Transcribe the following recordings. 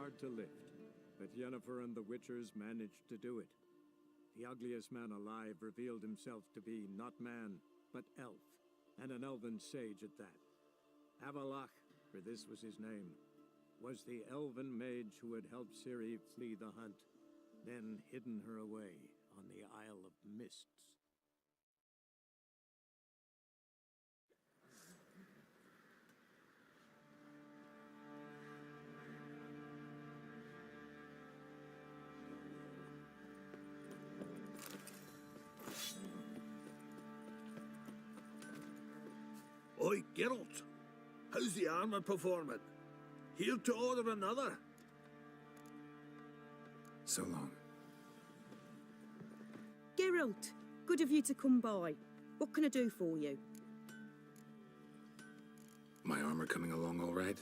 hard to lift, but Yennefer and the Witchers managed to do it. The ugliest man alive revealed himself to be not man, but elf, and an elven sage at that. Avalach, for this was his name, was the elven mage who had helped Ciri flee the hunt, then hidden her away on the Isle of Mists. Oi, Geralt! How's the armour performing? Here to order another? So long. Geralt, good of you to come by. What can I do for you? My armor coming along all right?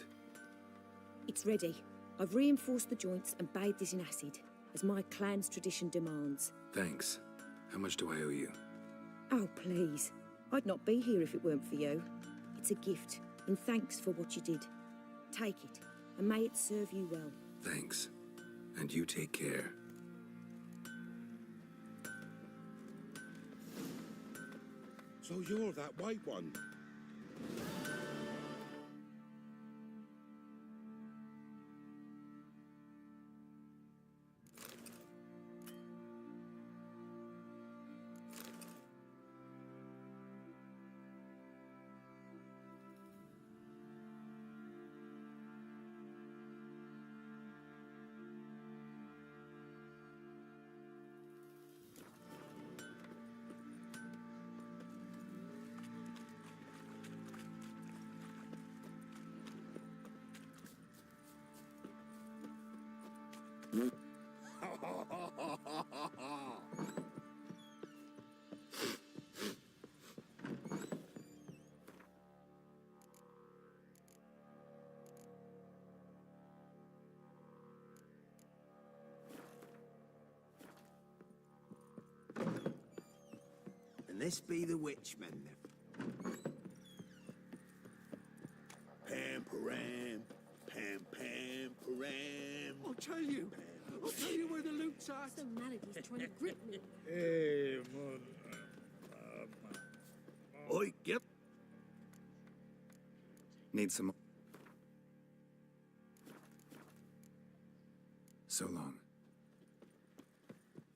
It's ready. I've reinforced the joints and bathed it in acid, as my clan's tradition demands. Thanks. How much do I owe you? Oh, please. I'd not be here if it weren't for you. It's a gift, in thanks for what you did. Take it, and may it serve you well. Thanks. And you take care. So you're that white one? And this be the witchman. Pam param, pam pam param. I'll tell you where the loot's at. So mad he's trying to grip me. Hey, Oi, Geralt! Need some... So long.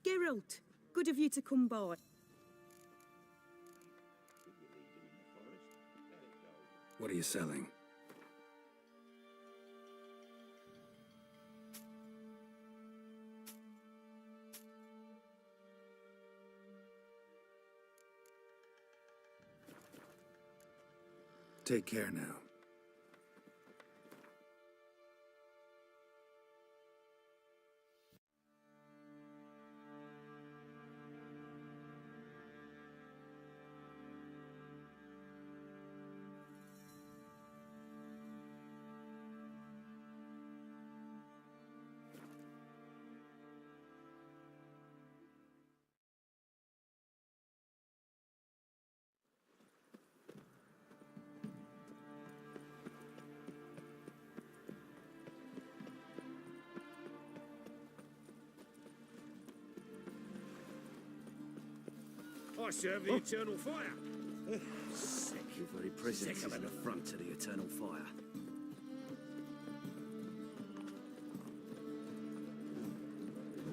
Geralt, good of you to come by. What are you selling? Take care now. I serve the eternal fire. Sick. Your very presence is an affront to the eternal fire.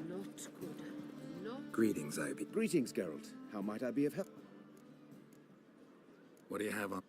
Not good. Not. Greetings, Ivy. Greetings, Geralt. How might I be of help? What do you have on?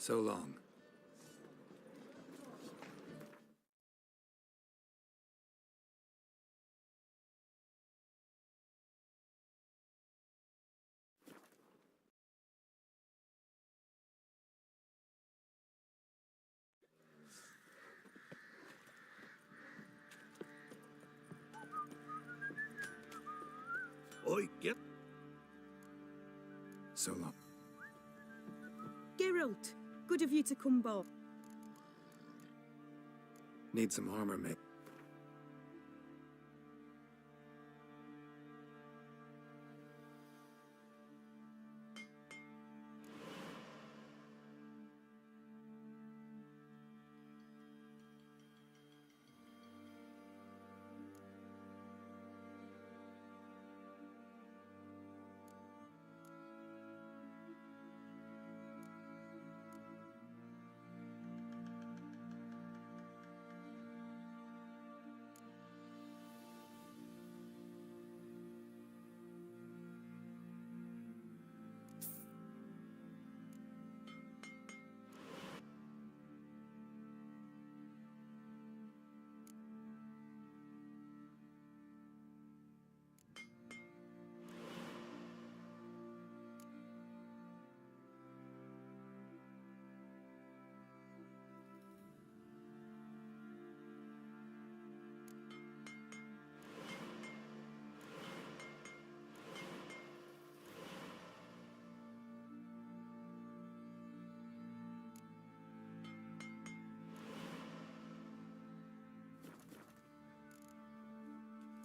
So long. Oi, get... So long. Geralt, good of you to come back. Need some armor, mate.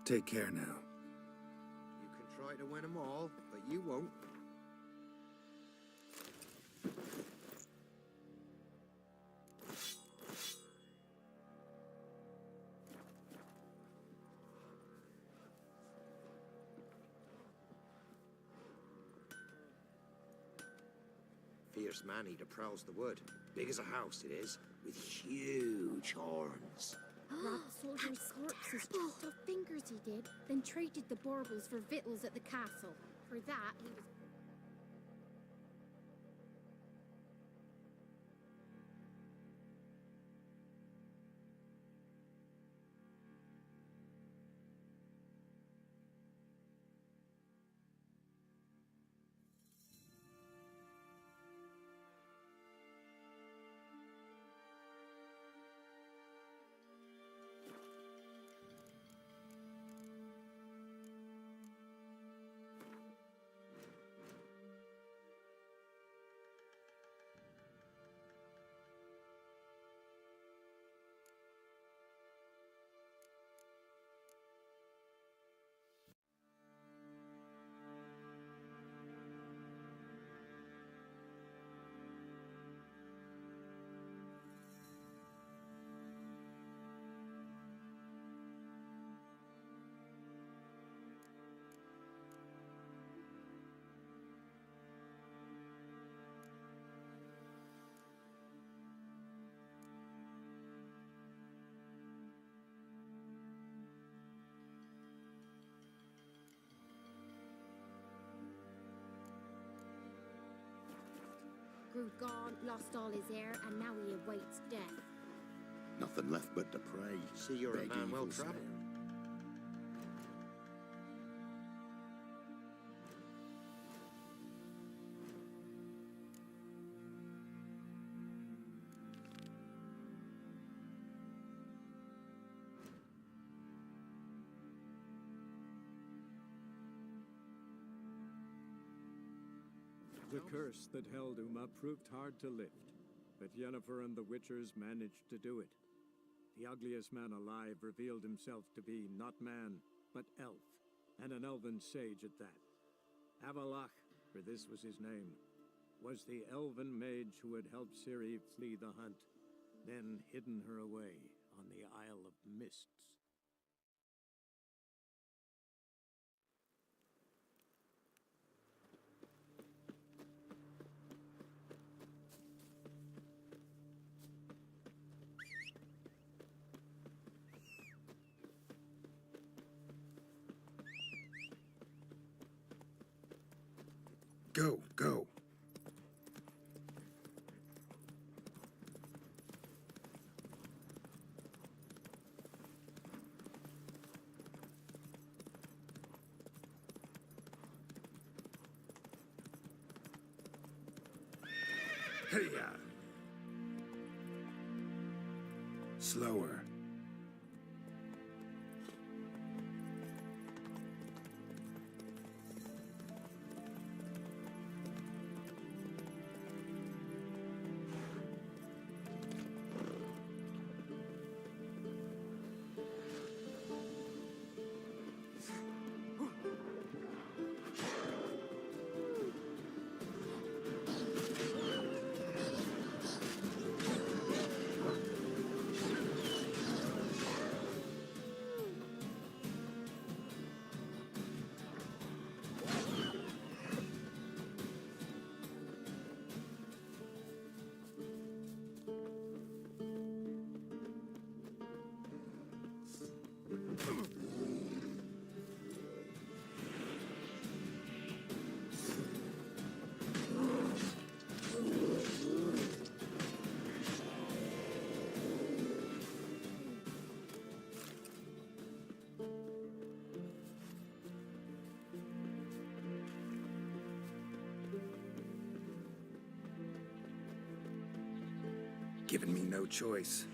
Take care now. You can try to win them all, but you won't. Fierce man eater prowls the wood. Big as a house it is, with huge horns. Robbed soldiers' corpses chopped off fingers he did, then traded the baubles for victuals at the castle. For that, he was... Grew gaunt, lost all his hair, and now he awaits death. Nothing left but to pray. See, you're a Beg man well evil traveled. spare. The curse that held Uma proved hard to lift, but Yennefer and the Witchers managed to do it. The ugliest man alive revealed himself to be not man, but elf, and an elven sage at that. Avalach, for this was his name, was the elven mage who had helped Ciri flee the hunt, then hidden her away on the Isle of Mists. Go, go. Hey-ya! Slower. Given me no choice.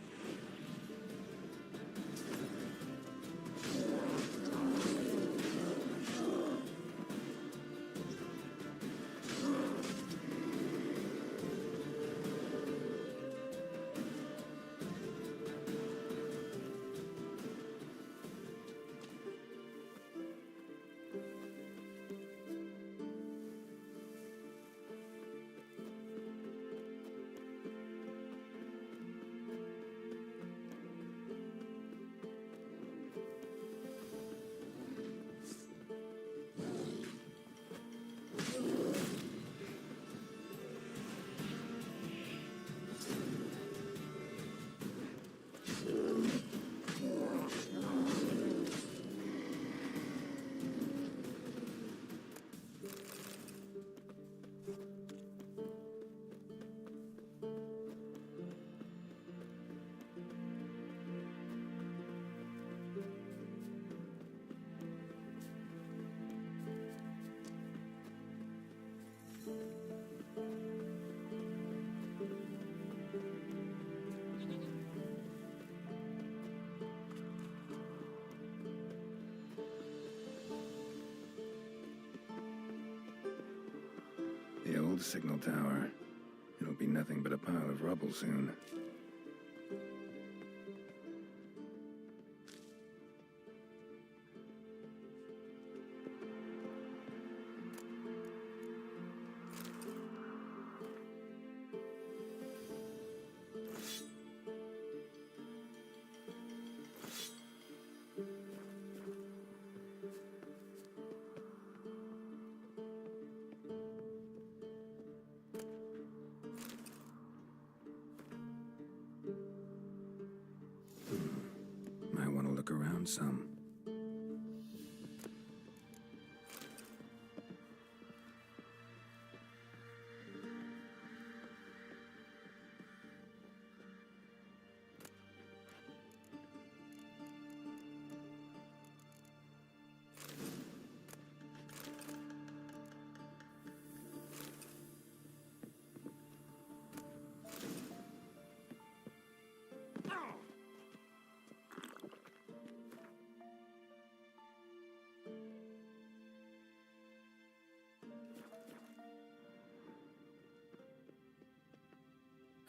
The old signal tower. It'll be nothing but a pile of rubble soon. Might want to look around some.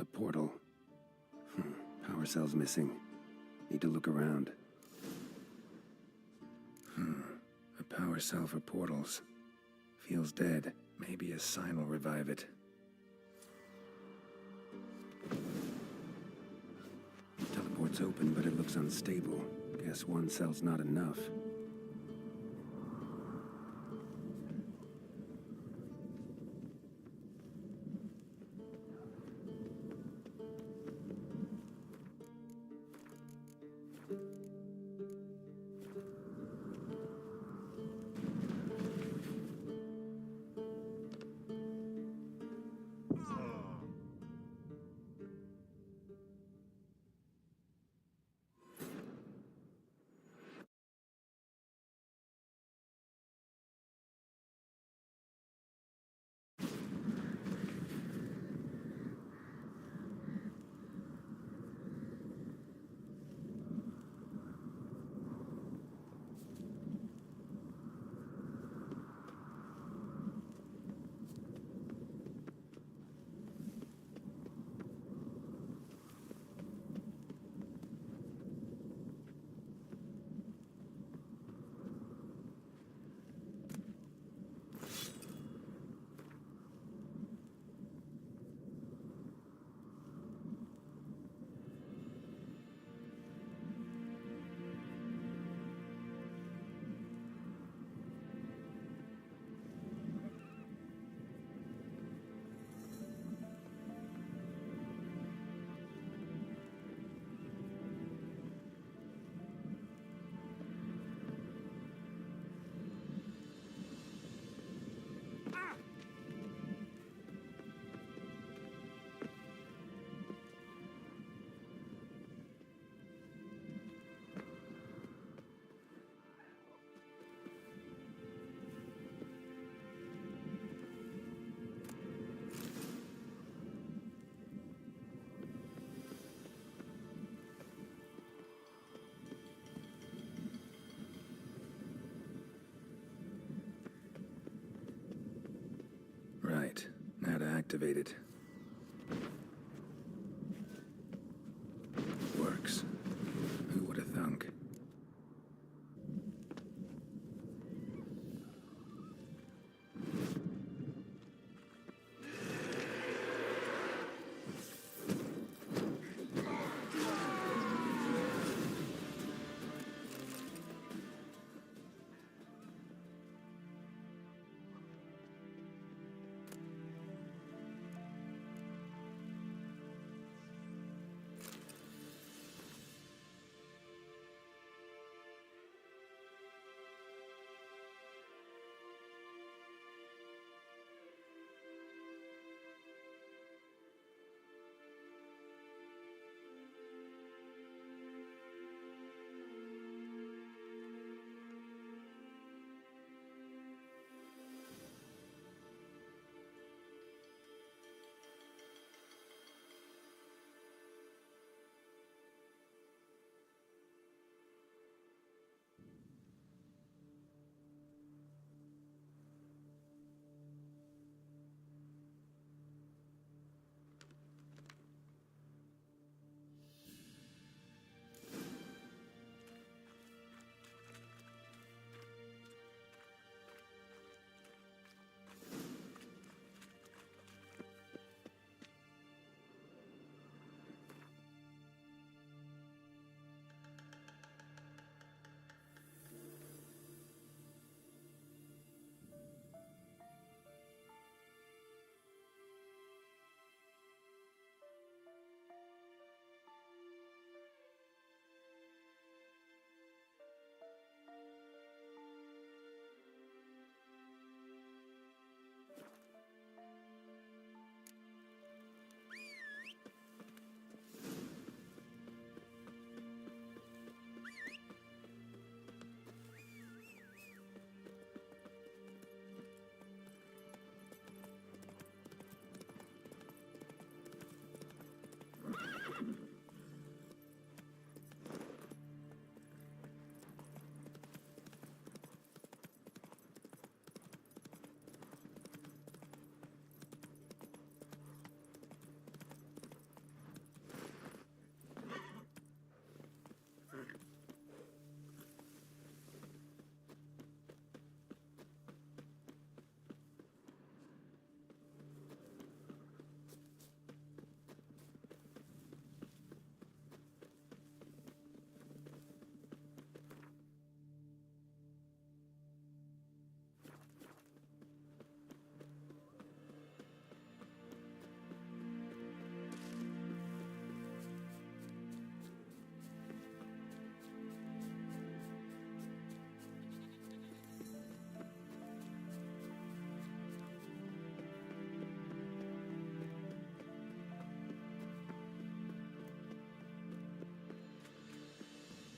A portal. Power cell's missing. Need to look around. A power cell for portals. Feels dead. Maybe a sign will revive it. Teleport's open, but it looks unstable. Guess one cell's not enough. activated. Works. Who would have thunk?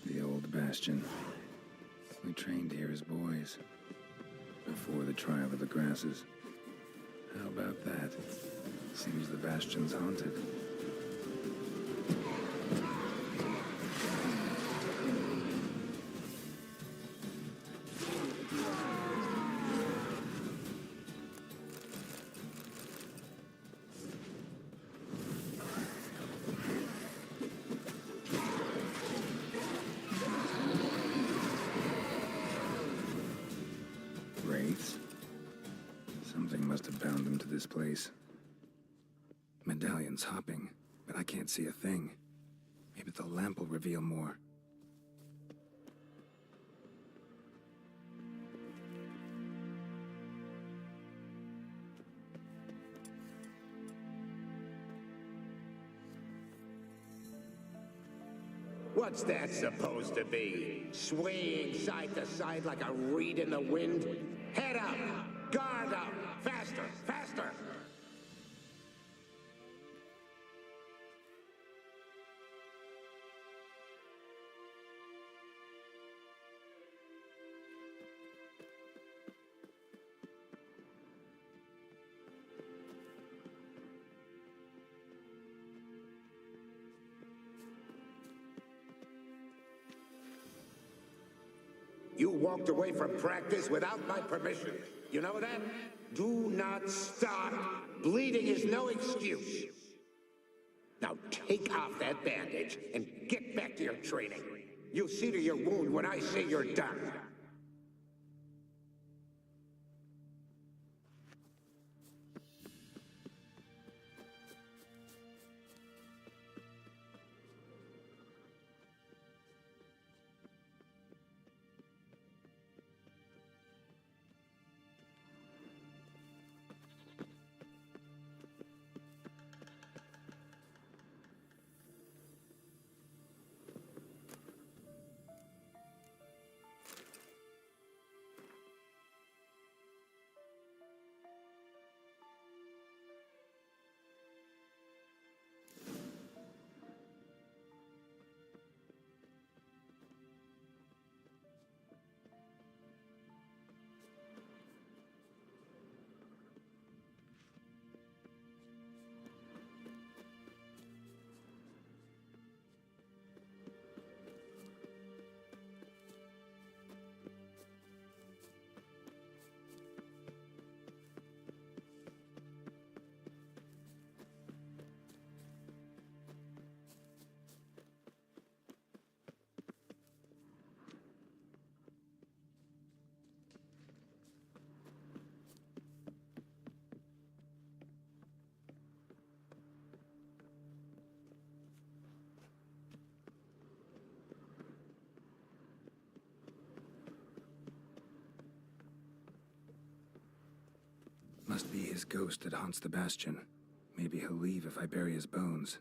The old bastion. We trained here as boys. Before the trial of the grasses. How about that? Seems the bastion's haunted. Wraiths? Something must have bound them to this place. Medallion's hopping, but I can't see a thing. Maybe the lamp will reveal more. What's that supposed to be? Swaying side to side like a reed in the wind? Head up! Guard up! Faster! Faster! You walked away from practice without my permission. You know that? Do not stop. Bleeding is no excuse. Now take off that bandage and get back to your training. You'll see to your wound when I say you're done. Must be his ghost that haunts the bastion. Maybe he'll leave if I bury his bones.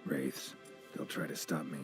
Wraiths. They'll try to stop me.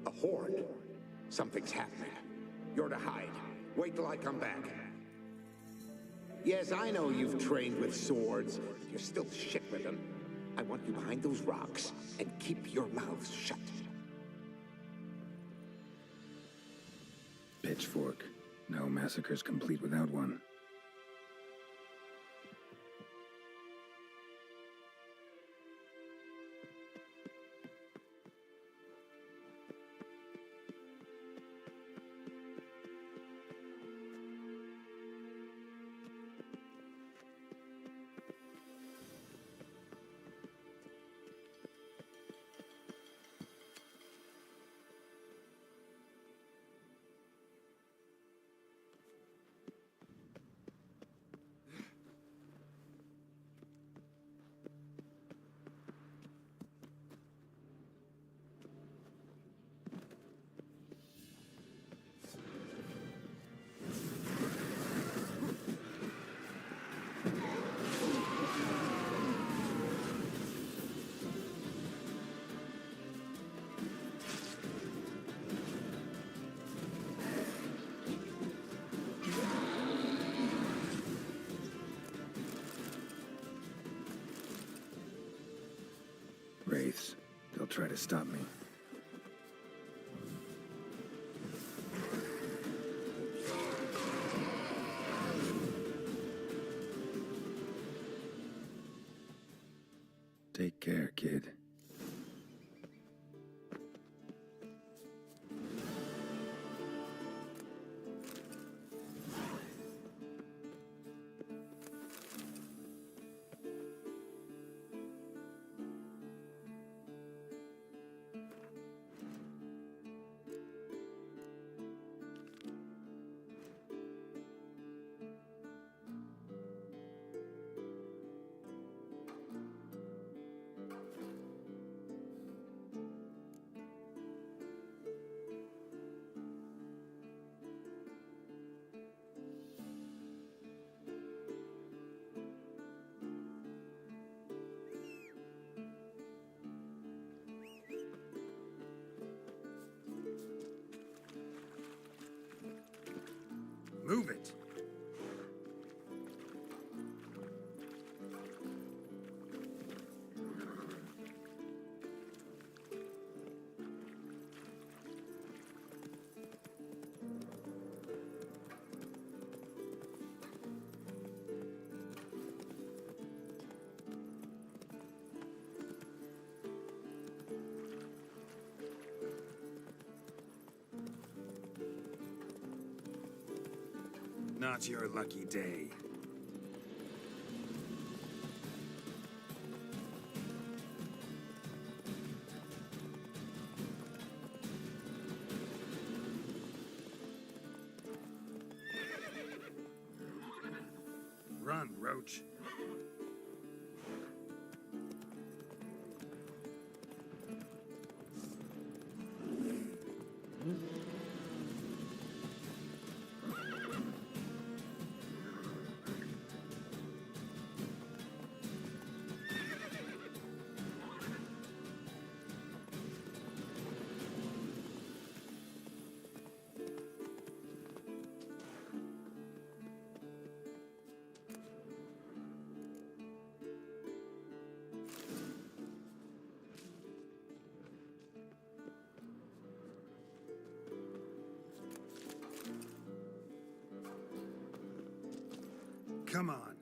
A horde. Something's happening. You're to hide. Wait till I come back. Yes, I know you've trained with swords. You're still shit with them. I want you behind those rocks and keep your mouths shut. Pitchfork. No massacre's complete without one. Wraiths. They'll try to stop me. Take care, kid. Move it! Not your lucky day. Run, Roach. Come on.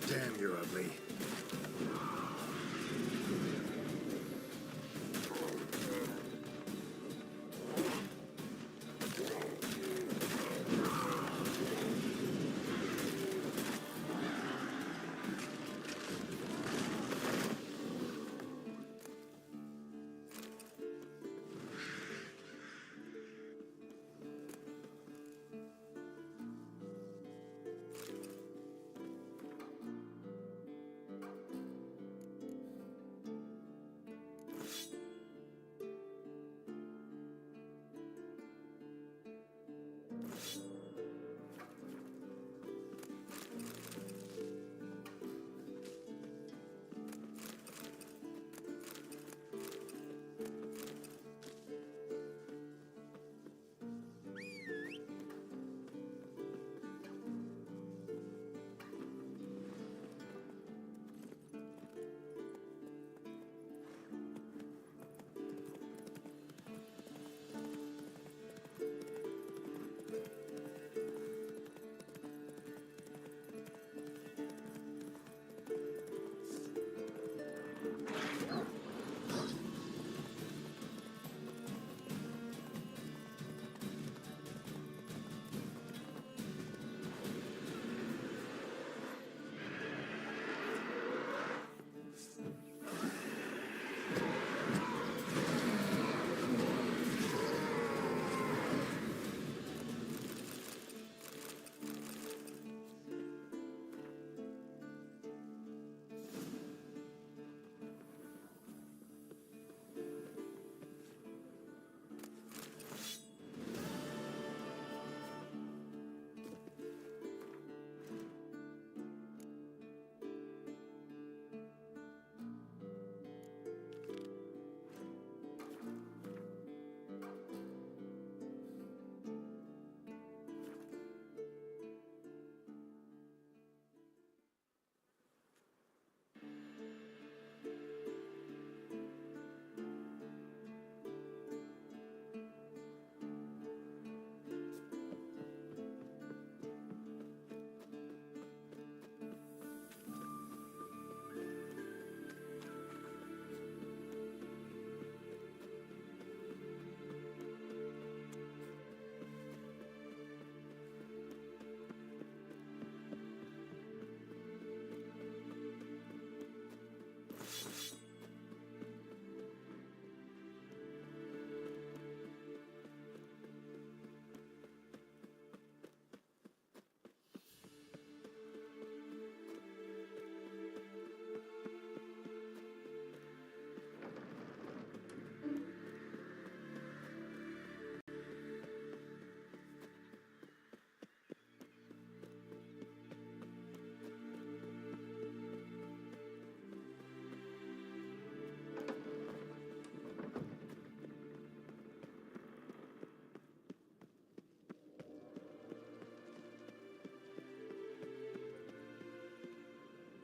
Damn, you're ugly.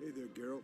Hey there, Geralt.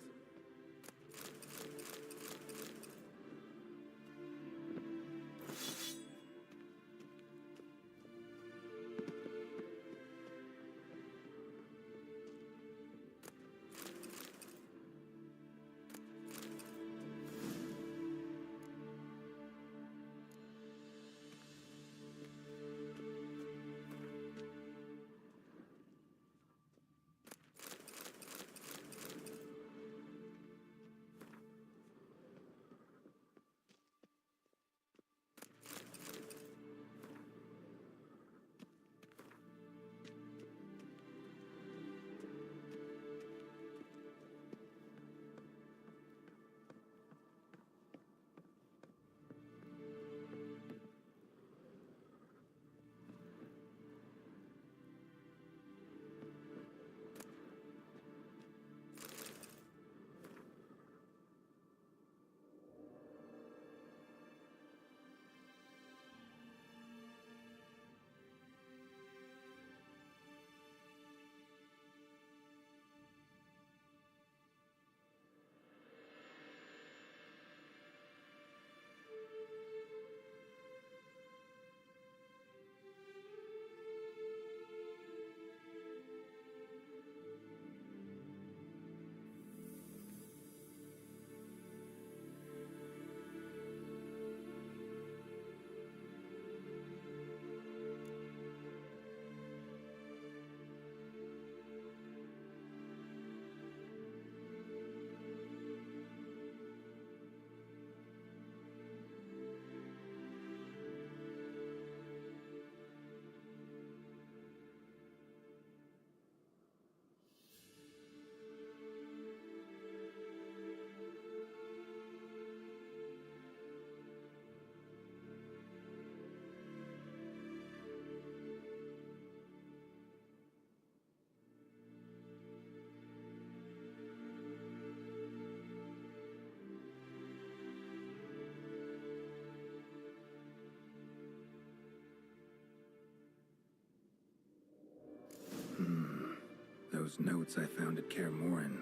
Those notes I found at Kaer Morhen.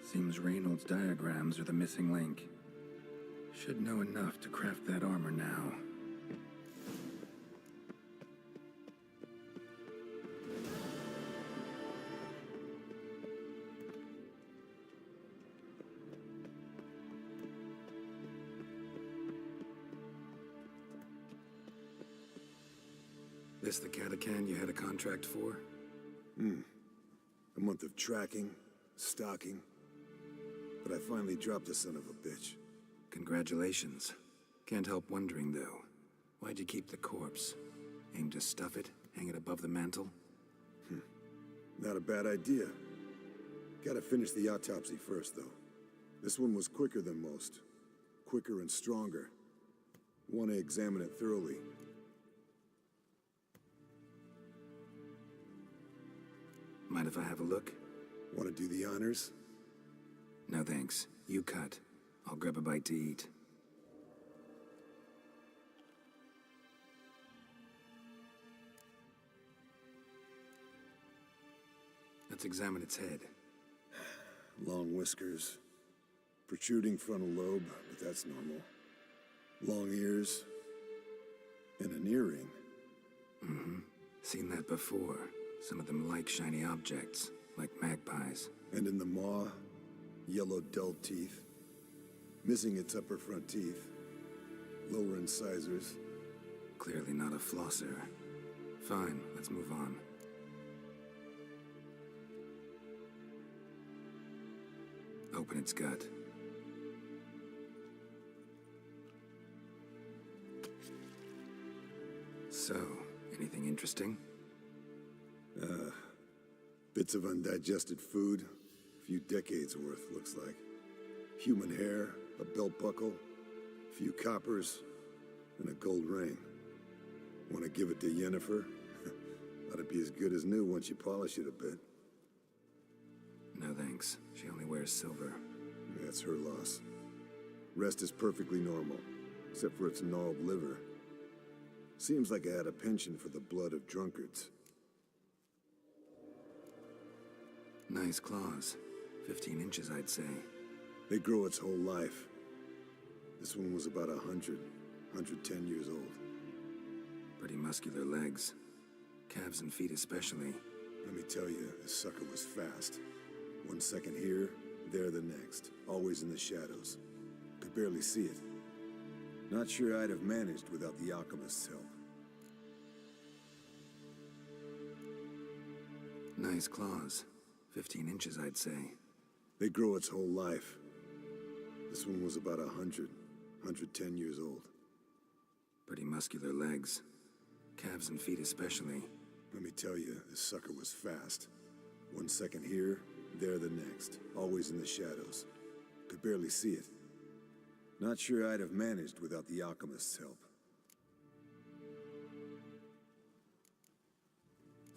Seems Reynolds' diagrams are the missing link. Should know enough to craft that armor now. This the catacomb you had a contract for? A month of tracking, stalking. But I finally dropped the son of a bitch. Congratulations. Can't help wondering, though. Why'd you keep the corpse? Aim to stuff it? Hang it above the mantle? Not a bad idea. Gotta finish the autopsy first, though. This one was quicker than most. Quicker and stronger. Want to examine it thoroughly. Mind if I have a look? Want to do the honors? No thanks. You cut. I'll grab a bite to eat. Let's examine its head. Long whiskers. Protruding frontal lobe, but that's normal. Long ears. And an earring. Seen that before. Some of them like shiny objects, like magpies. And in the maw, yellow dull teeth. Missing its upper front teeth. Lower incisors. Clearly not a flosser. Fine, let's move on. Open its gut. interesting? Bits of undigested food. A few decades worth, looks like. Human hair, a belt buckle, a few coppers, and a gold ring. Want to give it to Yennefer? Ought to be as good as new once you polish it a bit. No thanks. She only wears silver. That's her loss. Rest is perfectly normal, except for its gnarled liver. Seems like I had a penchant for the blood of drunkards. Nice claws. 15 inches, I'd say. They grow its whole life. This one was about 110 years old. Pretty muscular legs. Calves and feet especially. Let me tell you, this sucker was fast. 1 second here, there the next. Always in the shadows. Could barely see it. Not sure I'd have managed without the alchemist's help. Nice claws. 15 inches, I'd say. They grow its whole life. This one was about 110 years old. Pretty muscular legs. Calves and feet especially. Let me tell you, this sucker was fast. 1 second here, there the next. Always in the shadows. Could barely see it. Not sure I'd have managed without the alchemist's help.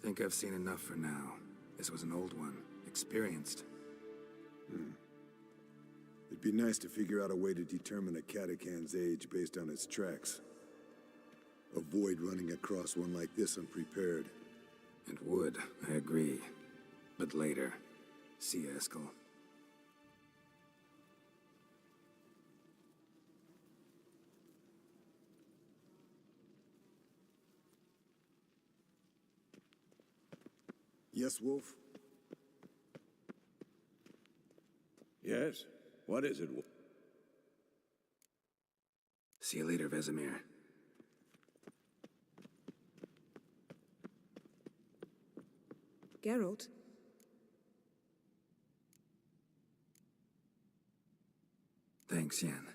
Think I've seen enough for now. This was an old one. Experienced. It'd be nice to figure out a way to determine a catacan's age based on its tracks. Avoid running across one like this unprepared. It would, I agree. But later. See you, Eskel. Yes, Wolf? Yes? What is it? See you later, Vesemir. Geralt? Thanks, Yen.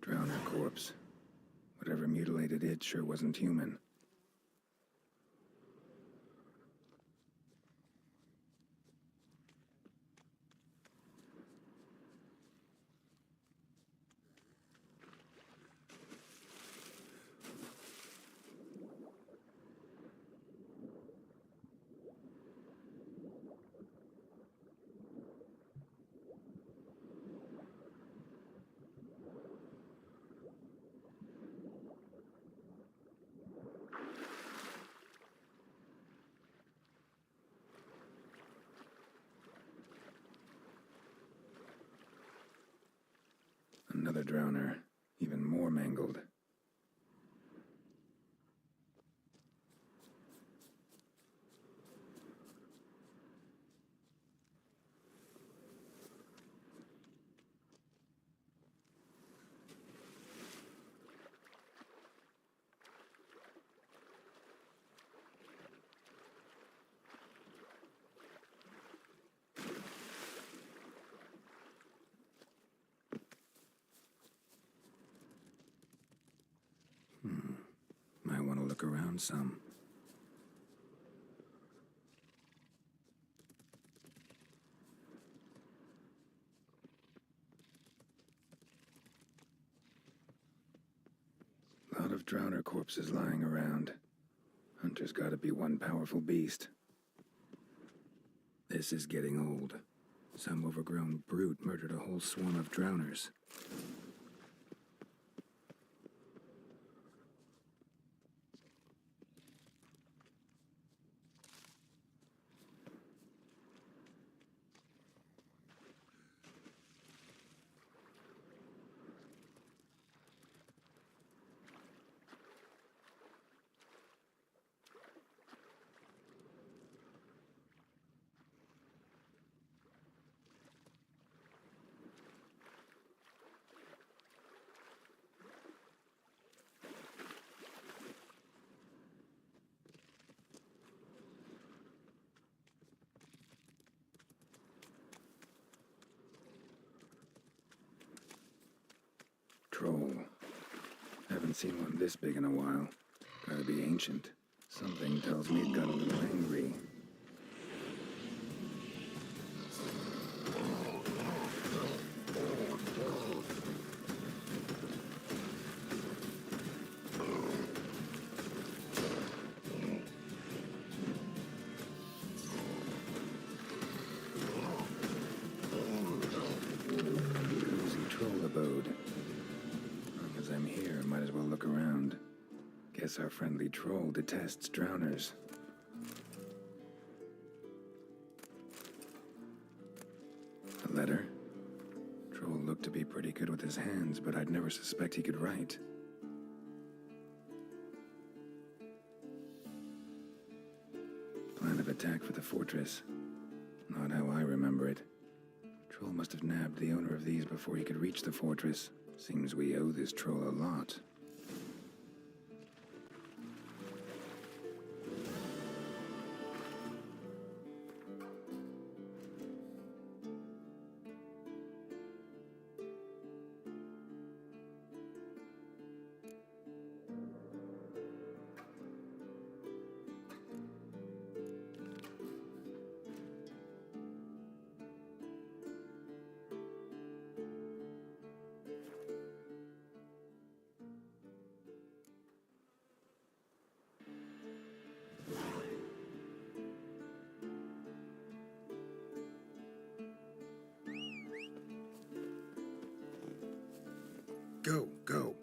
Drown her corpse. Whatever mutilated it sure wasn't human. Another drowner, even more mangled. Might want to look around some. Lot of drowner corpses lying around. Hunter's gotta be one powerful beast. This is getting old. Some overgrown brute murdered a whole swarm of drowners. Troll. Haven't seen one this big in a while. Gotta be ancient. Something tells me it got a little angry. Cozy troll abode. Long as I'm here, might as well look around. Guess our friendly troll detests drowners. A letter? Troll looked to be pretty good with his hands, but I'd never suspect he could write. Plan of attack for the fortress. Not how I remember it. Troll must have nabbed the owner of these before he could reach the fortress. Seems we owe this troll a lot. Go, go.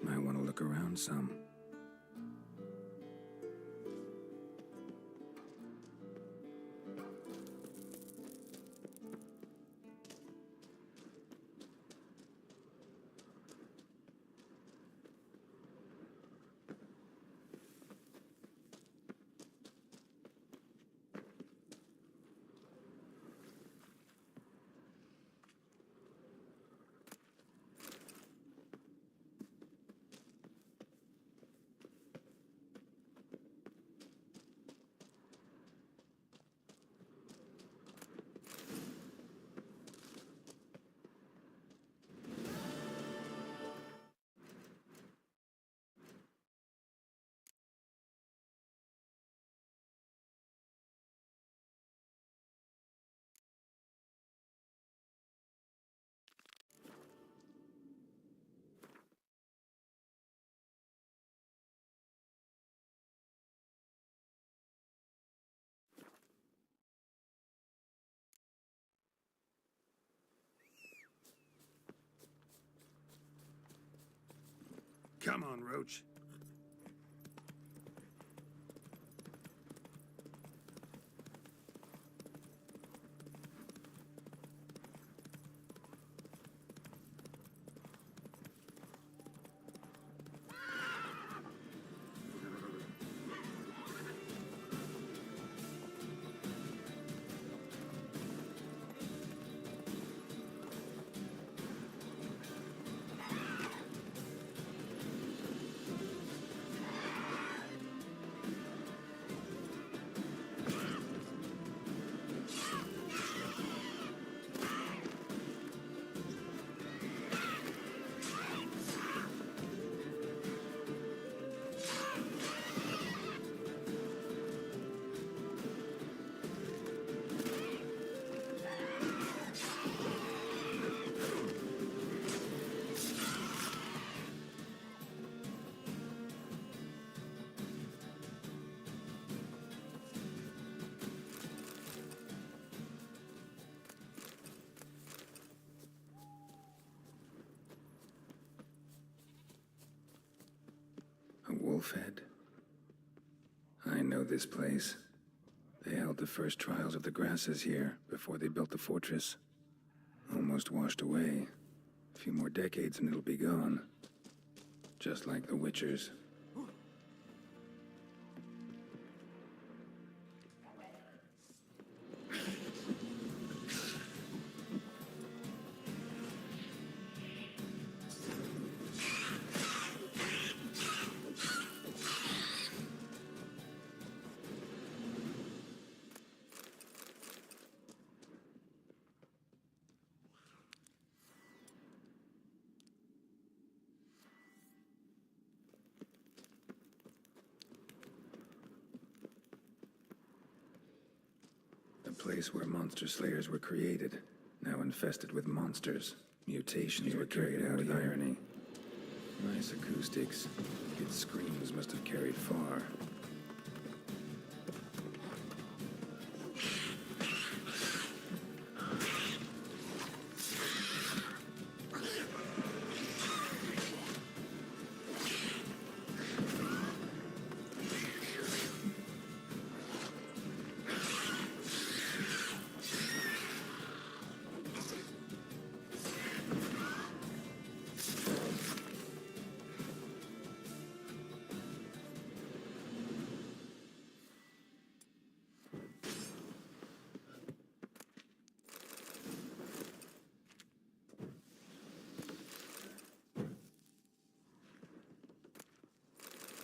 Might want to look around some. Come on, Roach. A wolf head? I know this place. They held the first trials of the grasses here before they built the fortress. Almost washed away. A few more decades and it'll be gone. Just like the Witchers. The place where monster slayers were created, now infested with monsters. Mutations were carried out with irony. Nice acoustics. Its screams must have carried far.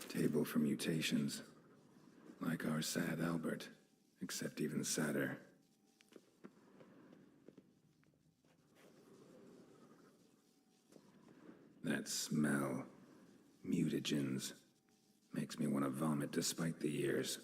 Table for mutations. Like our sad Albert, except even sadder. That smell, mutagens, makes me want to vomit despite the years.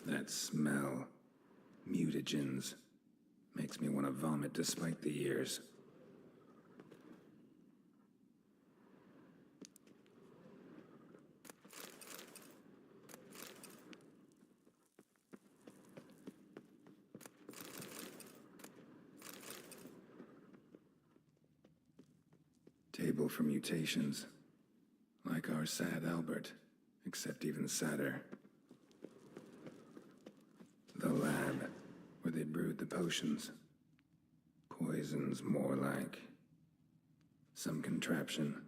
That smell, mutagens, makes me want to vomit despite the years. Table for mutations. Like our sad Albert, except even sadder. The lab, where they brewed the potions. Poisons more like. Some contraption.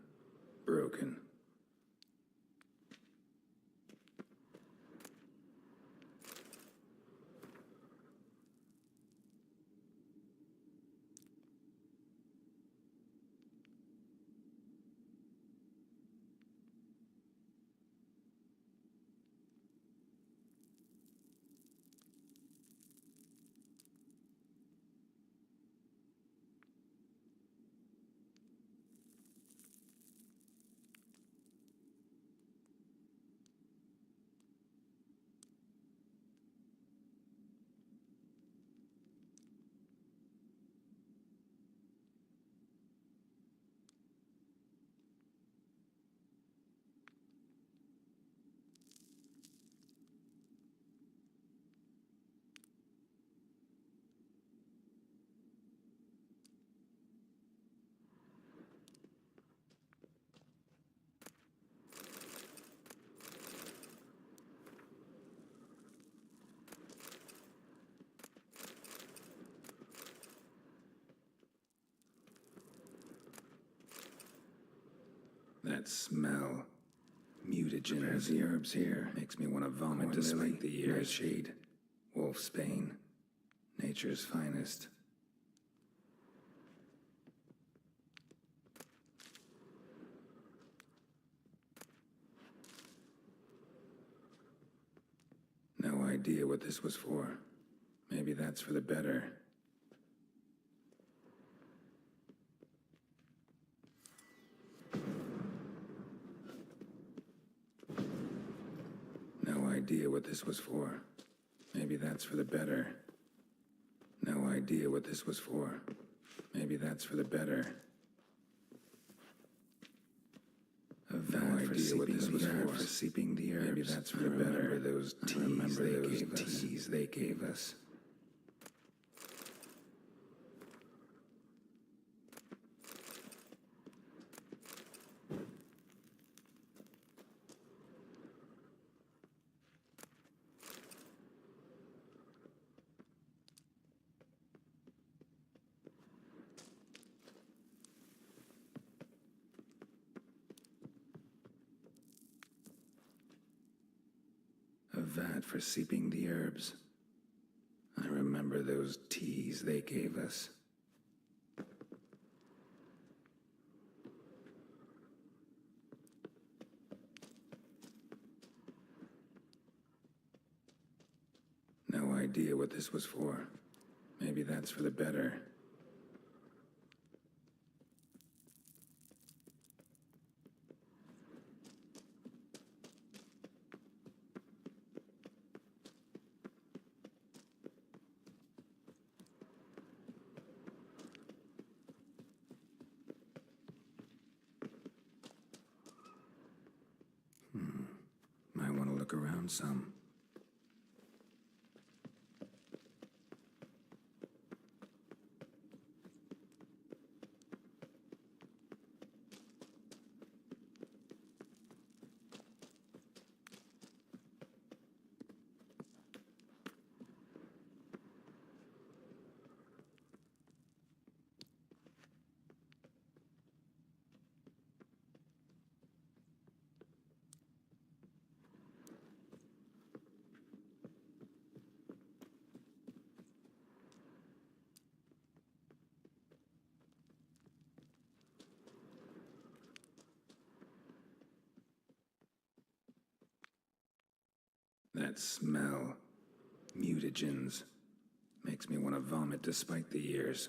Broken. That smell. Mutagens. The herbs here makes me want to vomit despite the years. Nightshade. Wolfsbane. Nature's finest. No idea what this was for. Maybe that's for the better. No idea what this was for. Maybe that's for the better. No idea what this was for. Maybe that's for the better. No idea what this was for seeping the herbs. Maybe that's for the better. Those teas they gave us. A vat for seeping the herbs. I remember those teas they gave us. No idea what this was for. Maybe that's for the better. Might want to look around some. That smell. Mutagens. Makes me want to vomit despite the years.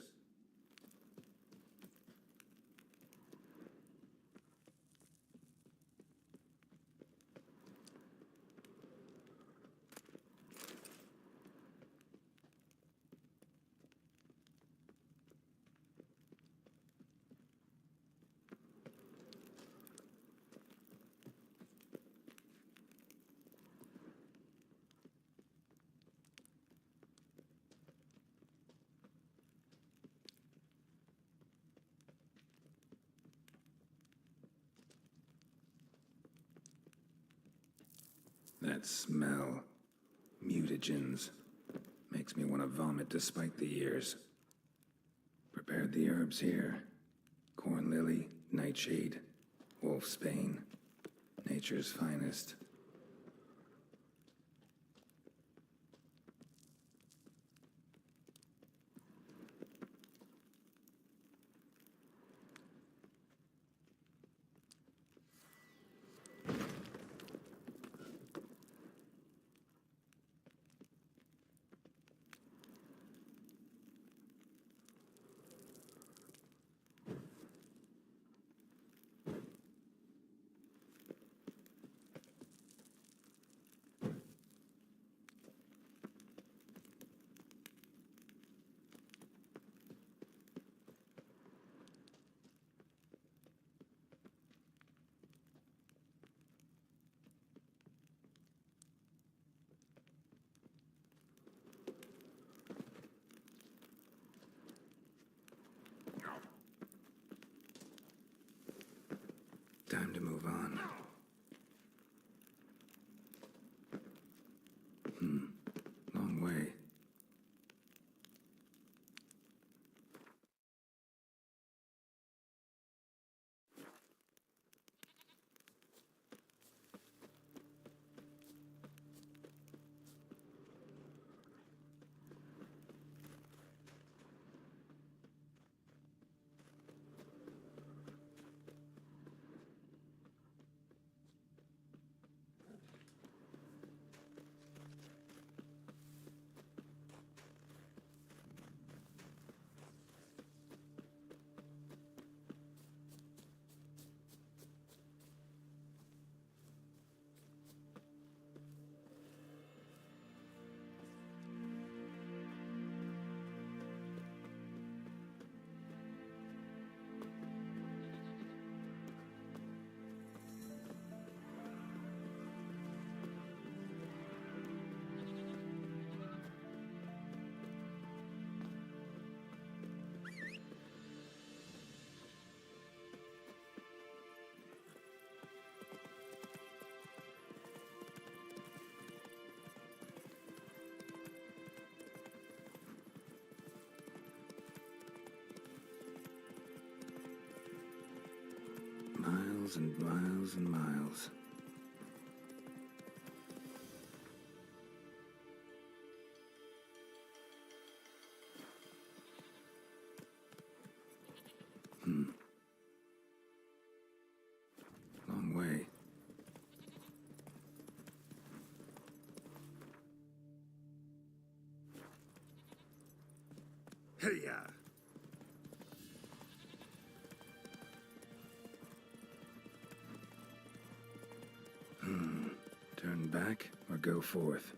That smell. Mutagens. Makes me want to vomit despite the years. Prepared the herbs here. Corn lily, nightshade, wolfsbane. Nature's finest. miles and miles and miles. Long way. Hey-ya! Turn back or go forth?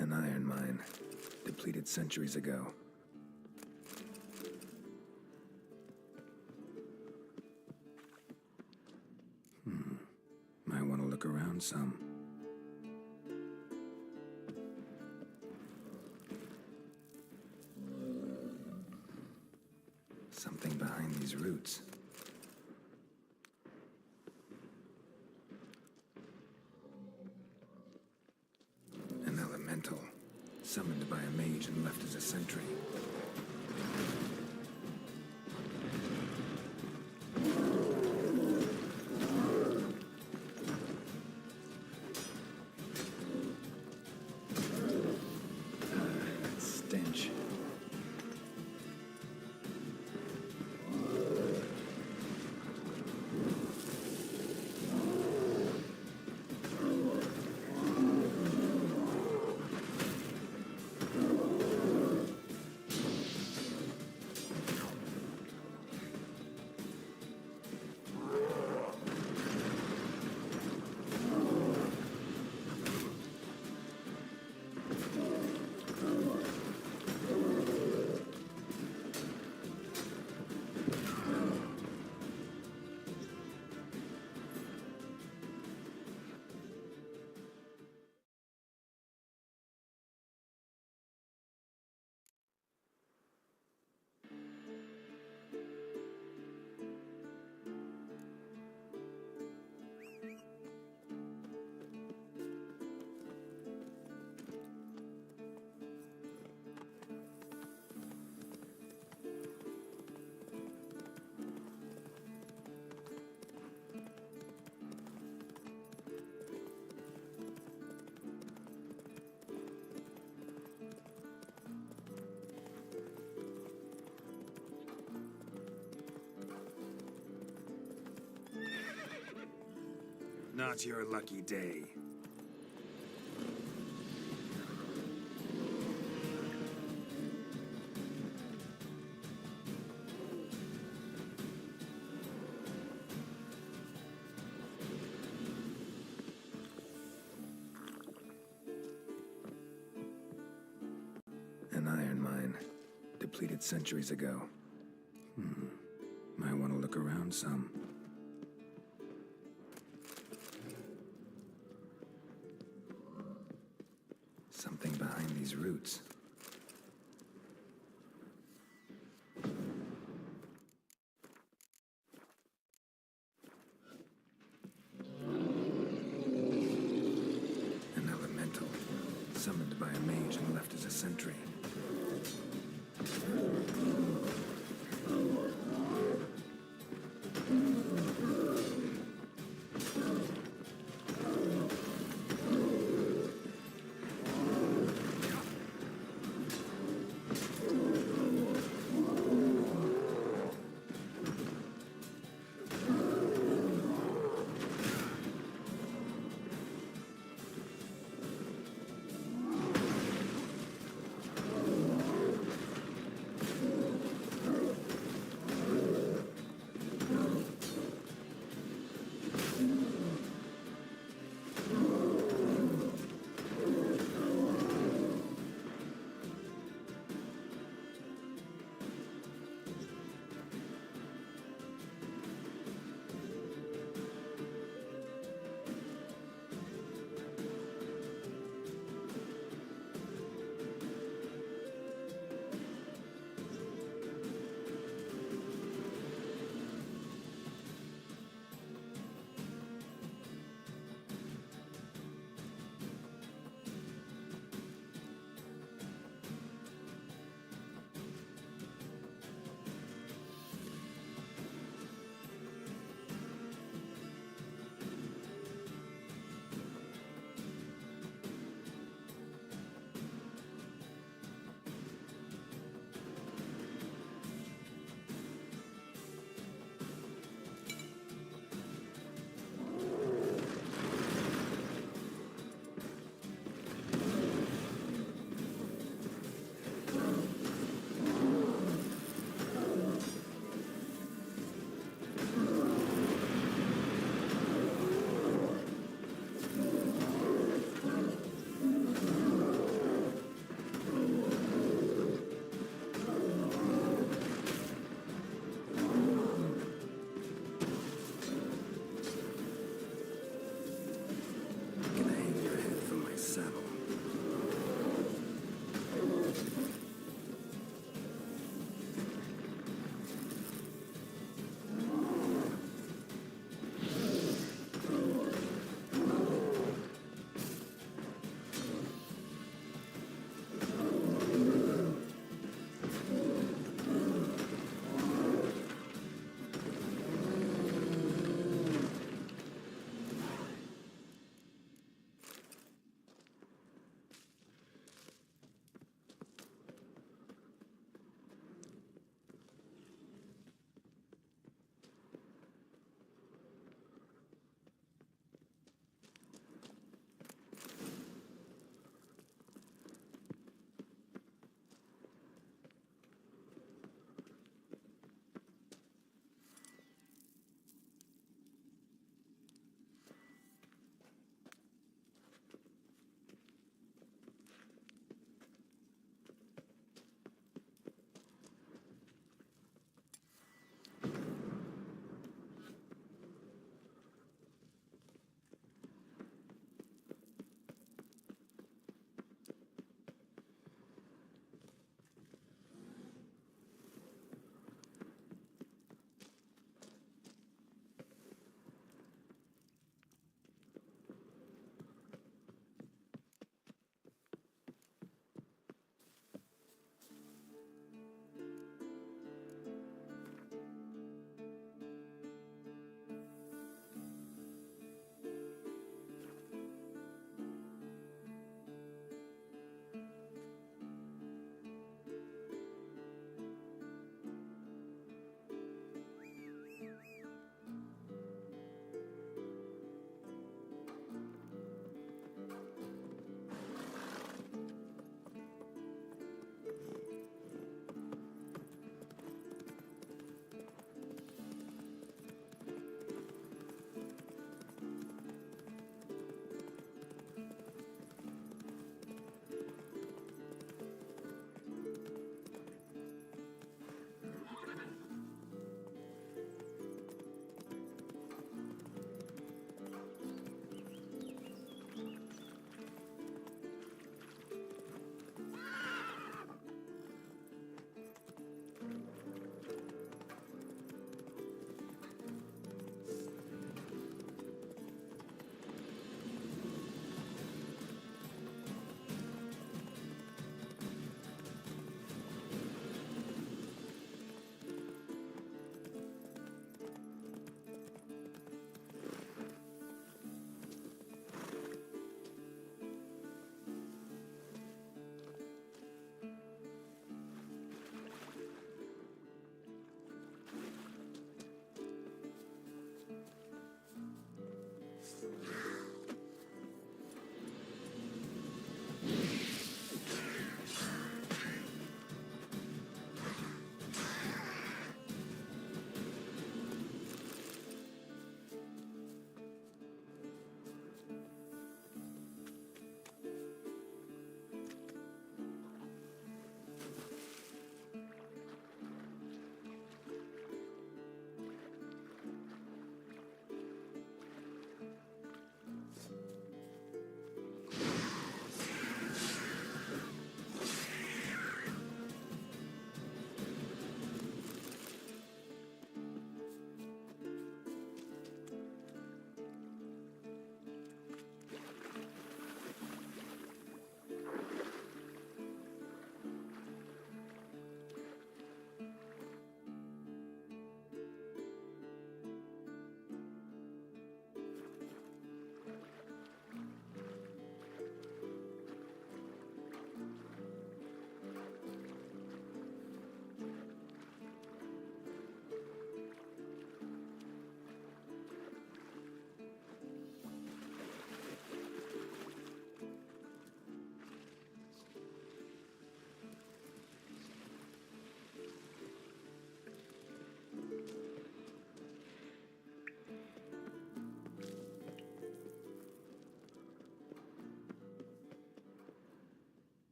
An iron mine, depleted centuries ago. Might want to look around some. Something behind these roots. An elemental, summoned by a mage and left as a sentry. Stench. Not your lucky day. depleted centuries ago. Might want to look around some. Something behind these roots. An elemental, summoned by a mage and left as a sentry.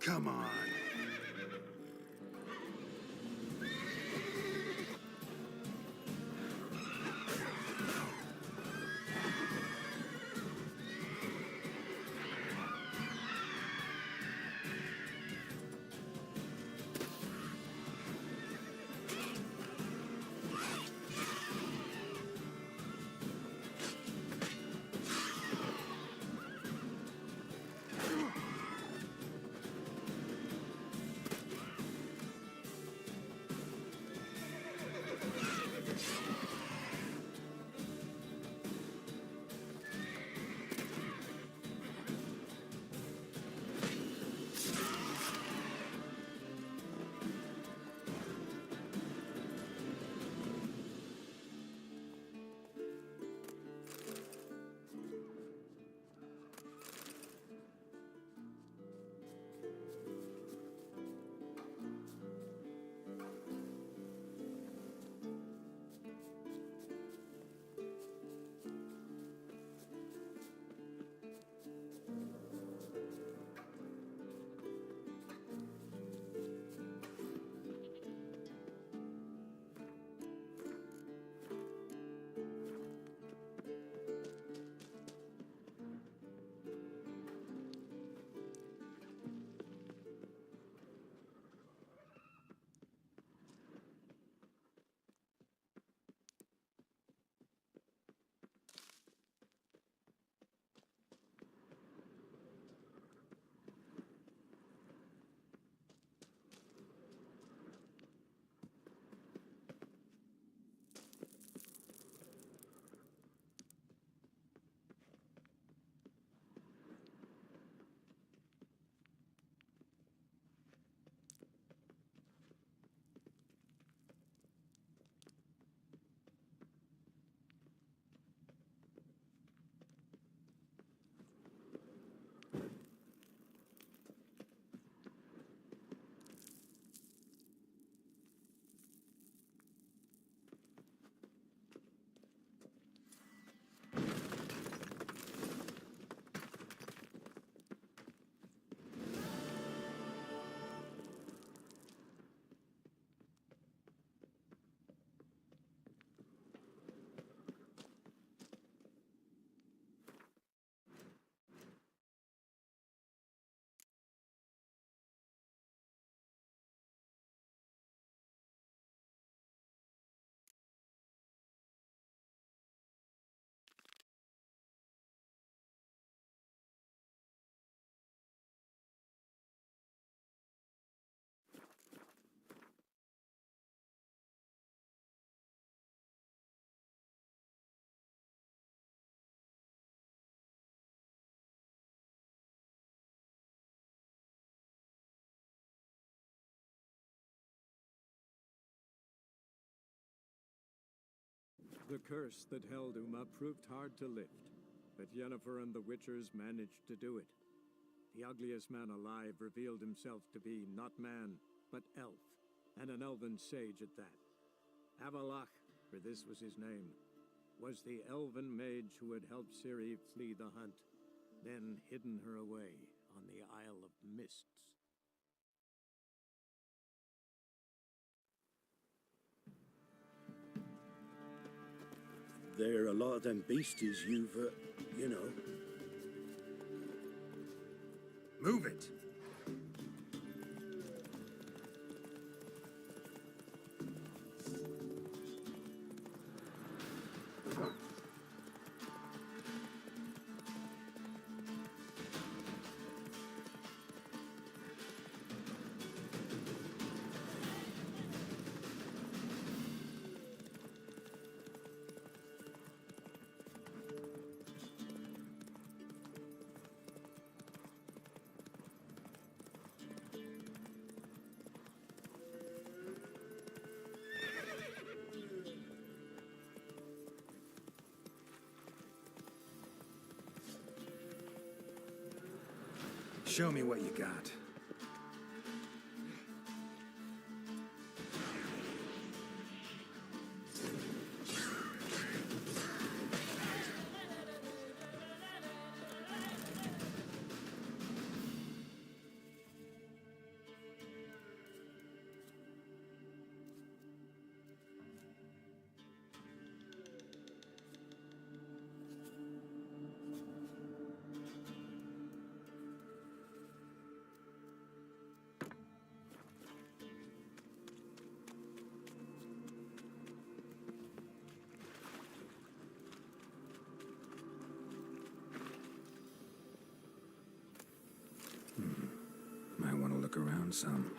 Come on. The curse that held Uma proved hard to lift, but Yennefer and the Witchers managed to do it. The ugliest man alive revealed himself to be not man, but elf, and an elven sage at that. Avalach, for this was his name, was the elven mage who had helped Ciri flee the hunt, then hidden her away on the Isle of Mists. There are a lot of them beasties you've, you know. Move it! Show me what you got. around some.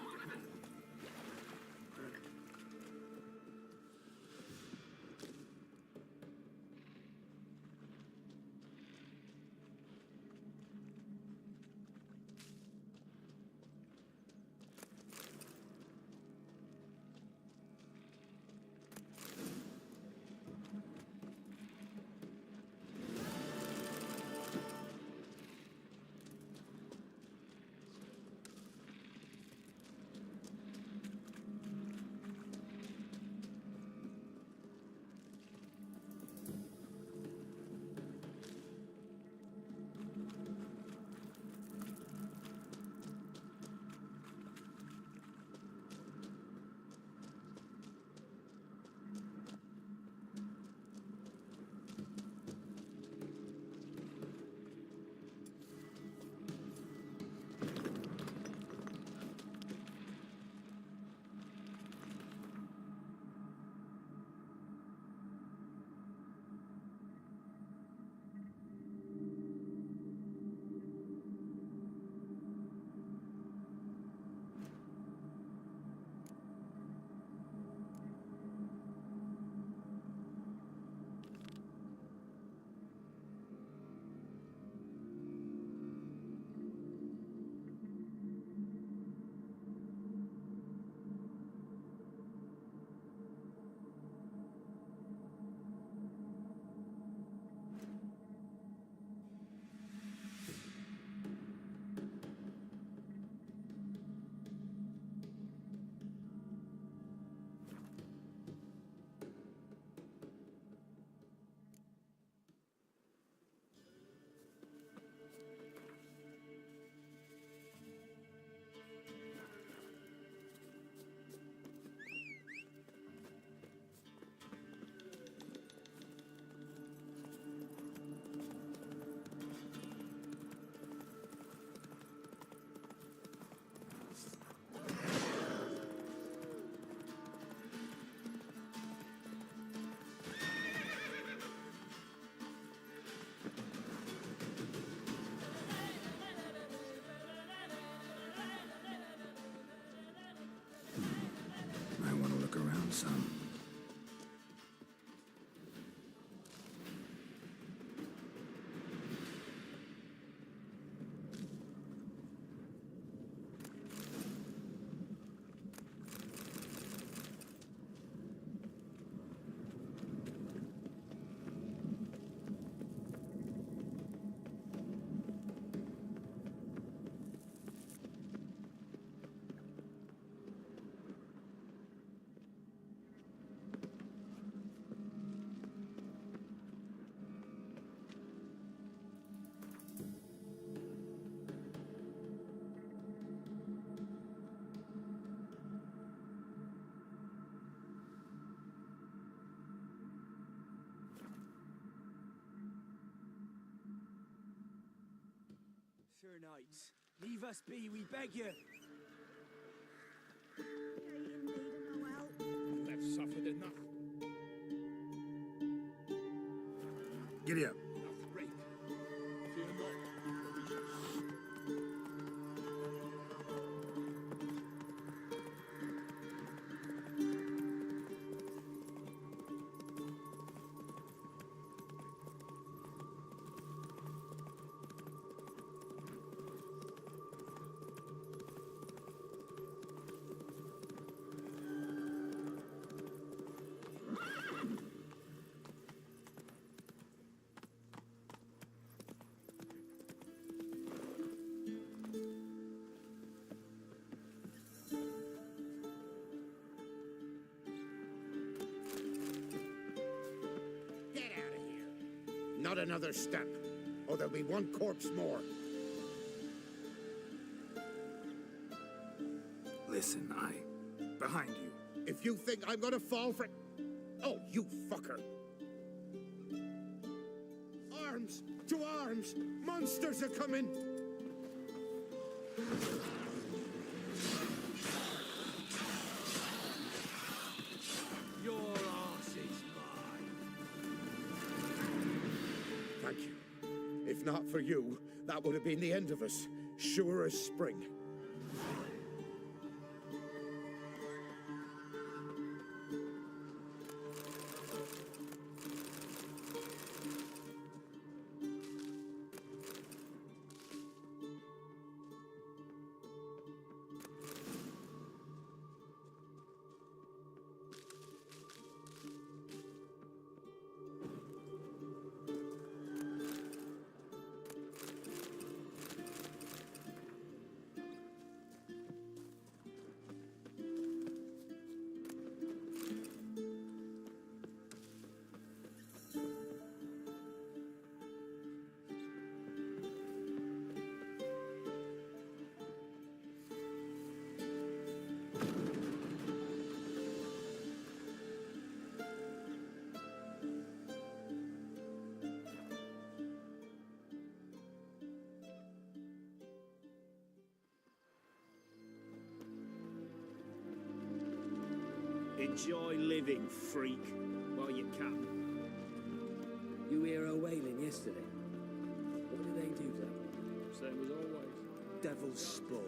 I want to look around some. Sir Knights, leave us be, we beg you. They've suffered enough. Giddy up. Enough rape. Fear not. Not another step, or there'll be one corpse more. Listen, behind you. If you think I'm gonna fall for... Oh, you fucker. Arms! To arms! Monsters are coming! Your arse is mine. Thank you. If not for you, that would have been the end of us. Sure as spring. Enjoy living, freak, while you can. You hear her wailing yesterday? What did they do to that one? Same as always. Devil's spawn.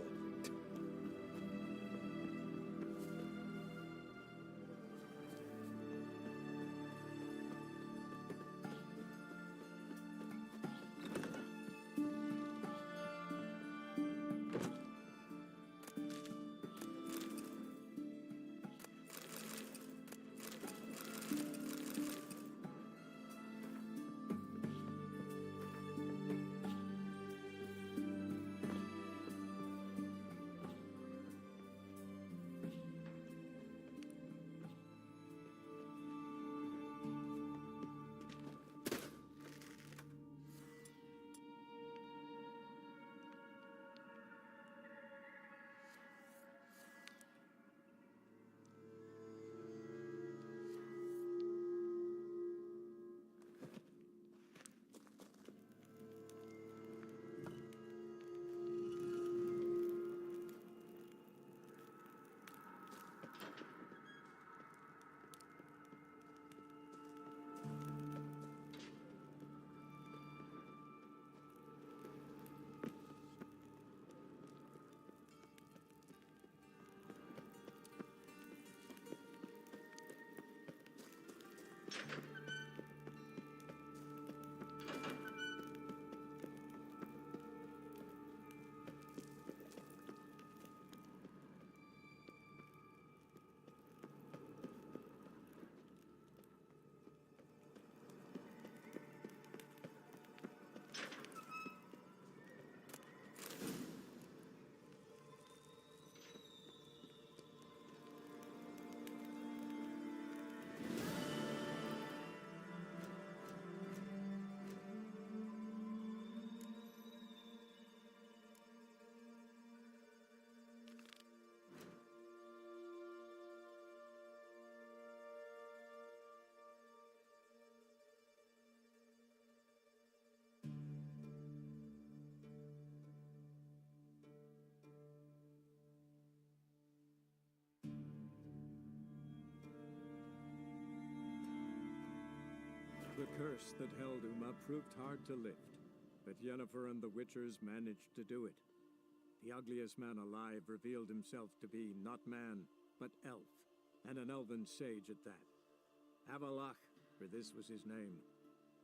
The curse that held Uma proved hard to lift, but Yennefer and the Witchers managed to do it. The ugliest man alive revealed himself to be not man, but elf, and an elven sage at that. Avalach, for this was his name,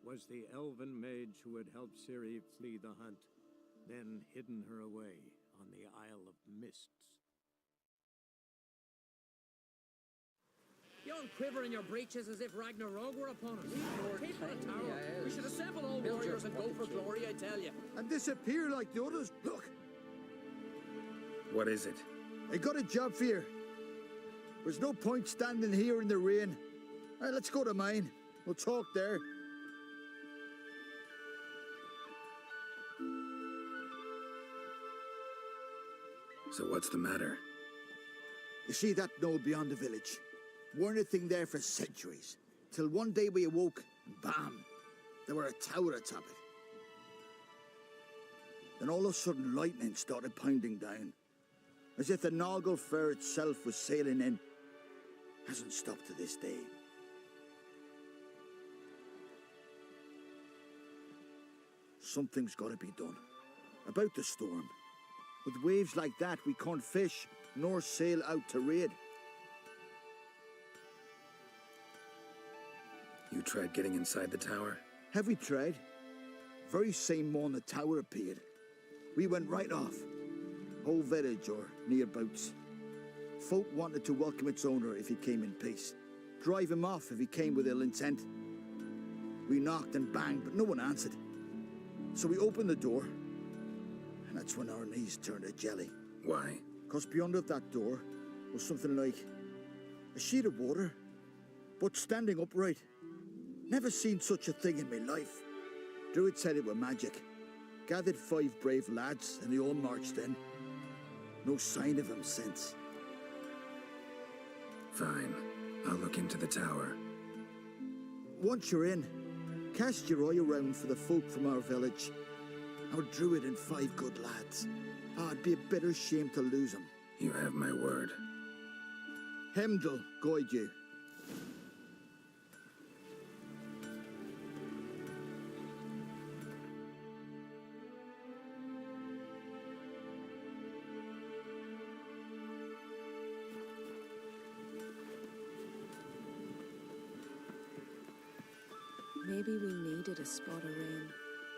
was the elven mage who had helped Ciri flee the hunt, then hidden her away on the Isle of Mists. You all quiver in your breeches as if Ragnarok were upon us. Keep for a tower. We should assemble all warriors and go for glory, I tell you. And disappear like the others. Look, What is it? I got a job for you. There's no point standing here in the rain. All right, let's go to mine. We'll talk there. So what's the matter? You see that knoll beyond the village? Weren't a thing there for centuries. Till one day we awoke, and bam, there were a tower atop it. Then all of a sudden lightning started pounding down, as if the Noggle Fair itself was sailing in. Hasn't stopped to this day. Something's got to be done. About the storm. With waves like that, we can't fish, nor sail out to raid. You tried getting inside the tower? Have we tried? Very same morn the tower appeared. We went right off. Whole village or nearabouts. Folk wanted to welcome its owner if he came in peace. Drive him off if he came with ill intent. We knocked and banged, but no one answered. So we opened the door, and that's when our knees turned to jelly. Why? 'Cause beyond of that door was something like a sheet of water, but standing upright. Never seen such a thing in my life. Druid said it were magic. Gathered 5 brave lads, and they all marched in. No sign of him since. Fine. I'll look into the tower. Once you're in, cast your eye around for the folk from our village. Our druid and 5 good lads. It'd be a bitter shame to lose them. You have my word. Hemdall guide you. Maybe we needed a spot of rain.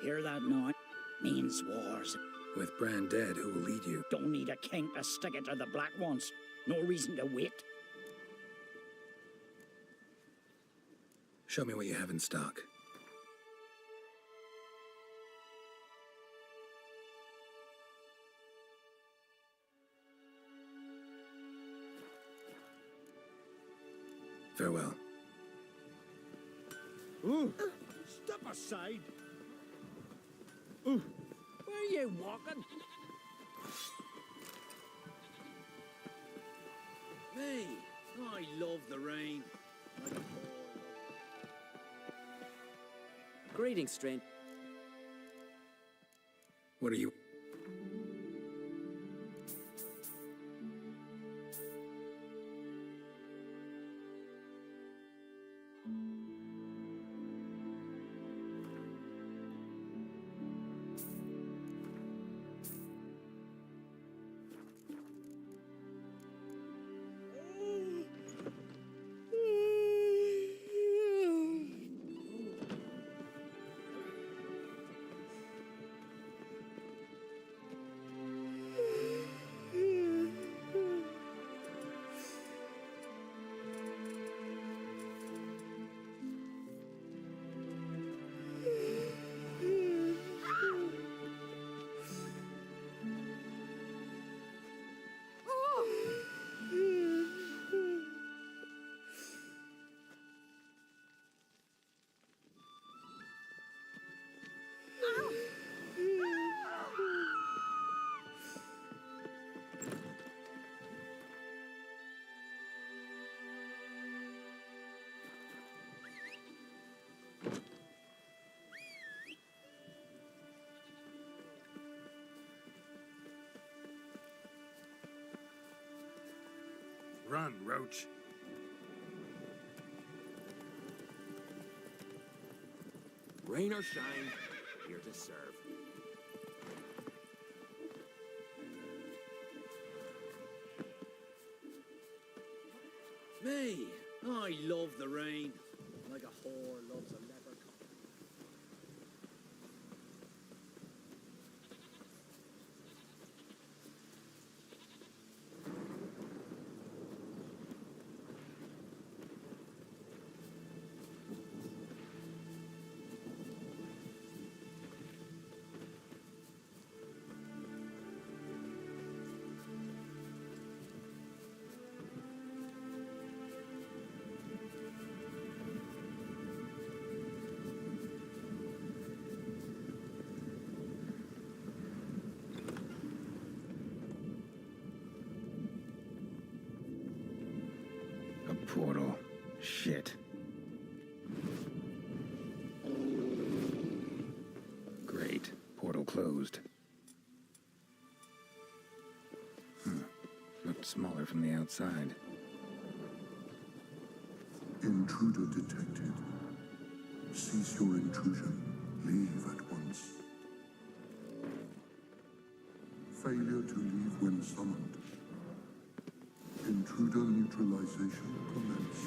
Hear that noise? Means wars. With Bran dead, who will lead you? Don't need a king to stick it to the Black Ones. No reason to wait. Show me what you have in stock. Farewell. Ooh, step aside. Ooh, where are you walking? Me, I love the rain. Greetings, stranger. What are you? Run, Roach. Rain or shine, here to serve. Me, I love the rain. Like a whore loves a leprechaun. A portal. Shit. Great. Portal closed. Looked smaller from the outside. Intruder detected. Cease your intrusion. Leave at once. Failure to leave when summoned. Intruder neutralization commence.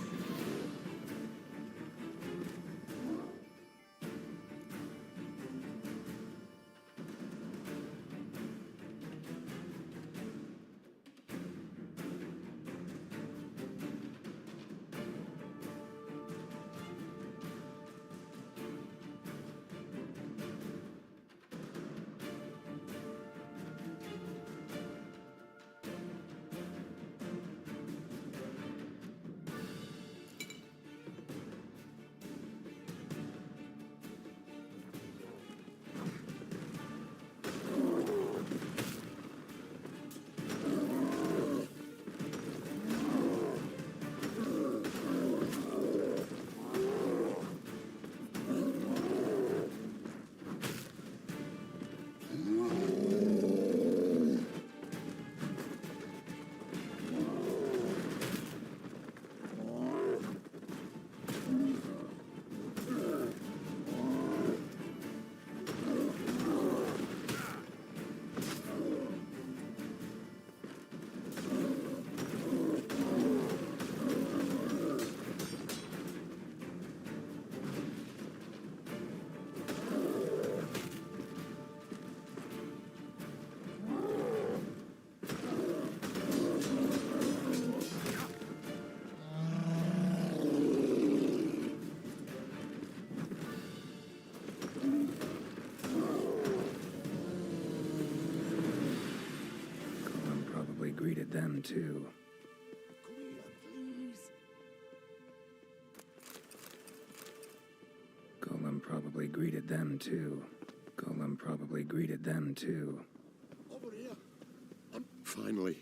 greeted them too. Come here, please. Golem probably greeted them too. Golem probably greeted them too. Over here. Finally,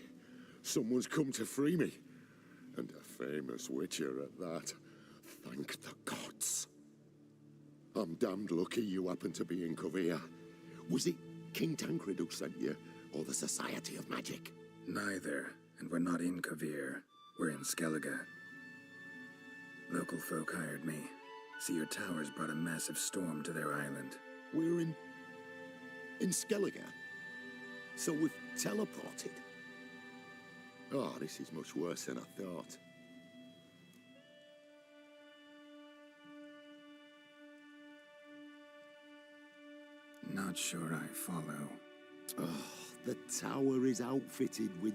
someone's come to free me. And a famous witcher at that. Thank the gods. I'm damned lucky you happen to be in Kovir. Was it King Tancred who sent you, or the Society of Magic? Neither, and we're not in Kovir. We're in Skellige. Local folk hired me. See, your towers brought a massive storm to their island. We're in Skellige? So we've teleported? Oh, this is much worse than I thought. Not sure I follow. Oh, the tower is outfitted with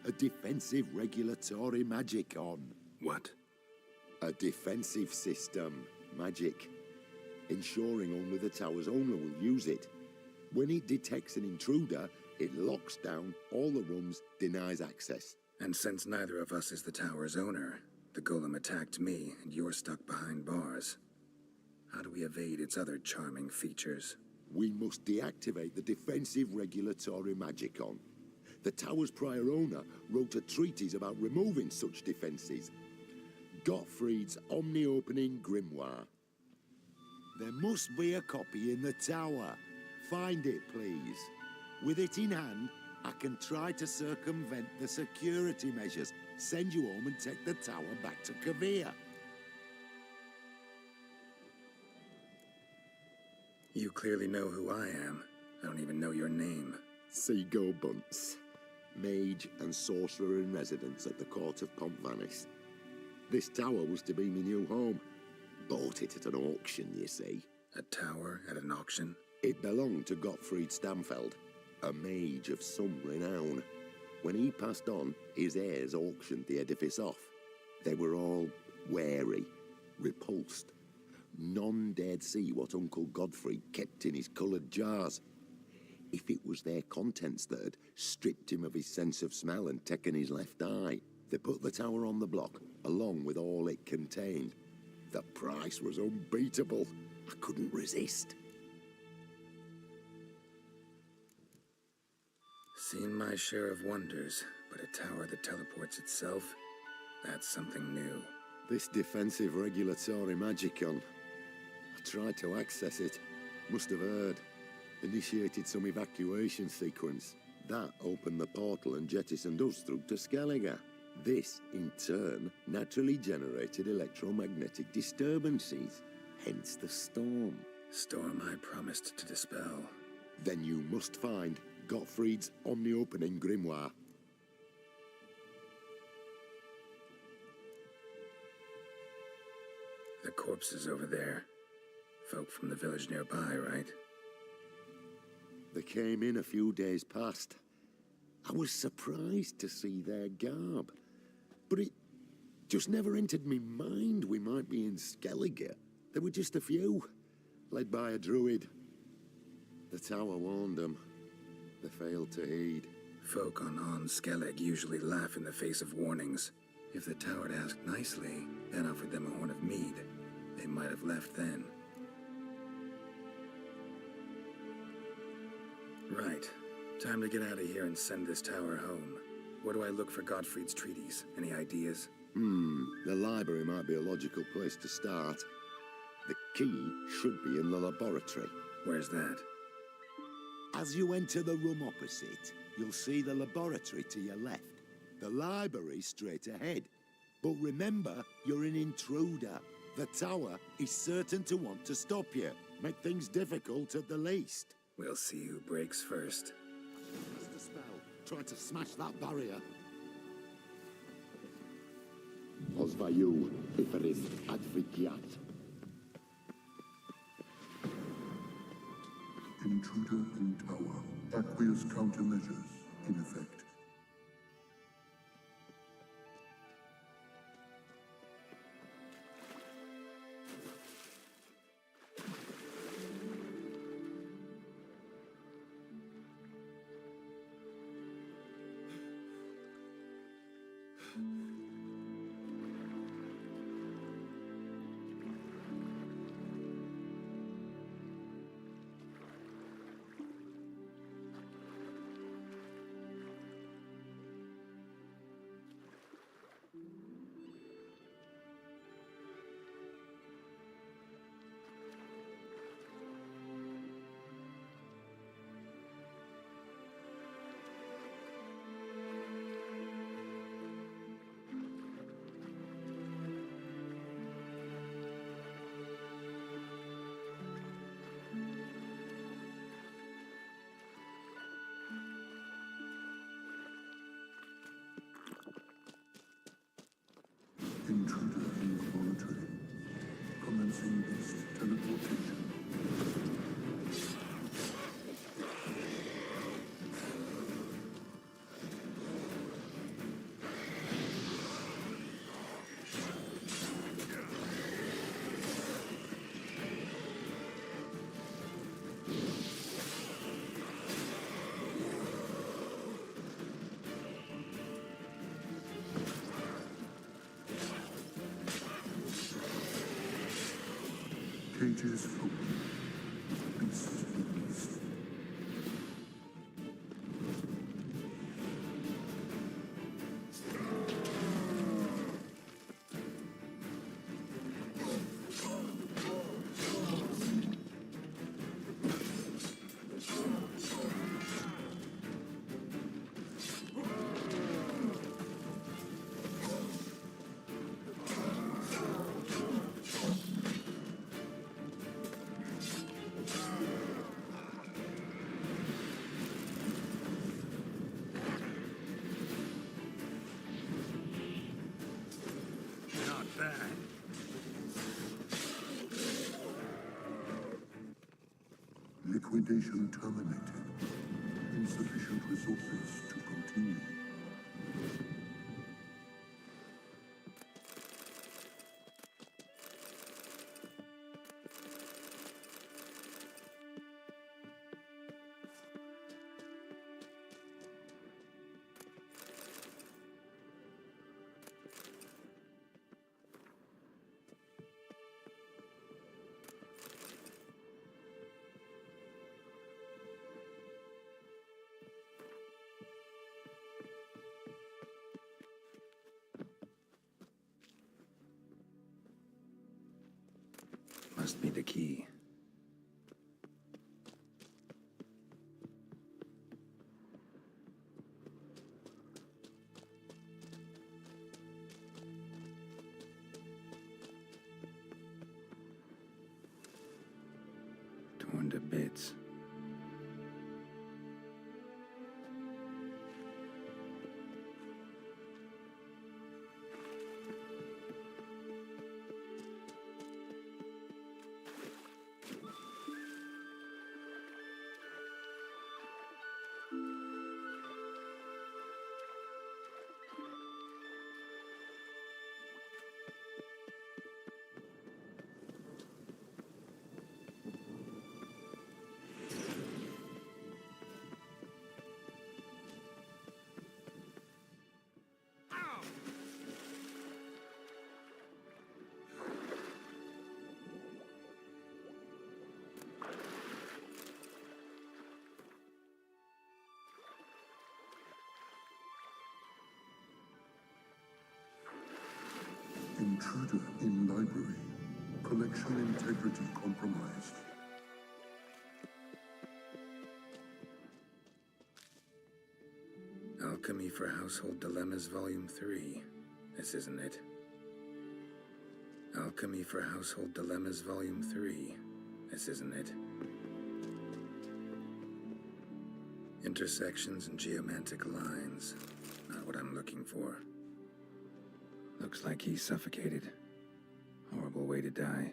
a defensive regulatory magic on. What? A defensive system. Magic. Ensuring only the tower's owner will use it. When it detects an intruder, it locks down all the rooms, denies access. And since neither of us is the tower's owner, the golem attacked me, and you're stuck behind bars. How do we evade its other charming features? We must deactivate the defensive regulatory magicon. The tower's prior owner wrote a treatise about removing such defenses. Gottfried's omni-opening grimoire. There must be a copy in the tower. Find it, please. With it in hand, I can try to circumvent the security measures, send you home and take the tower back to Kovir. You clearly know who I am. I don't even know your name. Seago Bunce, mage and sorcerer in residence at the court of Pontvanis. This tower was to be my new home. Bought it at an auction, you see. A tower at an auction? It belonged to Gottfried Stamfeld, a mage of some renown. When he passed on, his heirs auctioned the edifice off. They were all wary, repulsed. None dared see what Uncle Godfrey kept in his coloured jars. If it was their contents that had stripped him of his sense of smell and taken his left eye, they put the tower on the block, along with all it contained. The price was unbeatable. I couldn't resist. Seen my share of wonders, but a tower that teleports itself? That's something new. This defensive regulatory magicon. I tried to access it. Must have heard. Initiated some evacuation sequence. That opened the portal and jettisoned us through to Skellige. This, in turn, naturally generated electromagnetic disturbances. Hence the storm. Storm I promised to dispel. Then you must find Gottfried's omni-opening grimoire. The corpses over there. Folk from the village nearby, right? They came in a few days past. I was surprised to see their garb. But it just never entered me mind we might be in Skellige. There were just a few, led by a druid. The tower warned them. They failed to heed. Folk on Skellig usually laugh in the face of warnings. If the tower had asked nicely, and offered them a horn of mead, they might have left then. Right. Time to get out of here and send this tower home. Where do I look for Gottfried's treatise? Any ideas? The library might be a logical place to start. The key should be in the laboratory. Where's that? As you enter the room opposite, you'll see the laboratory to your left. The library straight ahead. But remember, you're an intruder. The tower is certain to want to stop you. Make things difficult at the least. We'll see who breaks first. Cast a spell. Try to smash that barrier. Pozvaju, Iferis adviciat. Intruder in tower. Aqueous countermeasures in effect. Intruder in monitoring. Commencing beast teleportation. Cages open. Beasts released. Not bad. Liquidation terminated. Insufficient resources to continue. Must be the key. Torn to bits. Intruder in library. Collection integrity compromised. Alchemy for Household Dilemmas, Volume 3. This isn't it. Alchemy for Household Dilemmas, Volume 3. This isn't it. Intersections and geomantic lines. Not what I'm looking for. Looks like he's suffocated. Horrible way to die.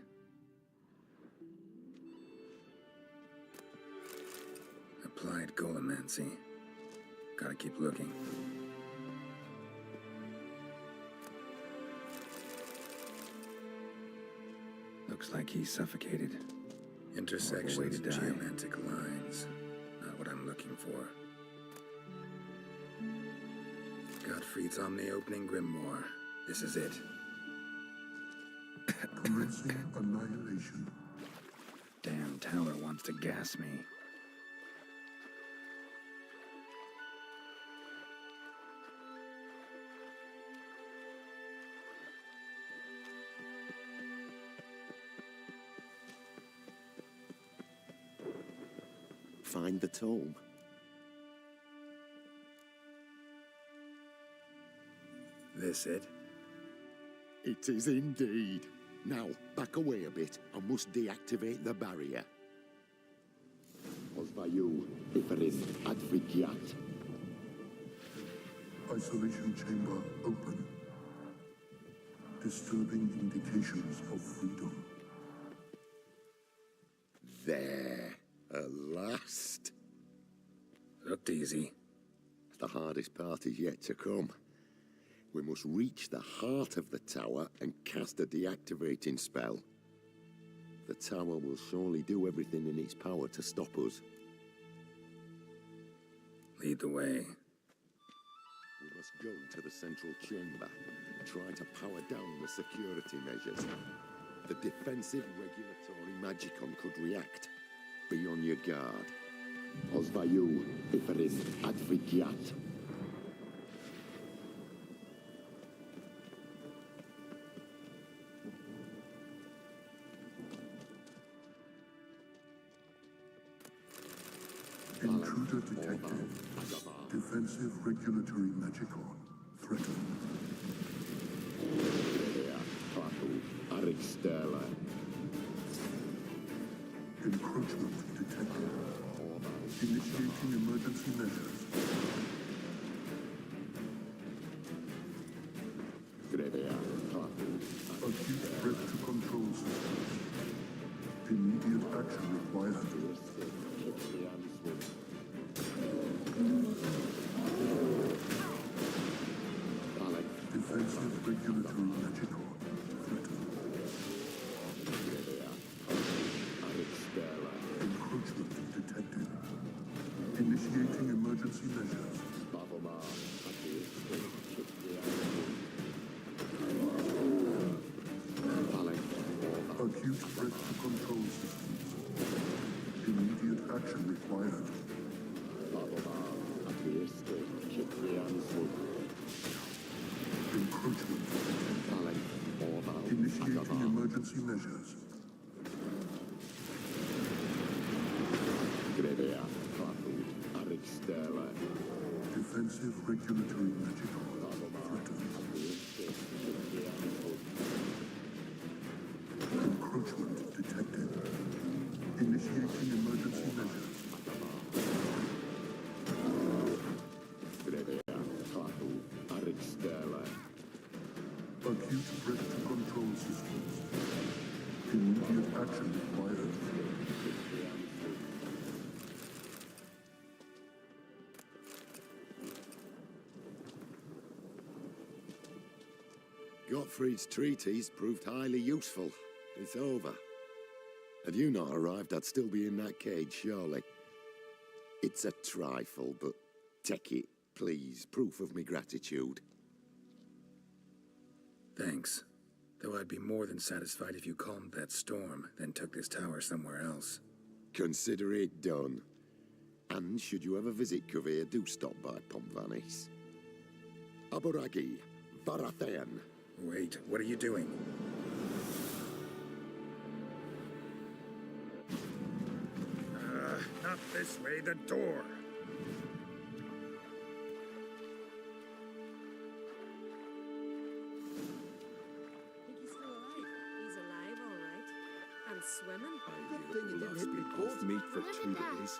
Applied golemancy. Gotta keep looking. Looks like he's suffocated. Intersections and geomantic lines. Not what I'm looking for. Gottfried's Omni opening Grimoire. This is it. Commencing annihilation. Damn tower wants to gas me. Find the tome. This it? It is indeed. Now, back away a bit. I must deactivate the barrier. Osvayu, Iferis, Advigiat. Isolation chamber open. disturbing indications of freedom. There, at last. Looked easy. The hardest part is yet to come. We must reach the heart of the tower and cast a deactivating spell. The tower will surely do everything in its power to stop us. Lead the way. We must go to the central chamber and try to power down the security measures. The defensive regulatory magicon could react. Be on your guard. Ozvayu, Iferin, Advigiat. Intruder detected. Defensive regulatory magicon threatened. Arixtella. Encroachment detected. Initiating emergency measures. Acute threat to control systems. Immediate action required. Defensive regulatory magicon threatened. Encroachment detected. Initiating emergency measures. Acute threat to control systems. Immediate action required. Encroachment detected. Initiating emergency measures. Defensive regulatory magicon threatened. Encroachment detected. Initiating emergency measures. Acute threat to control systems. Immediate action required. Gottfried's treatise proved highly useful. It's over. Had you not arrived, I'd still be in that cage, surely. It's a trifle, but take it, please. Proof of me gratitude. Thanks. Though I'd be more than satisfied if you calmed that storm, then took this tower somewhere else. Consider it done. And should you ever visit Kovir, do stop by Pompvanis. Aboragi, Varathan. Wait, what are you doing? Not this way, the door. Think he's still alive? He's alive, all right. And swimming? Good thing he didn't hit me both. Meat for Look at 2 that. days.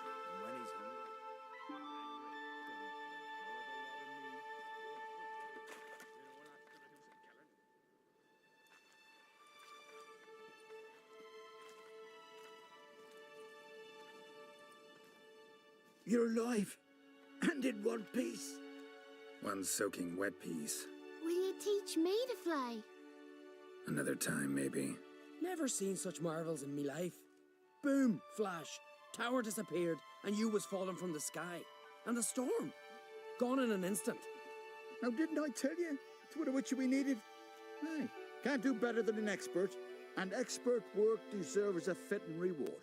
You're alive, and in one piece. One soaking wet piece. Will you teach me to fly? Another time, maybe. Never seen such marvels in me life. Boom, flash, tower disappeared, and you was falling from the sky. And the storm, gone in an instant. Now, didn't I tell you? It's what which we needed. Hey, can't do better than an expert. And expert work deserves a fitting reward.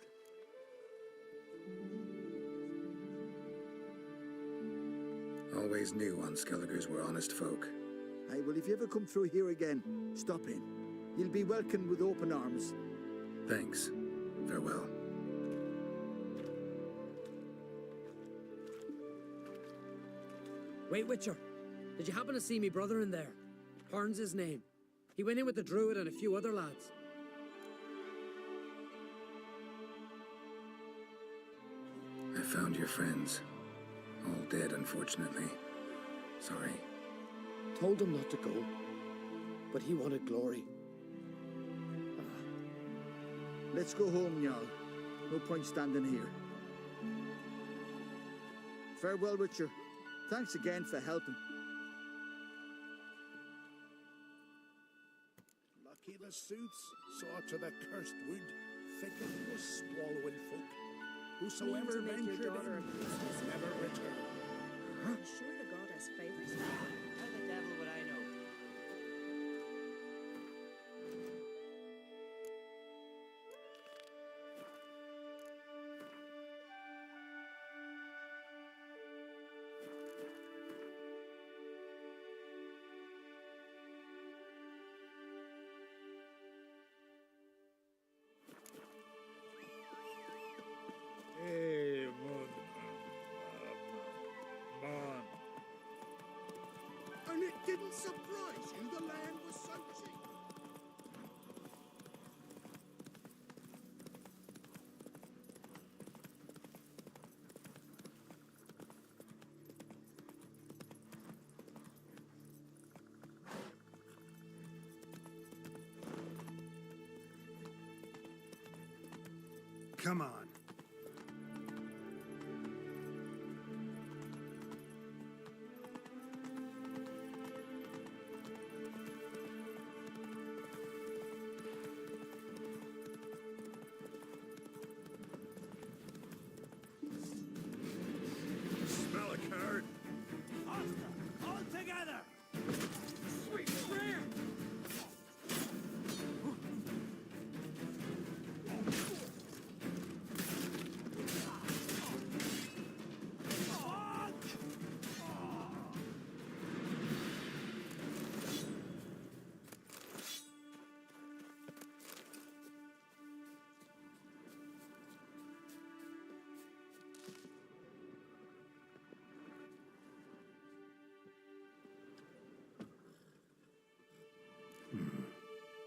Always knew Unskelligers were honest folk. Hey, well, if you ever come through here again, stop in. You'll be welcomed with open arms. Thanks. Farewell. Wait, Witcher. Did you happen to see me brother in there? Horn's his name. He went in with the druid and a few other lads. I found your friends. All dead, unfortunately. Sorry. Told him not to go. but he wanted glory. Let's go home, Jarl. No point standing here. Farewell, Witcher. Thanks again for helping. Lucky the suits saw to the cursed wood, thicket was swallowing folk. Whosoever ventured in must never return. I'm sure the goddess favors me. How the devil would I know? Hey, man. And it didn't surprise you the land was so cheap. Come on. Smell a card. All together! Sweet friend!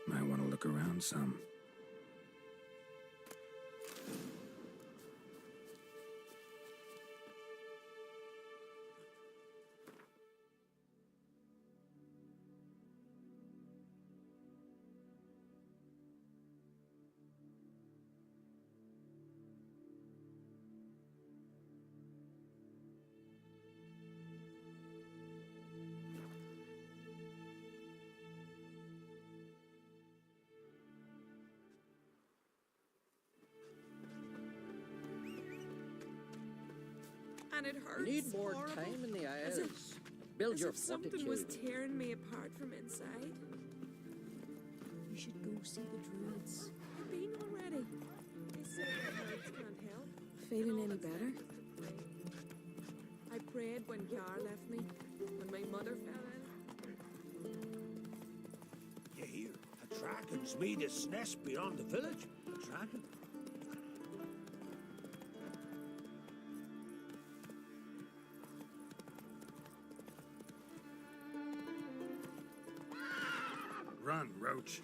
Might want to look around some. And it hurts. Need more horrible. time in the As Isles. if- Build as your if something was fortitude. tearing me apart from inside. You should go see the druids. I've been already. They say the herbs can't help. Feeling any better? I prayed when Jar left me, when my mother fell ill. You hear? A dragon's made its nest beyond the village. A dragon? Run, Roach.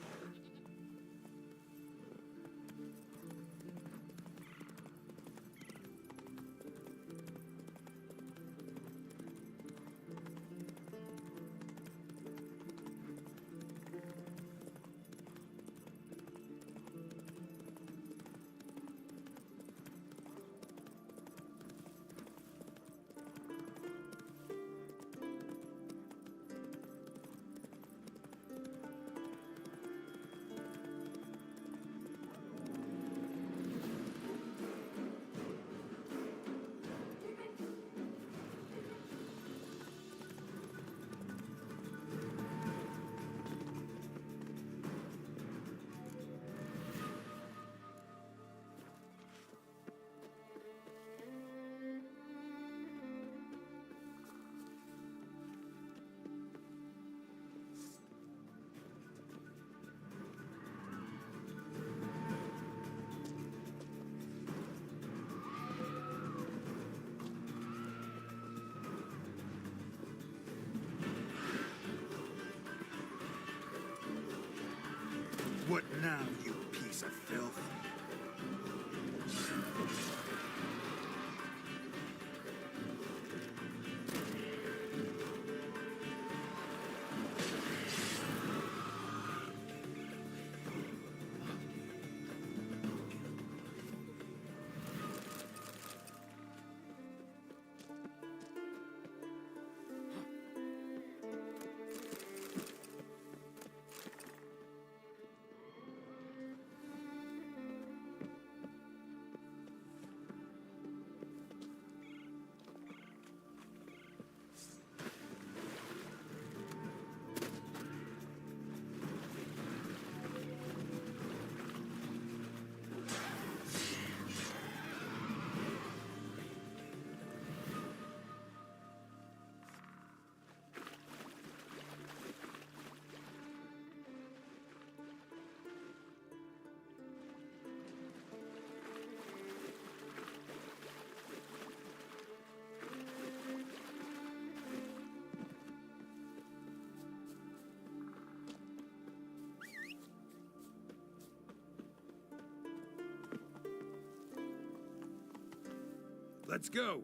What now, you piece of filth? Let's go.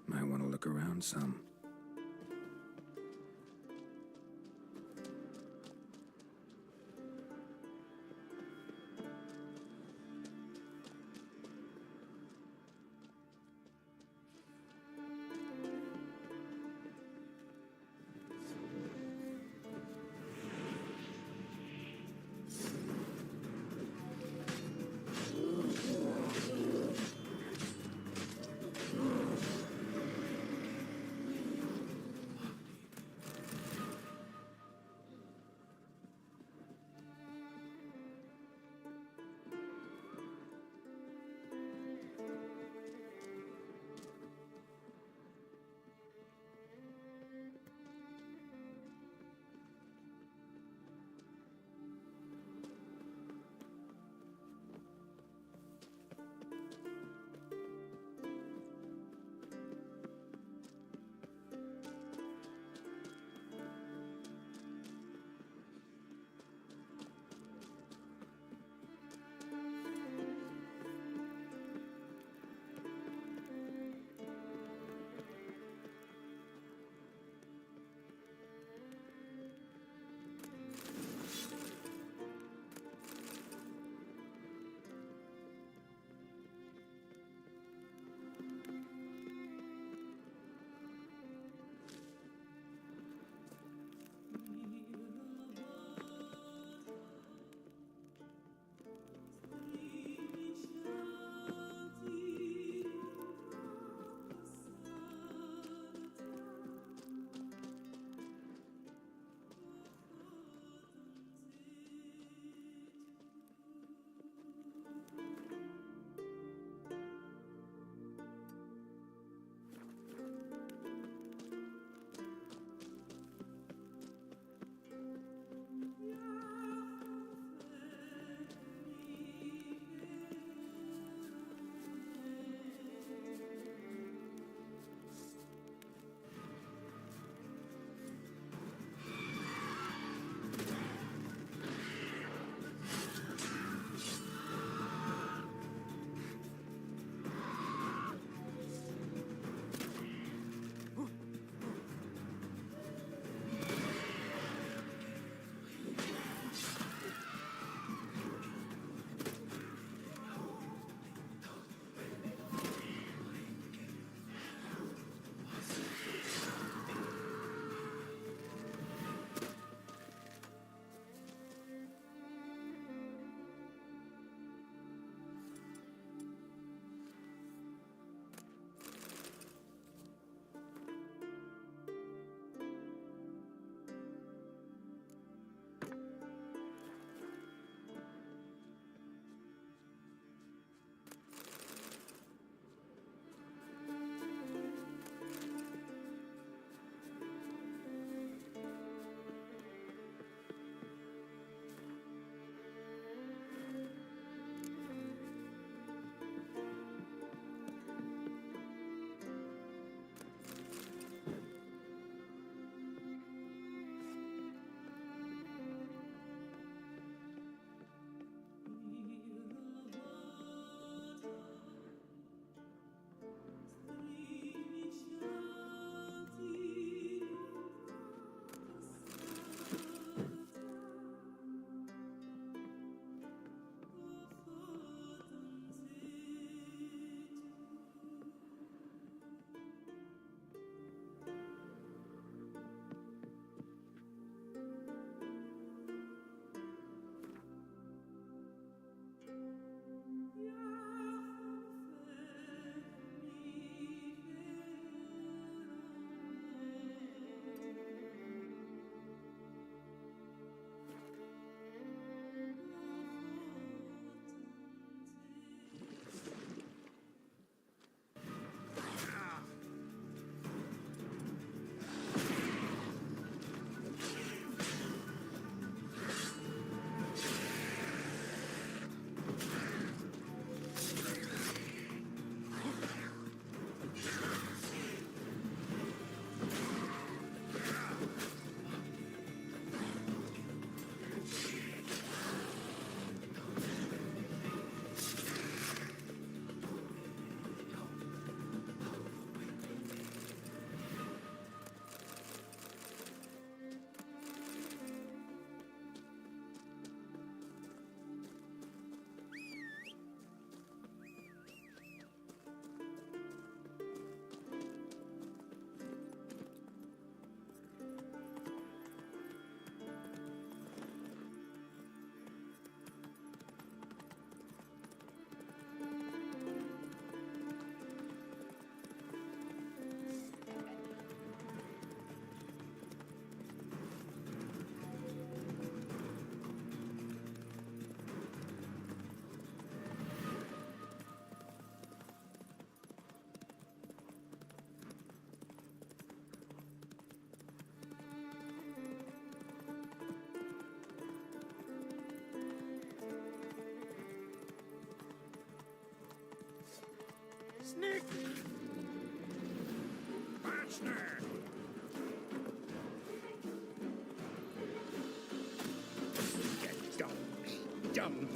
Might want to look around some. Get down, down.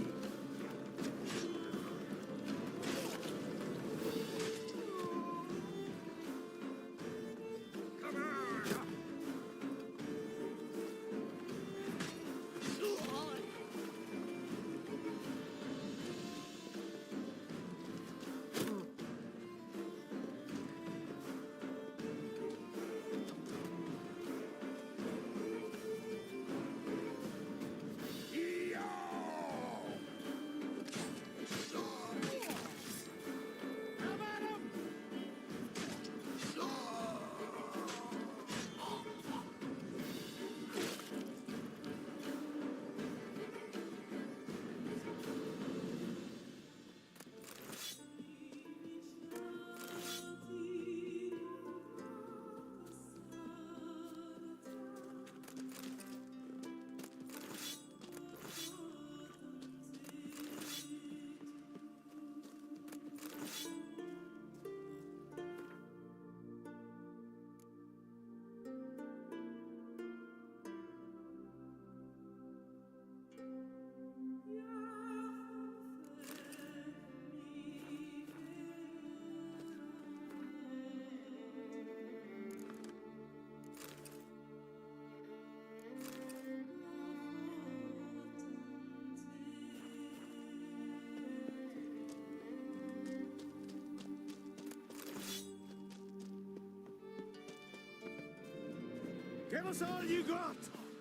Give us all you got!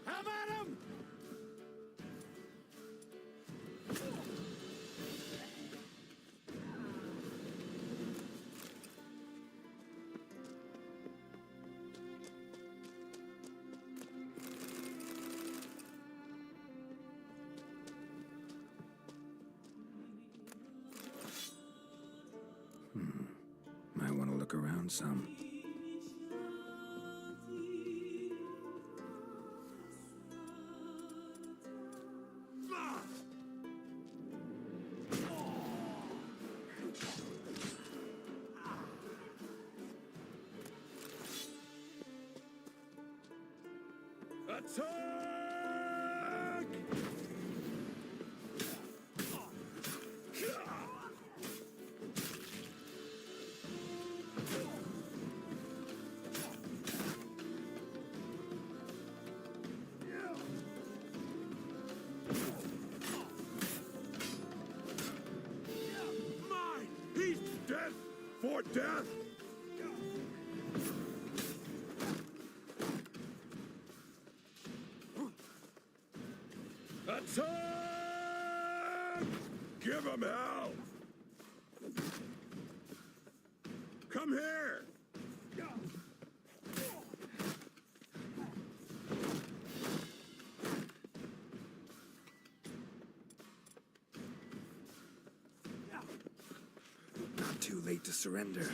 Have at 'em! Might want to look around some. Attack! Mine! He's dead for death! Attack! Give him hell! Come here! Not too late to surrender.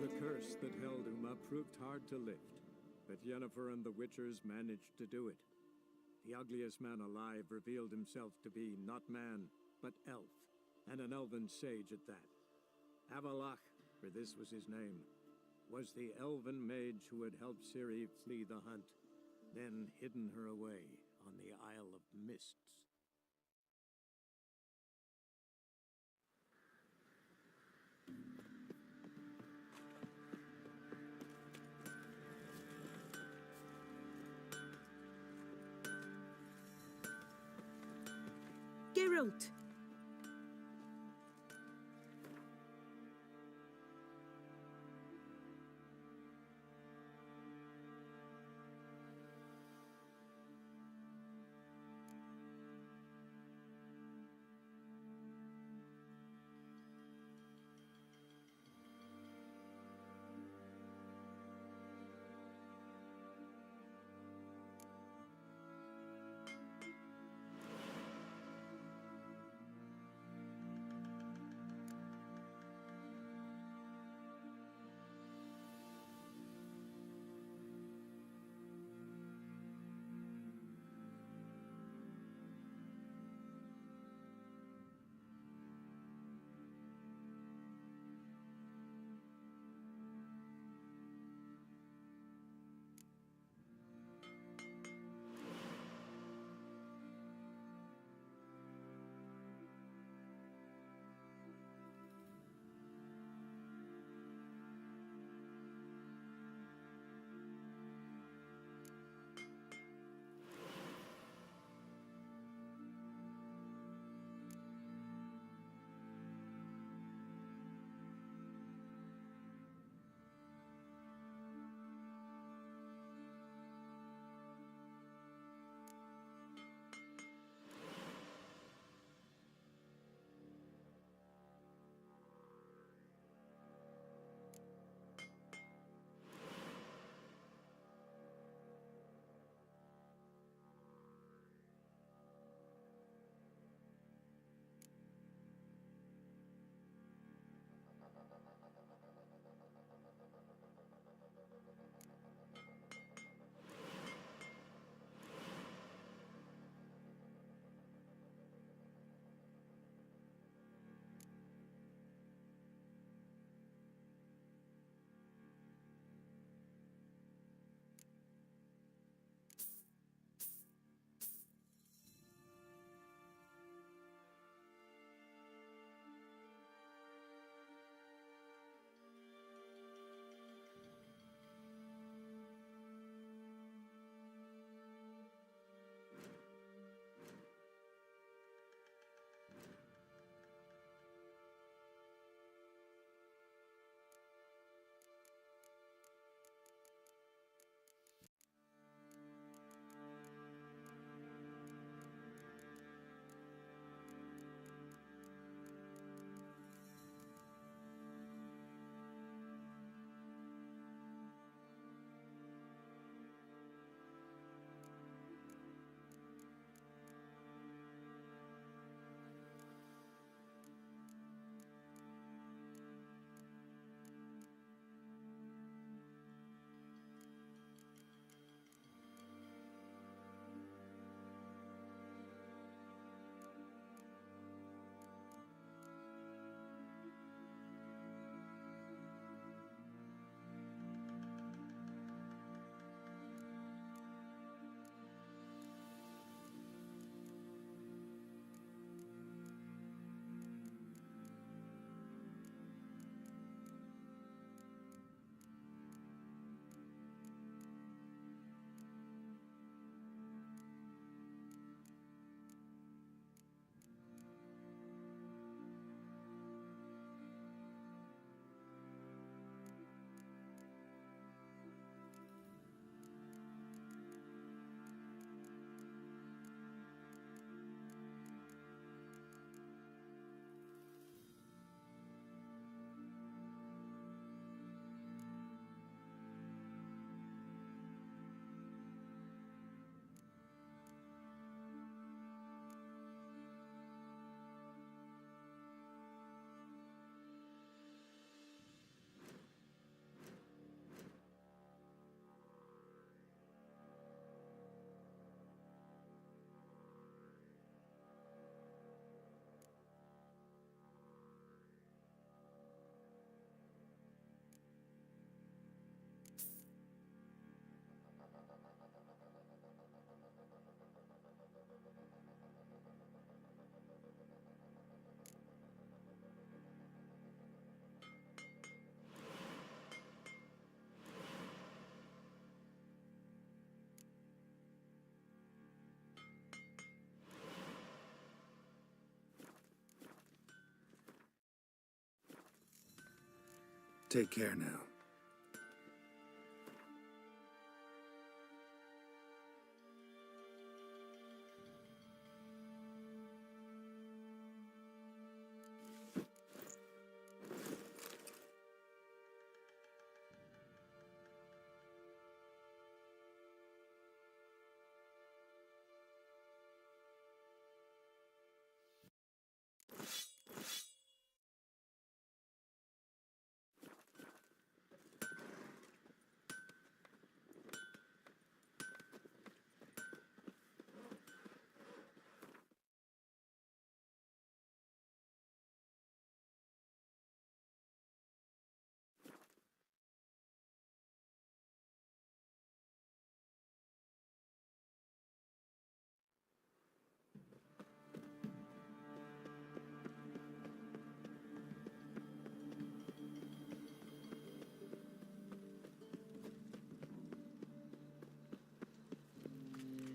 The curse that held Uma proved hard to lift, but Yennefer and the Witchers managed to do it. The ugliest man alive revealed himself to be not man, but elf, and an elven sage at that. Avalach, for this was his name, was the elven mage who had helped Ciri flee the hunt, then hidden her away on the Isle of Mists. Geralt! Take care now.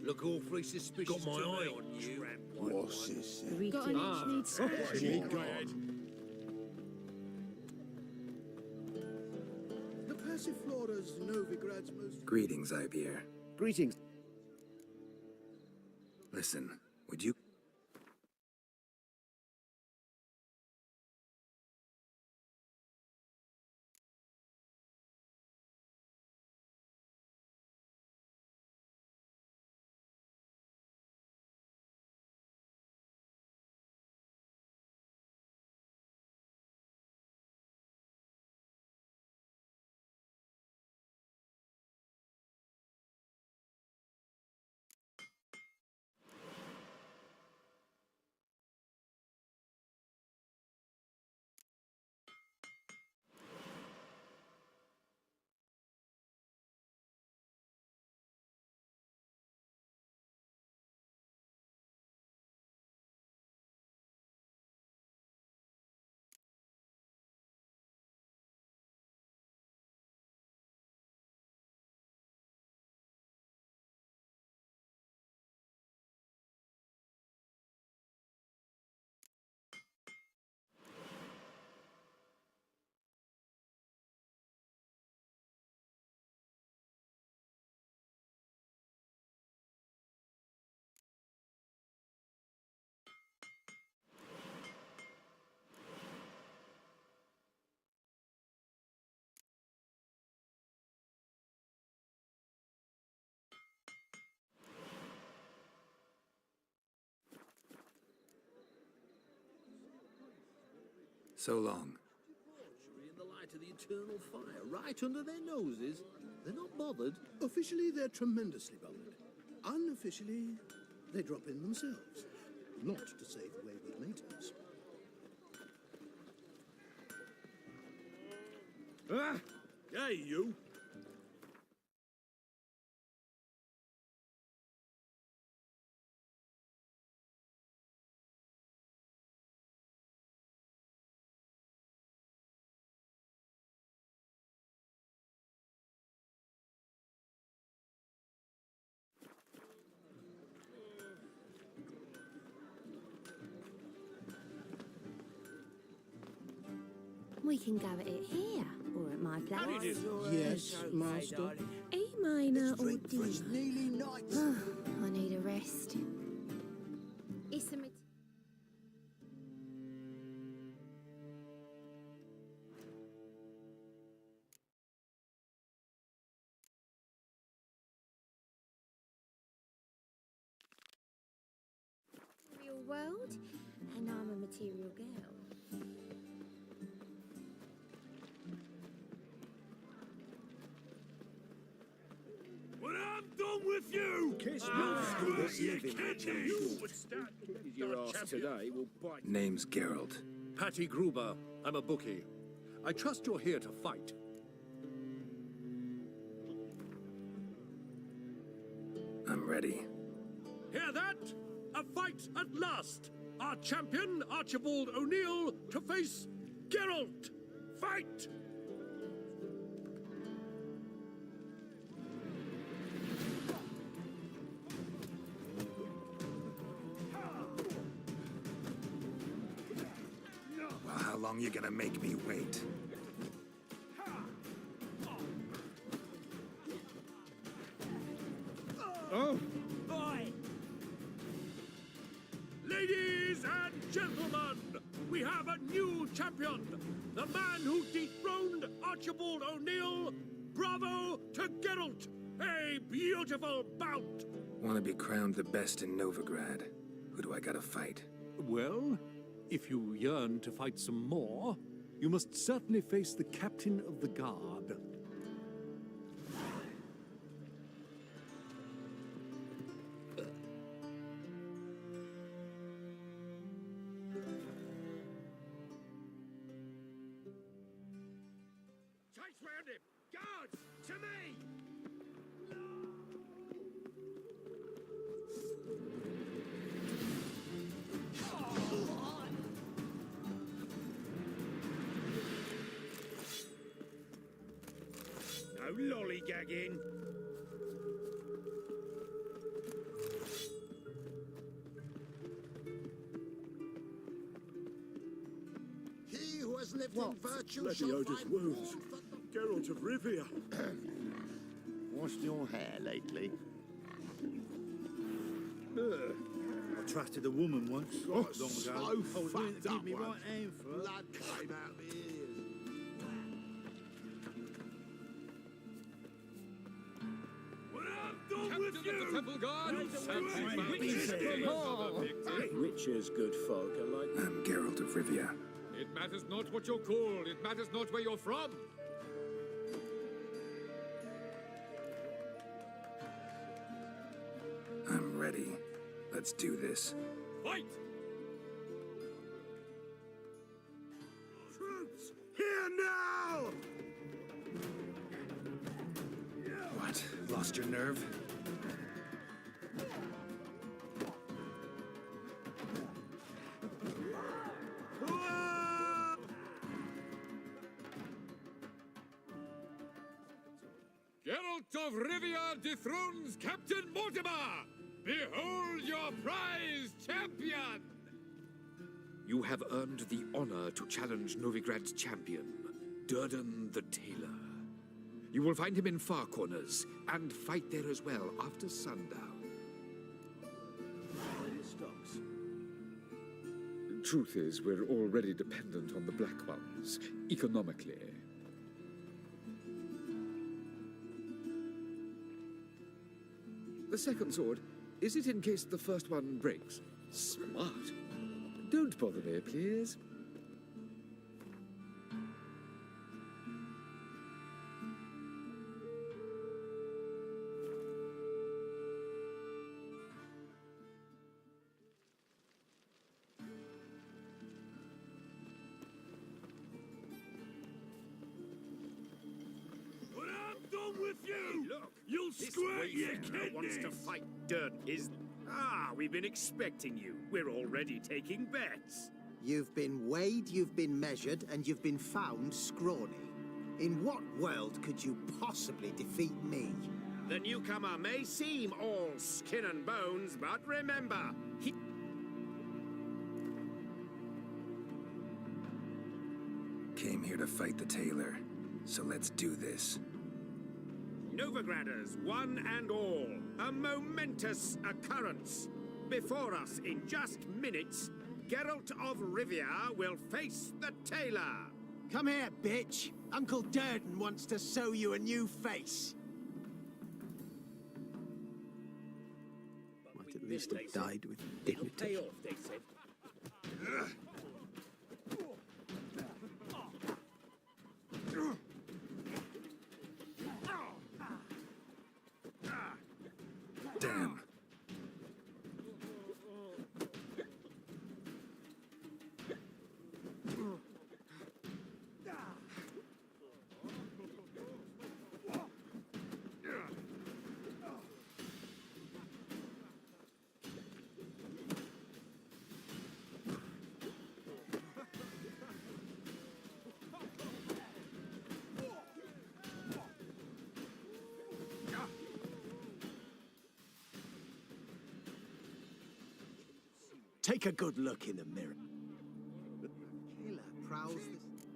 Look awfully suspicious. Got my eye on you. What's this? Got an itch needs scratching. The Passiflora's Novigrad's most... Greetings, Ivier. Greetings. Listen, would you... So long. In the light of the eternal fire, right under their noses. They're not bothered. Officially, they're tremendously bothered. Unofficially, they drop in themselves. Not to save wayward natives. Ah! Hey, you! We can go at it here, or at my place. Yes, Master. A minor or D minor? Nearly night. I need a rest. It's a material world, and I'm a material girl. When I'm done with you! Kiss You would start your ass today will bite. Name's Geralt. Patty Gruber. I'm a bookie. I trust you're here to fight. I'm ready. Hear that? A fight at last! Our champion, Archibald O'Neill, to face Geralt! Fight! Well, how long you gonna make me wait? Gentlemen, we have a new champion! The man who dethroned Archibald O'Neill! Bravo to Geralt! A beautiful bout! Want to be crowned the best in Novigrad? Who do I gotta fight? Well, if you yearn to fight some more, you must certainly face the captain of the guard. Chase round him! Guards! To me! No lollygagging! He who has lived in virtue Bloody shall Otis find wounds. warmth. Geralt of Rivia. Washed your hair lately? I trusted a woman once, Oh, not long so ago. fucked up me once. right hand for her. Blood came out my ears. Witches, good folk, are like... I'm Geralt of Rivia. It matters not what you're called, it matters not where you're from. I'm ready. Let's do this. Fight! Troops, here now! What? Lost your nerve? Geralt of Rivia dethrones Captain Mortimer! Behold your prize champion! You have earned the honor to challenge Novigrad's champion, Durden the Tailor. You will find him in Far Corners, and fight there as well after sundown. Truth is, we're already dependent on the Black Ones, economically. The second sword, is it in case the first one breaks? Smart. Don't bother me, please. When I'm done with you, Look, you'll this squirt your wayfarer wants to kidneys! fight Durden. We've been expecting you. We're already taking bets. You've been weighed, you've been measured, and you've been found scrawny. In what world could you possibly defeat me? The newcomer may seem all skin and bones, but remember, he... Came here to fight the tailor, so let's do this. Novigraders, one and all, a momentous occurrence. Before us, in just minutes, Geralt of Rivia will face the tailor. Come here, bitch. Uncle Durden wants to sew you a new face. Might at least have died with dignity. Pay off, they said. Damn. Take a good look in the mirror. Killer prowls this...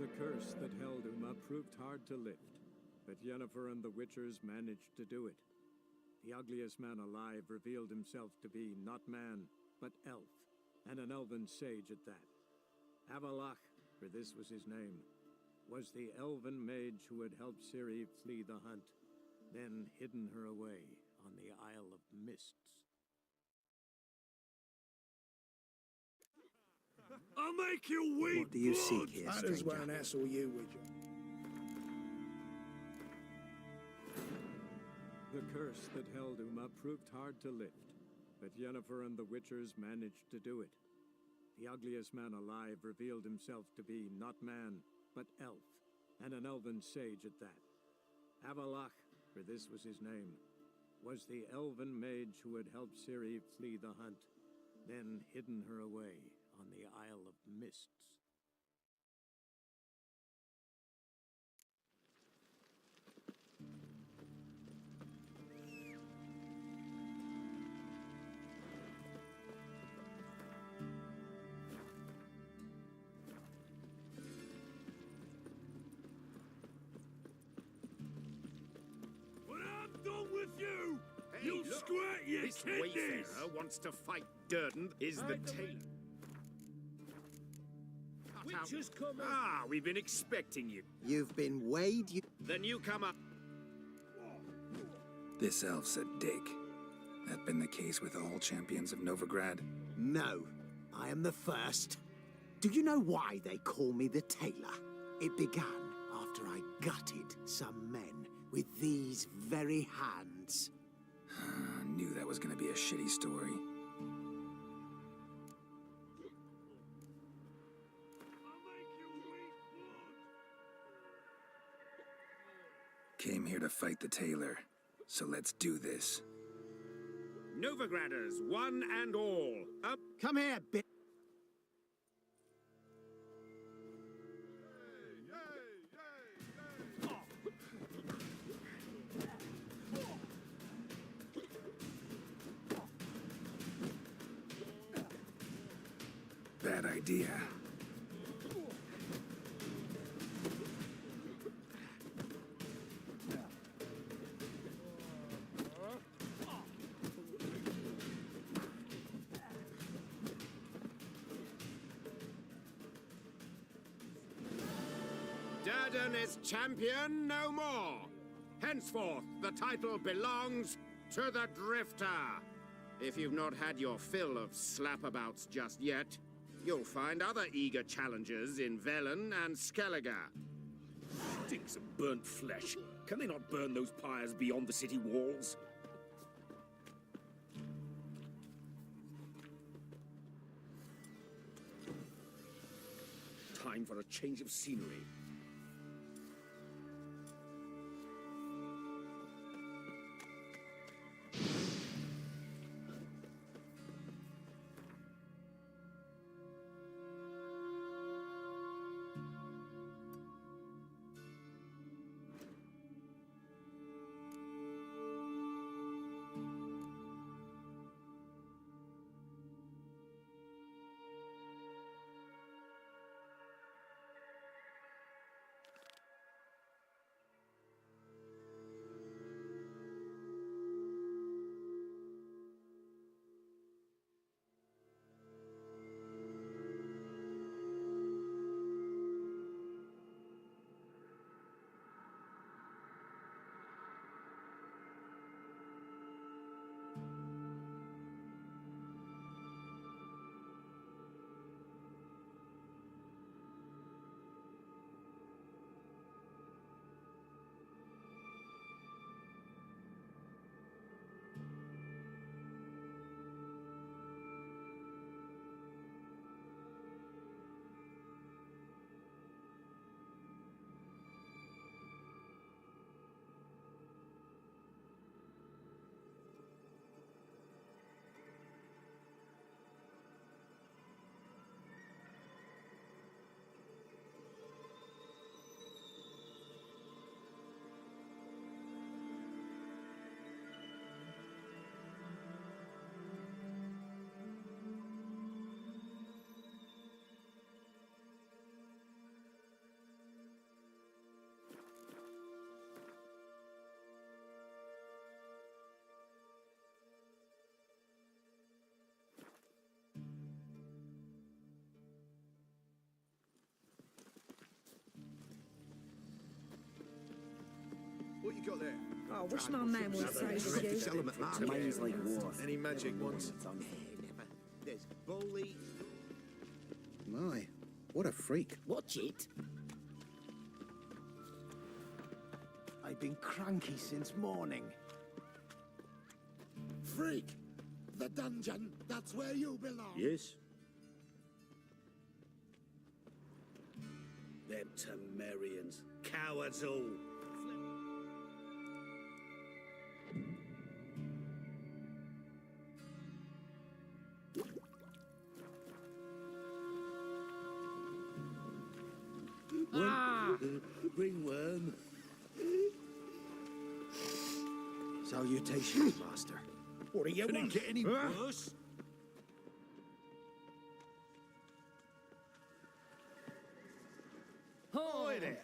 The curse that held Uma proved hard to lift. but Yennefer and the Witchers managed to do it. The ugliest man alive revealed himself to be not man, but elf, and an elven sage at that. Avalach, for this was his name, was the elven mage who had helped Ciri flee the hunt, then hidden her away on the Isle of Mists. I'll make you weep. What do you seek here, That stranger? is where an SOU with you. The curse that held Uma proved hard to lift, but Yennefer and the Witchers managed to do it. The ugliest man alive revealed himself to be not man, but elf, and an elven sage at that. Avalach, for this was his name, was the elven mage who had helped Ciri flee the hunt, then hidden her away on the Isle of Mists. When I'm done with you, Hey, you'll look, squirt your this kidneys. wayfarer wants to fight Durden. Is the tailor? Witches coming. Ah, we've been expecting you. You've been weighed, you... The newcomer. This elf's a dick. That been the case with all champions of Novigrad? No, I am the first. Do you know why they call me the tailor? It began after I gutted some men with these very hands. I knew that was gonna be a shitty story. Came here to fight the tailor, so let's do this. Novigraders, one and all. Up. Come here, bit. Bad idea. Durden is champion no more. Henceforth, the title belongs to the Drifter. If you've not had your fill of slapabouts just yet, you'll find other eager challengers in Velen and Skellige. Stinks of burnt flesh. Can they not burn those pyres beyond the city walls? Time for a change of scenery. What you got there? Oh, I wish my man would say to you. Sell 'em at market. Mine's like war. Any magic ones? Never. There's bully. My, what a freak. Watch it. I've been cranky since morning. Freak! The dungeon, that's where you belong. Yes? Them Temerians. Cowards all. Ringworm. Salutations, master. What do you want? Can it get any worse? Hi there.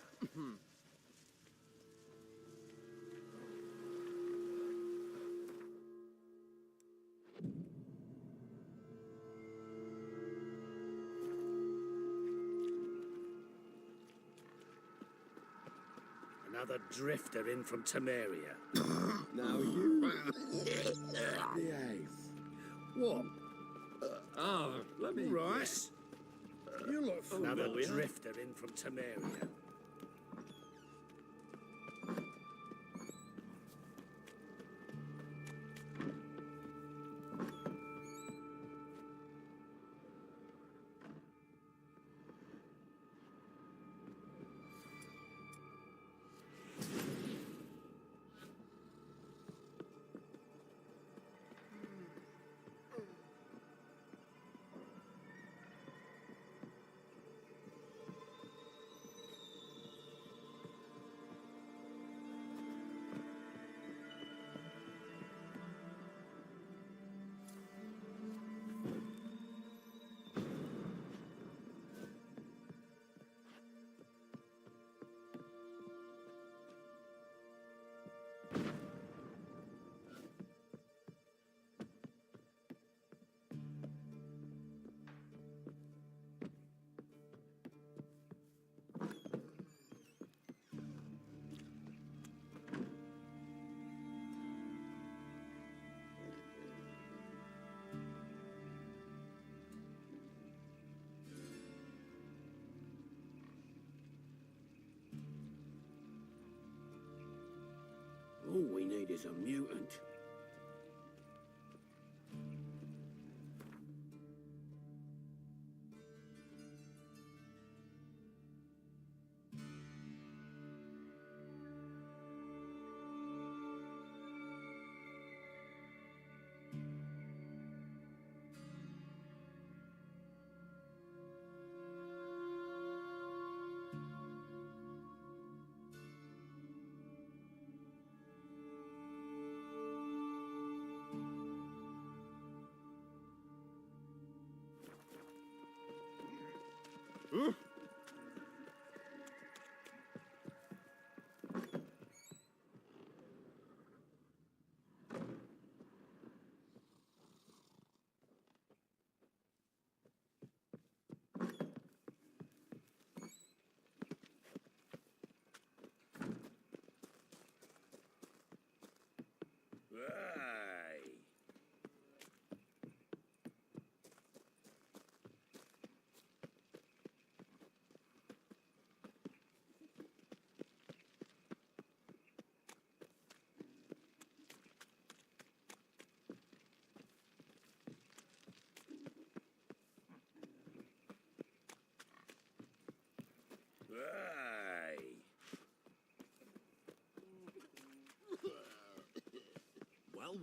Another drifter in from Temeria. Now you behave. What? Let me Right. guess. You look Another familiar. drifter in from Temeria. All we need is a mutant. Aye. Aye.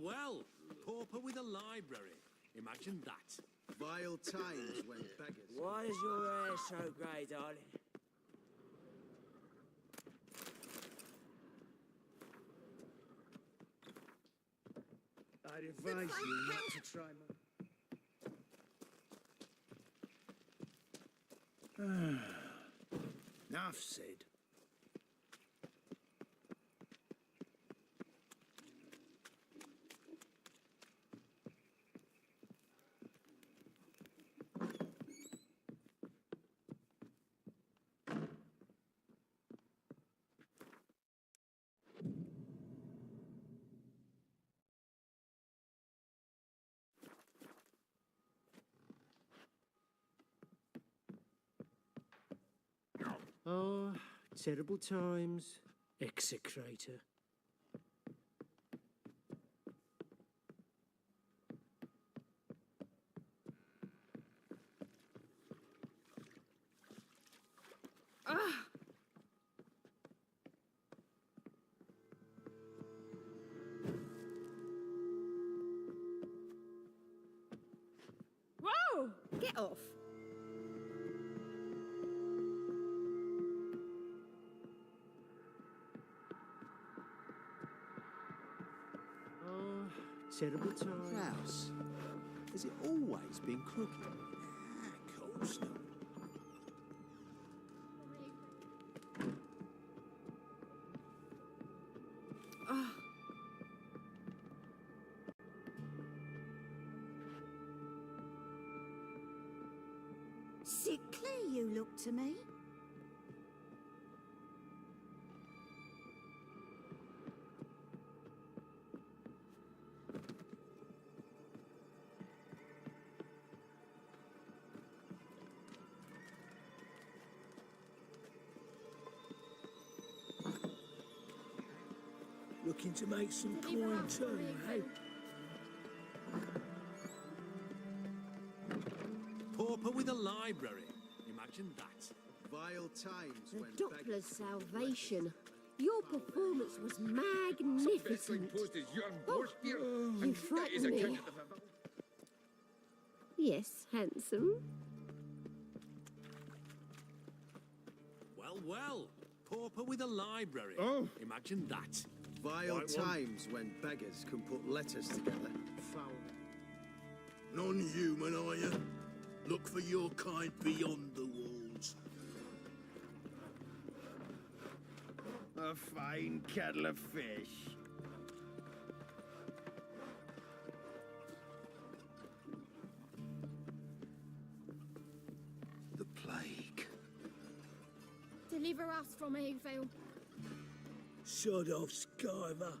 Well, pauper with a library. Imagine that. Vile times when beggars. Why is your hair so grey, darling? I'd advise you not to try my... Enough said. Terrible times, execrator. Ah! Whoa! Get off! Oh, terrible times. Klaus, has it always been crooked? Of course not. Ah! Sickly you look to me. Looking to make some coin too, eh? Pauper with a library. Imagine that. Vile times The when Doppler's salvation. Your performance was magnificent. Oh, you frightened me. Yes, handsome. Well, well. Pauper with a library. Oh. Imagine that. Vile Right one. times when beggars can put letters together. Foul. Non-human, are you? Look for your kind beyond the walls. A fine kettle of fish. The plague. Deliver us from evil. Sod off, Skyver.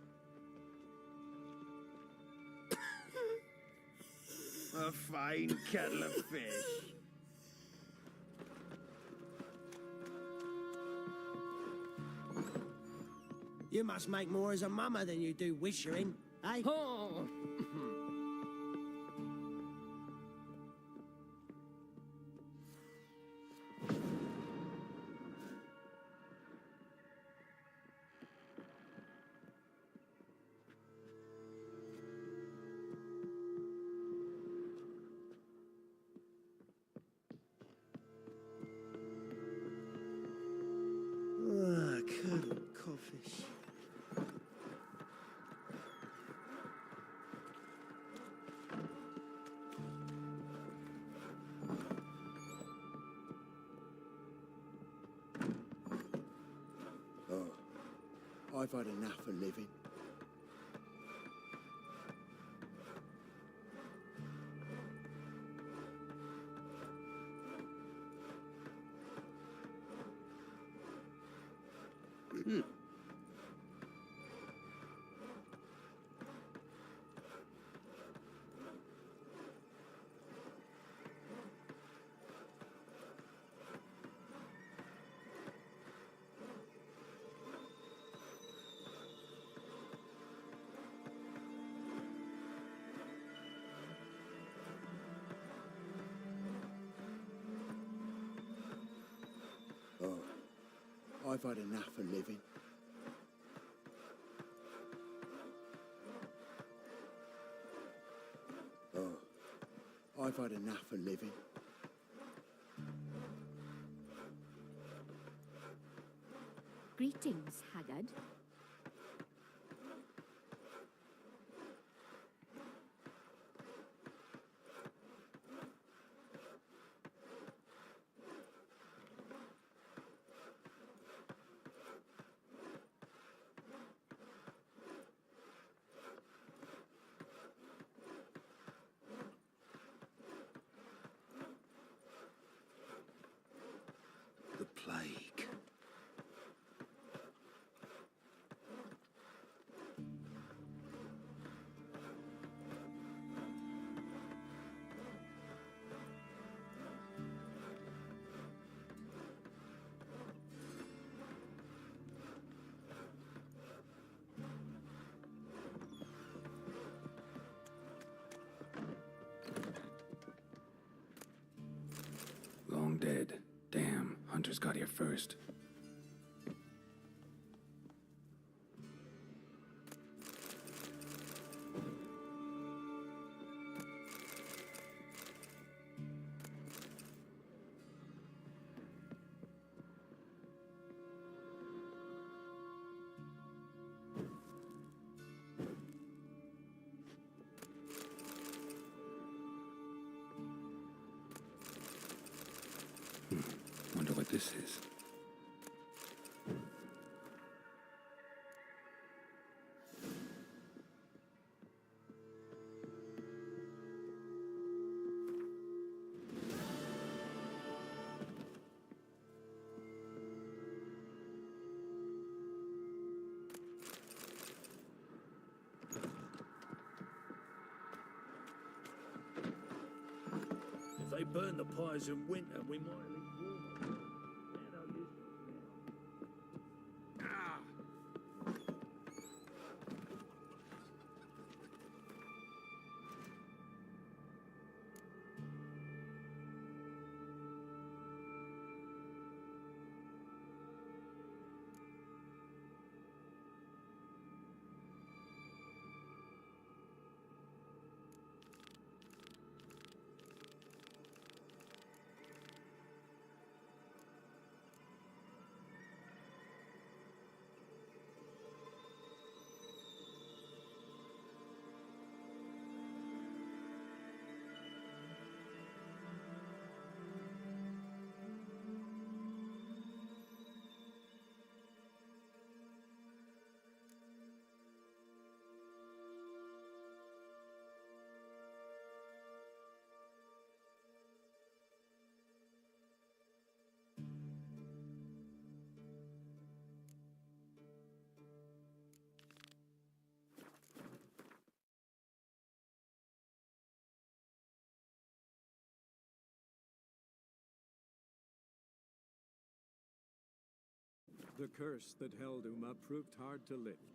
A fine kettle of fish. You must make more as a mummer than you do wishering, eh? Oh! Ah, curdled codfish. Oh, I've had enough of living. Oh, I've had enough of living. Oh, I've had enough of living. Greetings, Haggard. The plague. first. Wonder what this is. If they burn the pies in winter, we might leave warmer. The curse that held Uma proved hard to lift,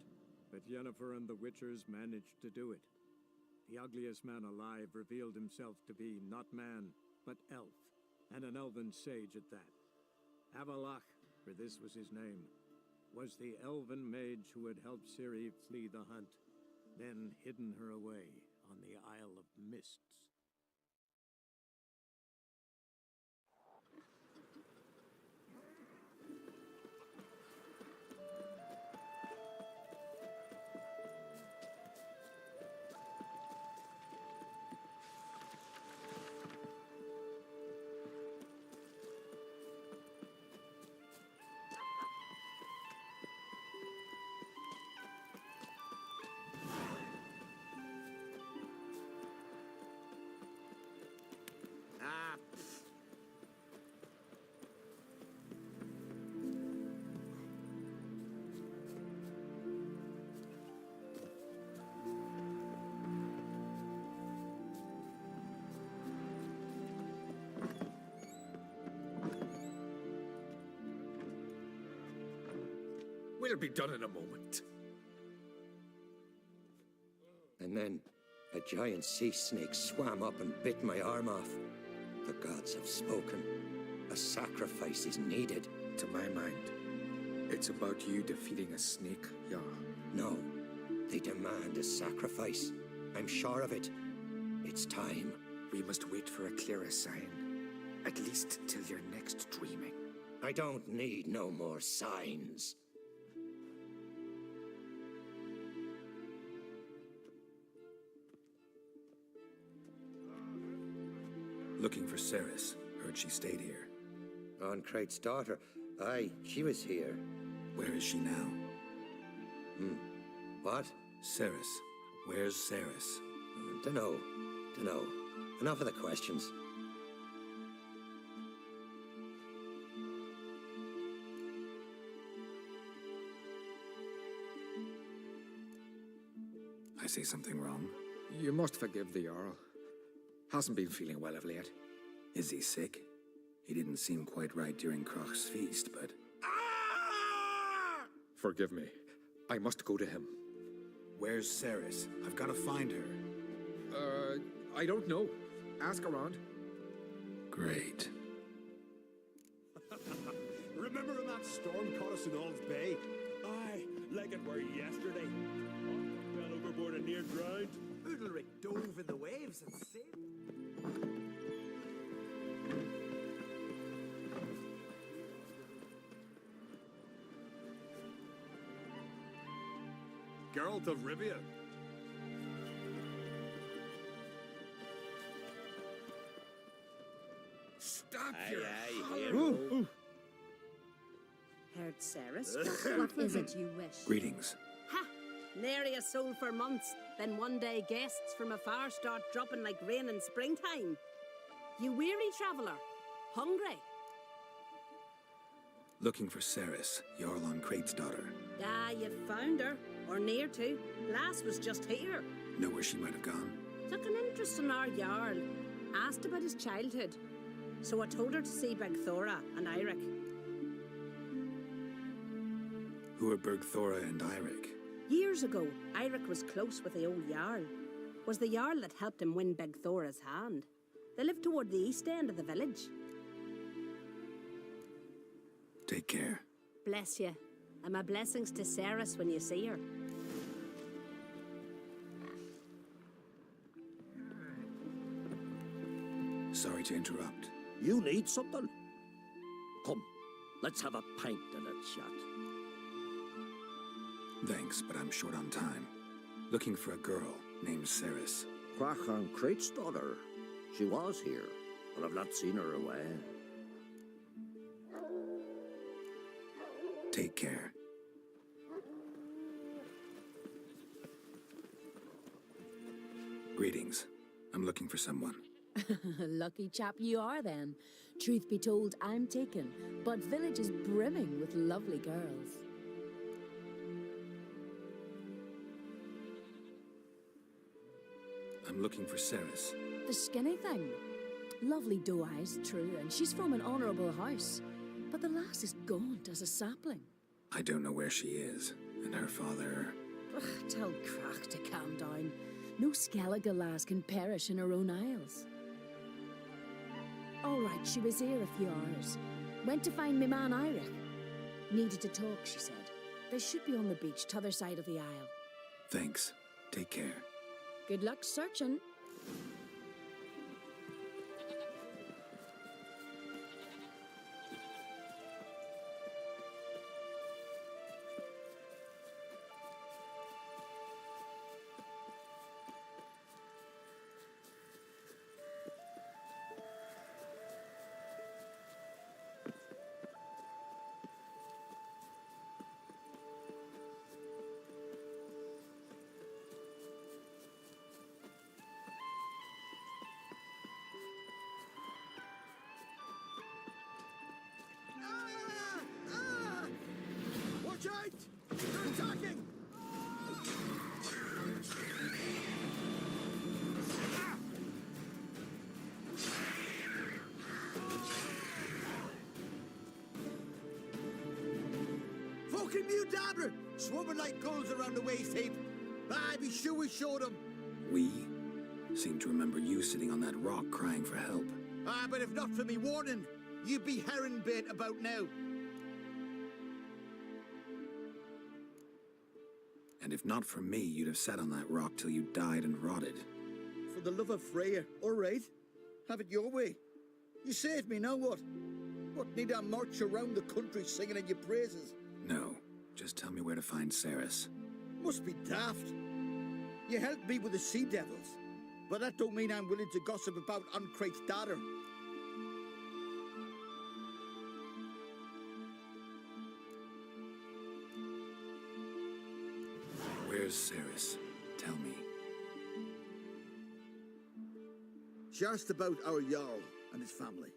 but Yennefer and the Witchers managed to do it. The ugliest man alive revealed himself to be not man, but elf, and an elven sage at that. Avalach, for this was his name, was the elven mage who had helped Ciri flee the hunt, then hidden her away on the Isle of Mists. We'll be done in a moment. And then a giant sea snake swam up and bit my arm off. The gods have spoken. A sacrifice is needed. To my mind, it's about you defeating a snake, Jarl. No, they demand a sacrifice. I'm sure of it. It's time. We must wait for a clearer sign. At least till your next dreaming. I don't need no more signs. Looking for Ceres. Heard she stayed here. Oncrate's daughter. Aye, she was here. Where is she now? What? Ceres. Where's Ceres? Dunno. Enough of the questions. I say something wrong? You must forgive the Jarl. Hasn't been feeling well of late. Is he sick? He didn't seem quite right during Crach's feast, but... Forgive me. I must go to him. Where's Ceres? I've got to find her. I don't know. Ask around. Great. Remember that storm caught us in All's Bay? Aye, like it were yesterday. I fell overboard and near drowned. Udalric dove in the waves and saved. Geralt of Rivia. Stop Aye, your aye, hollering. hero. Heard Ceres? What is it you wish? Greetings. Ha! Nary a soul for months. Then one day guests from afar start dropping like rain in springtime. You weary traveller? Hungry? Looking for Ceres, Jarl on Crate's daughter. Ah, you found her. Or near to. Lass was just here. Know where she might have gone? Took an interest in our Jarl. Asked about his childhood. So I told her to see Bergthora and Eirik. Who are Bergthora and Eirik? Years ago, Eirik was close with the old Jarl. Was the Jarl that helped him win Bergthora's hand. They lived toward the east end of the village. Take care. Bless you. And my blessings to Ceres when you see her. Sorry to interrupt. You need something? Come, let's have a pint and a chat. Thanks, but I'm short on time. Looking for a girl named Ceres. Crachan Crate's daughter. She was here, but I've not seen her away. Take care. Greetings. I'm looking for someone. Lucky chap you are then. Truth be told, I'm taken, but village is brimming with lovely girls. I'm looking for Ceres. The skinny thing. Lovely doe eyes, true, and she's from an honourable house. But the lass is gaunt as a sapling. I don't know where she is, and her father... Ugh, tell Crach to calm down. No Skellige lass can perish in her own isles. All right, she was here a few hours. Went to find me man Eirik. Needed to talk, she said. They should be on the beach, t'other side of the isle. Thanks. Take care. Good luck searching. Watch out! They're attacking! Fucking Mudabra! Swarming like gulls around the waist heap. Ah, be sure we showed them. We seem to remember you sitting on that rock crying for help. Ah, but if not for me warning, you'd be herring bait about now. And if not for me, you'd have sat on that rock till you died and rotted. For the love of Freya, all right. Have it your way. You saved me, now what? What, need I march around the country singing in your praises? No, just tell me where to find Ceres. Must be daft. You helped me with the Sea Devils, but that don't mean I'm willing to gossip about Uncrate's daughter. Where's Ceres? Tell me. She asked about our Jarl and his family.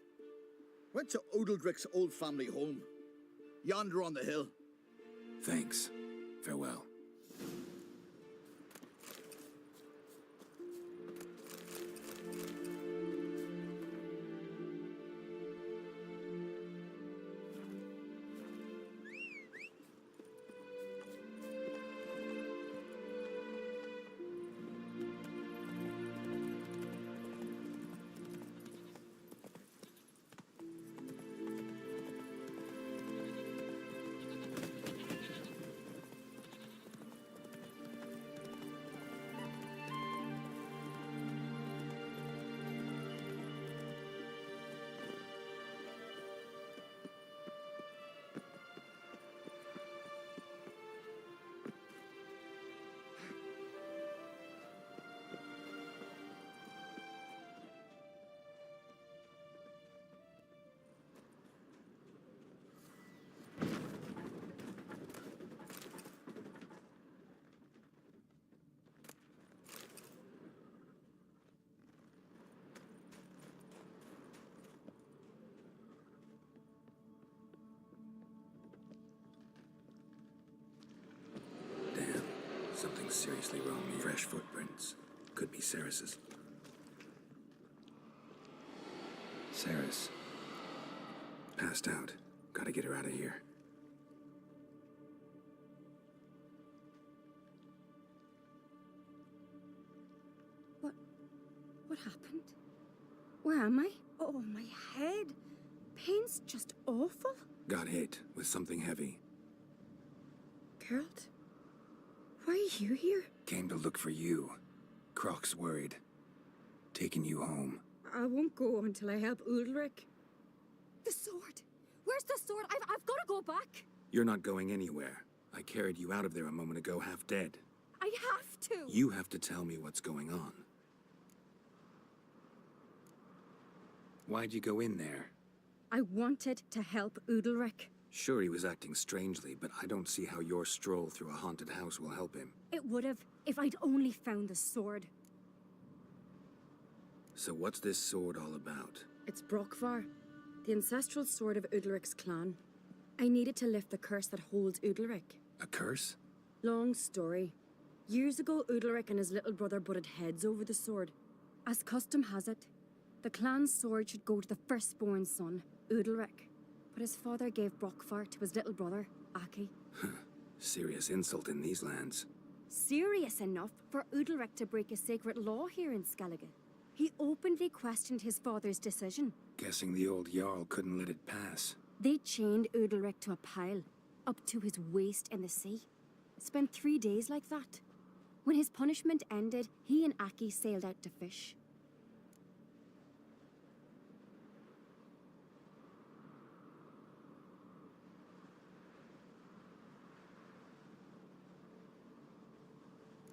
Went to Udaldric's old family home. Yonder on the hill. Thanks. Farewell. Something's seriously wrong here. Fresh footprints. Could be Ceres's. Ceres. Passed out. Gotta get her out of here. What happened? Where am I? Oh, my head. Pain's just awful. Got hit with something heavy. Geralt? Why are you here? Came to look for you. Croc's worried. Taking you home. I won't go until I help Udalric. The sword! Where's the sword? I've got to go back! You're not going anywhere. I carried you out of there a moment ago half dead. I have to! You have to tell me what's going on. Why'd you go in there? I wanted to help Udalric. Sure, he was acting strangely, but I don't see how your stroll through a haunted house will help him. It would have, if I'd only found the sword. So what's this sword all about? It's Brokvar, the ancestral sword of Udalric's clan. I needed to lift the curse that holds Udalric. A curse? Long story. Years ago, Udalric and his little brother butted heads over the sword. As custom has it, the clan's sword should go to the firstborn son, Udalric. But his father gave Brokvar to his little brother, Aki. Serious insult in these lands. Serious enough for Udalric to break a sacred law here in Skellige. He openly questioned his father's decision. Guessing the old Jarl couldn't let it pass. They chained Udalric to a pile, up to his waist in the sea. Spent 3 days like that. When his punishment ended, he and Aki sailed out to fish.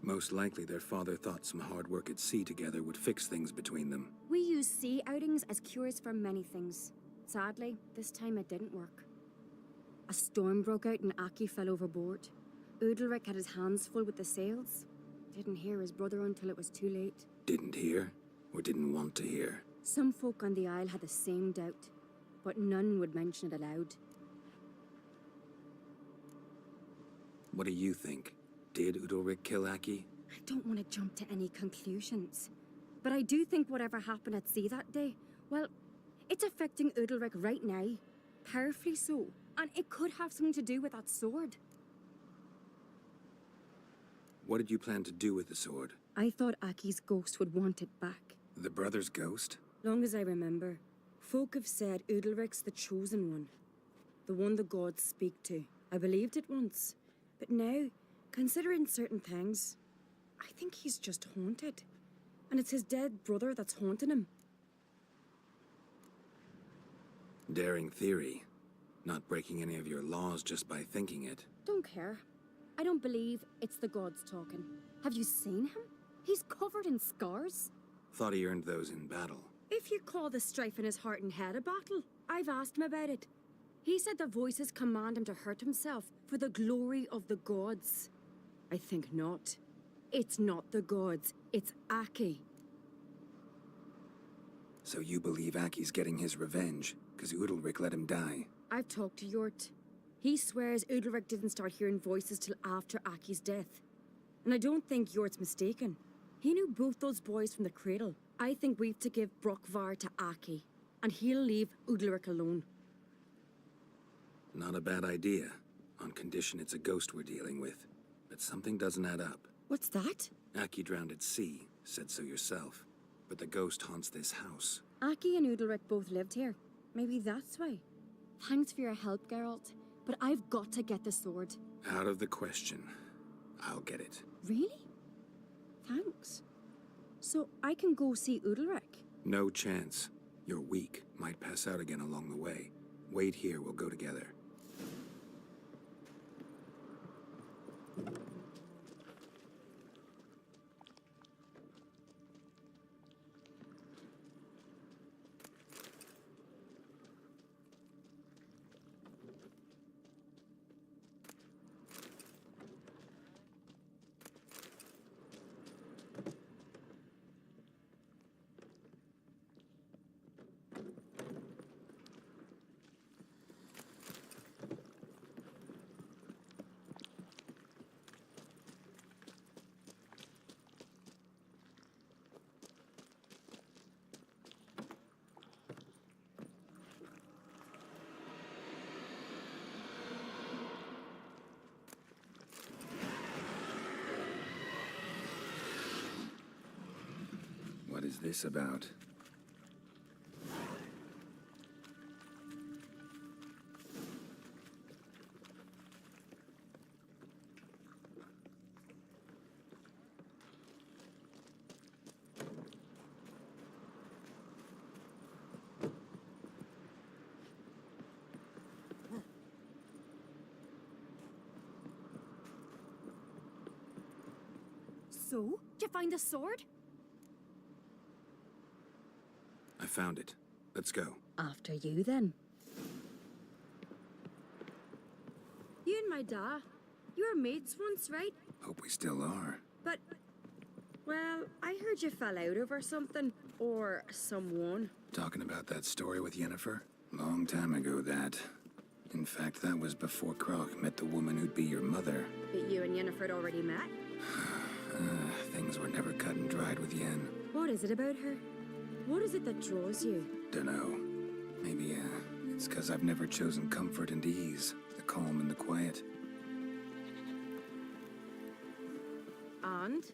Most likely their father thought some hard work at sea together would fix things between them. We use sea outings as cures for many things. Sadly, this time it didn't work. A storm broke out and Aki fell overboard. Udalric had his hands full with the sails. Didn't hear his brother until it was too late. Didn't hear, or didn't want to hear? Some folk on the Isle had the same doubt, but none would mention it aloud. What do you think? Did Udalric kill Aki? I don't want to jump to any conclusions. But I do think whatever happened at sea that day, well, it's affecting Udalric right now. Powerfully so. And it could have something to do with that sword. What did you plan to do with the sword? I thought Aki's ghost would want it back. The brother's ghost? Long as I remember, folk have said Udalric's the chosen one. The one the gods speak to. I believed it once. But now, considering certain things, I think he's just haunted. And it's his dead brother that's haunting him. Daring theory. Not breaking any of your laws just by thinking it. Don't care. I don't believe it's the gods talking. Have you seen him? He's covered in scars. Thought he earned those in battle. If you call the strife in his heart and head a battle, I've asked him about it. He said the voices command him to hurt himself for the glory of the gods. I think not. It's not the gods, it's Aki. So you believe Aki's getting his revenge, because Udalric let him die? I've talked to Yort. He swears Udalric didn't start hearing voices till after Aki's death. And I don't think Yort's mistaken. He knew both those boys from the cradle. I think we've to give Brokvar to Aki, and he'll leave Udalric alone. Not a bad idea, on condition it's a ghost we're dealing with. But something doesn't add up. What's that? Aki drowned at sea, said so yourself. But the ghost haunts this house. Aki and Udalric both lived here. Maybe that's why. Thanks for your help, Geralt. But I've got to get the sword. Out of the question. I'll get it. Really? Thanks. So I can go see Udalric? No chance. You're weak. Might pass out again along the way. Wait here, we'll go together. is this about? So, did you find the sword? I found it. Let's go. After you, then. You and my da, you were mates once, right? Hope we still are. But, well, I heard you fell out over something. Or someone. Talking about that story with Yennefer? Long time ago, that. In fact, that was before Croc met the woman who'd be your mother. But you and Yennefer had already met? Things were never cut and dried with Yen. What is it about her? What is it that draws you? Dunno. Maybe, it's because I've never chosen comfort and ease, the calm and the quiet. And.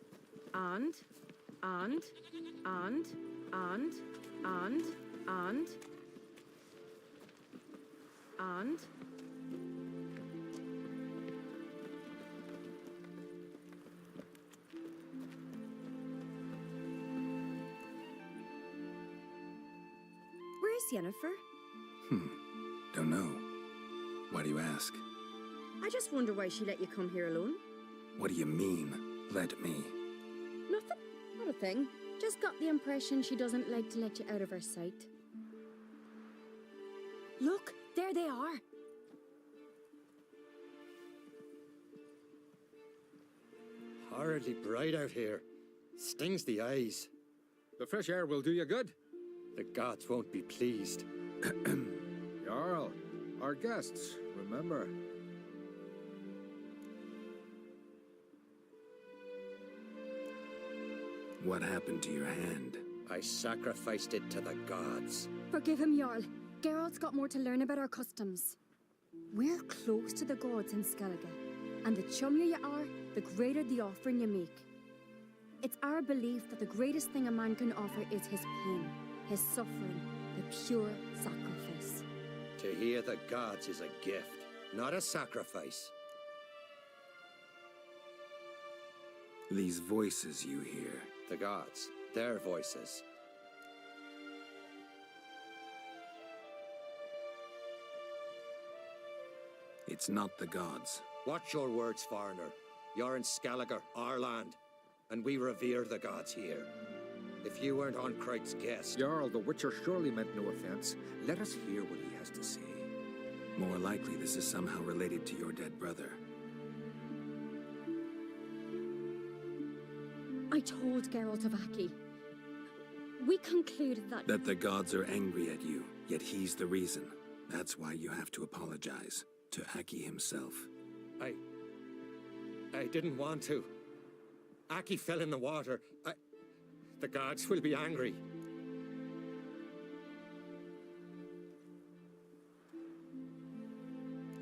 Where's Yennefer? Don't know. Why do you ask? I just wonder why she let you come here alone. What do you mean, let me? Nothing. Not a thing. Just got the impression she doesn't like to let you out of her sight. Look, there they are. Horridly bright out here. Stings the eyes. The fresh air will do you good. The gods won't be pleased. Jarl, our guests, remember. What happened to your hand? I sacrificed it to the gods. Forgive him, Jarl. Geralt's got more to learn about our customs. We're close to the gods in Skellige, and the chummier you are, the greater the offering you make. It's our belief that the greatest thing a man can offer is his pain, his suffering, the pure sacrifice. To hear the gods is a gift, not a sacrifice. These voices you hear. The gods, their voices. It's not the gods. Watch your words, foreigner. You're in Skellige, our land, and we revere the gods here. If you weren't on Cright's guest... Jarl, the Witcher surely meant no offense. Let us hear what he has to say. More likely this is somehow related to your dead brother. I told Geralt of Aki. We concluded that... That the gods are angry at you, yet he's the reason. That's why you have to apologize. To Aki himself. I didn't want to. Aki fell in the water. The gods will be angry.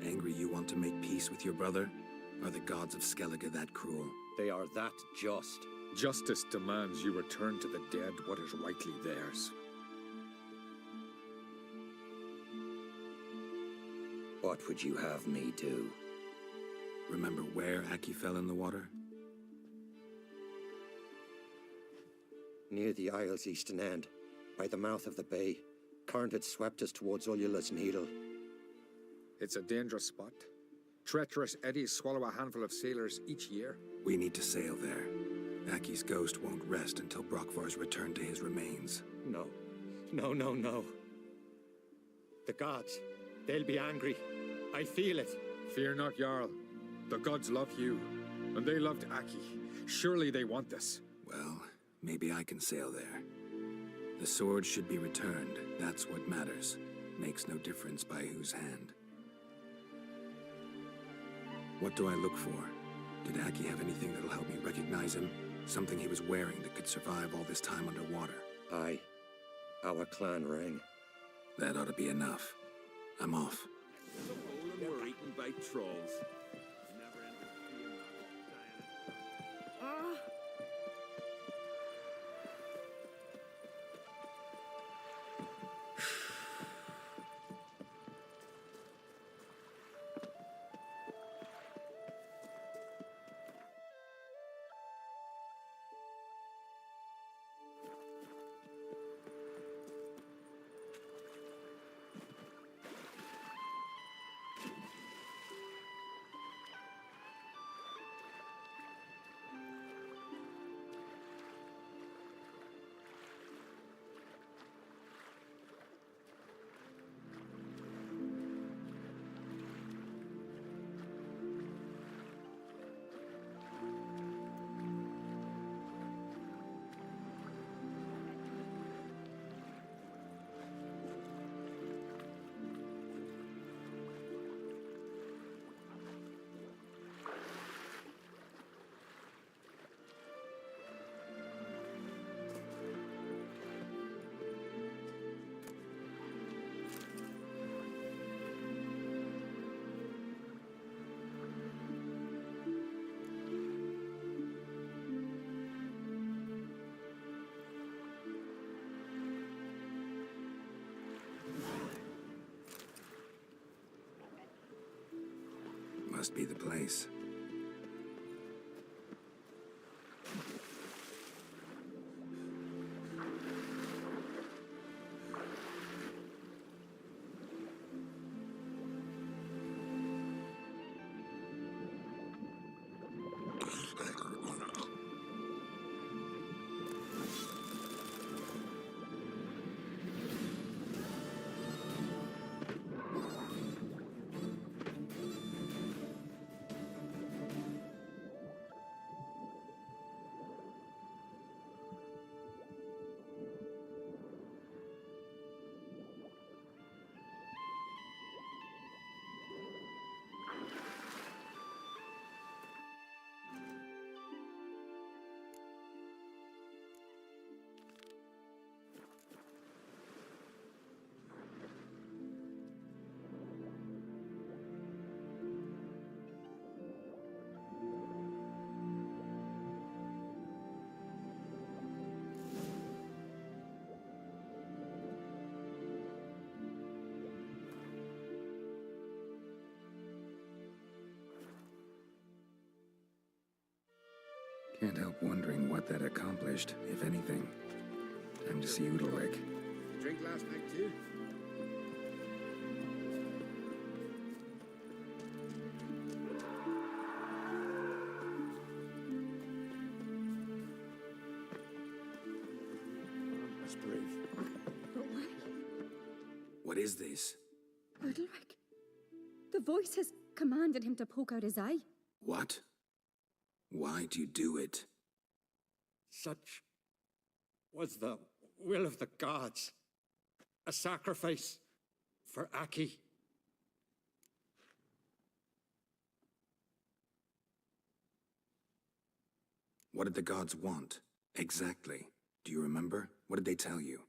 Angry you want to make peace with your brother? Are the gods of Skellige that cruel? They are that just. Justice demands you return to the dead what is rightly theirs. What would you have me do? Remember where Aki fell in the water? Near the Isle's eastern end, by the mouth of the bay. Current had swept us towards Ullula's Needle. It's a dangerous spot. Treacherous eddies swallow a handful of sailors each year. We need to sail there. Aki's ghost won't rest until Brokvar's returned to his remains. No. No. The gods, they'll be angry. I feel it. Fear not, Jarl. The gods love you, and they loved Aki. Surely they want this. Well, maybe I can sail there. The sword should be returned. That's what matters. Makes no difference by whose hand. What do I look for? Did Aki have anything that'll help me recognize him? Something he was wearing that could survive all this time underwater? Aye. Our clan ring. That ought to be enough. I'm off. We're eaten by trolls. Must be the place. Can't help wondering what that accomplished, if anything. Time to see Udalric. Drink last night too? Let's breathe. But why? What is this? Udalric. The voice has commanded him to poke out his eye. What? Why'd you do it? Such was the will of the gods. A sacrifice for Aki. What did the gods want? Exactly. Do you remember? What did they tell you?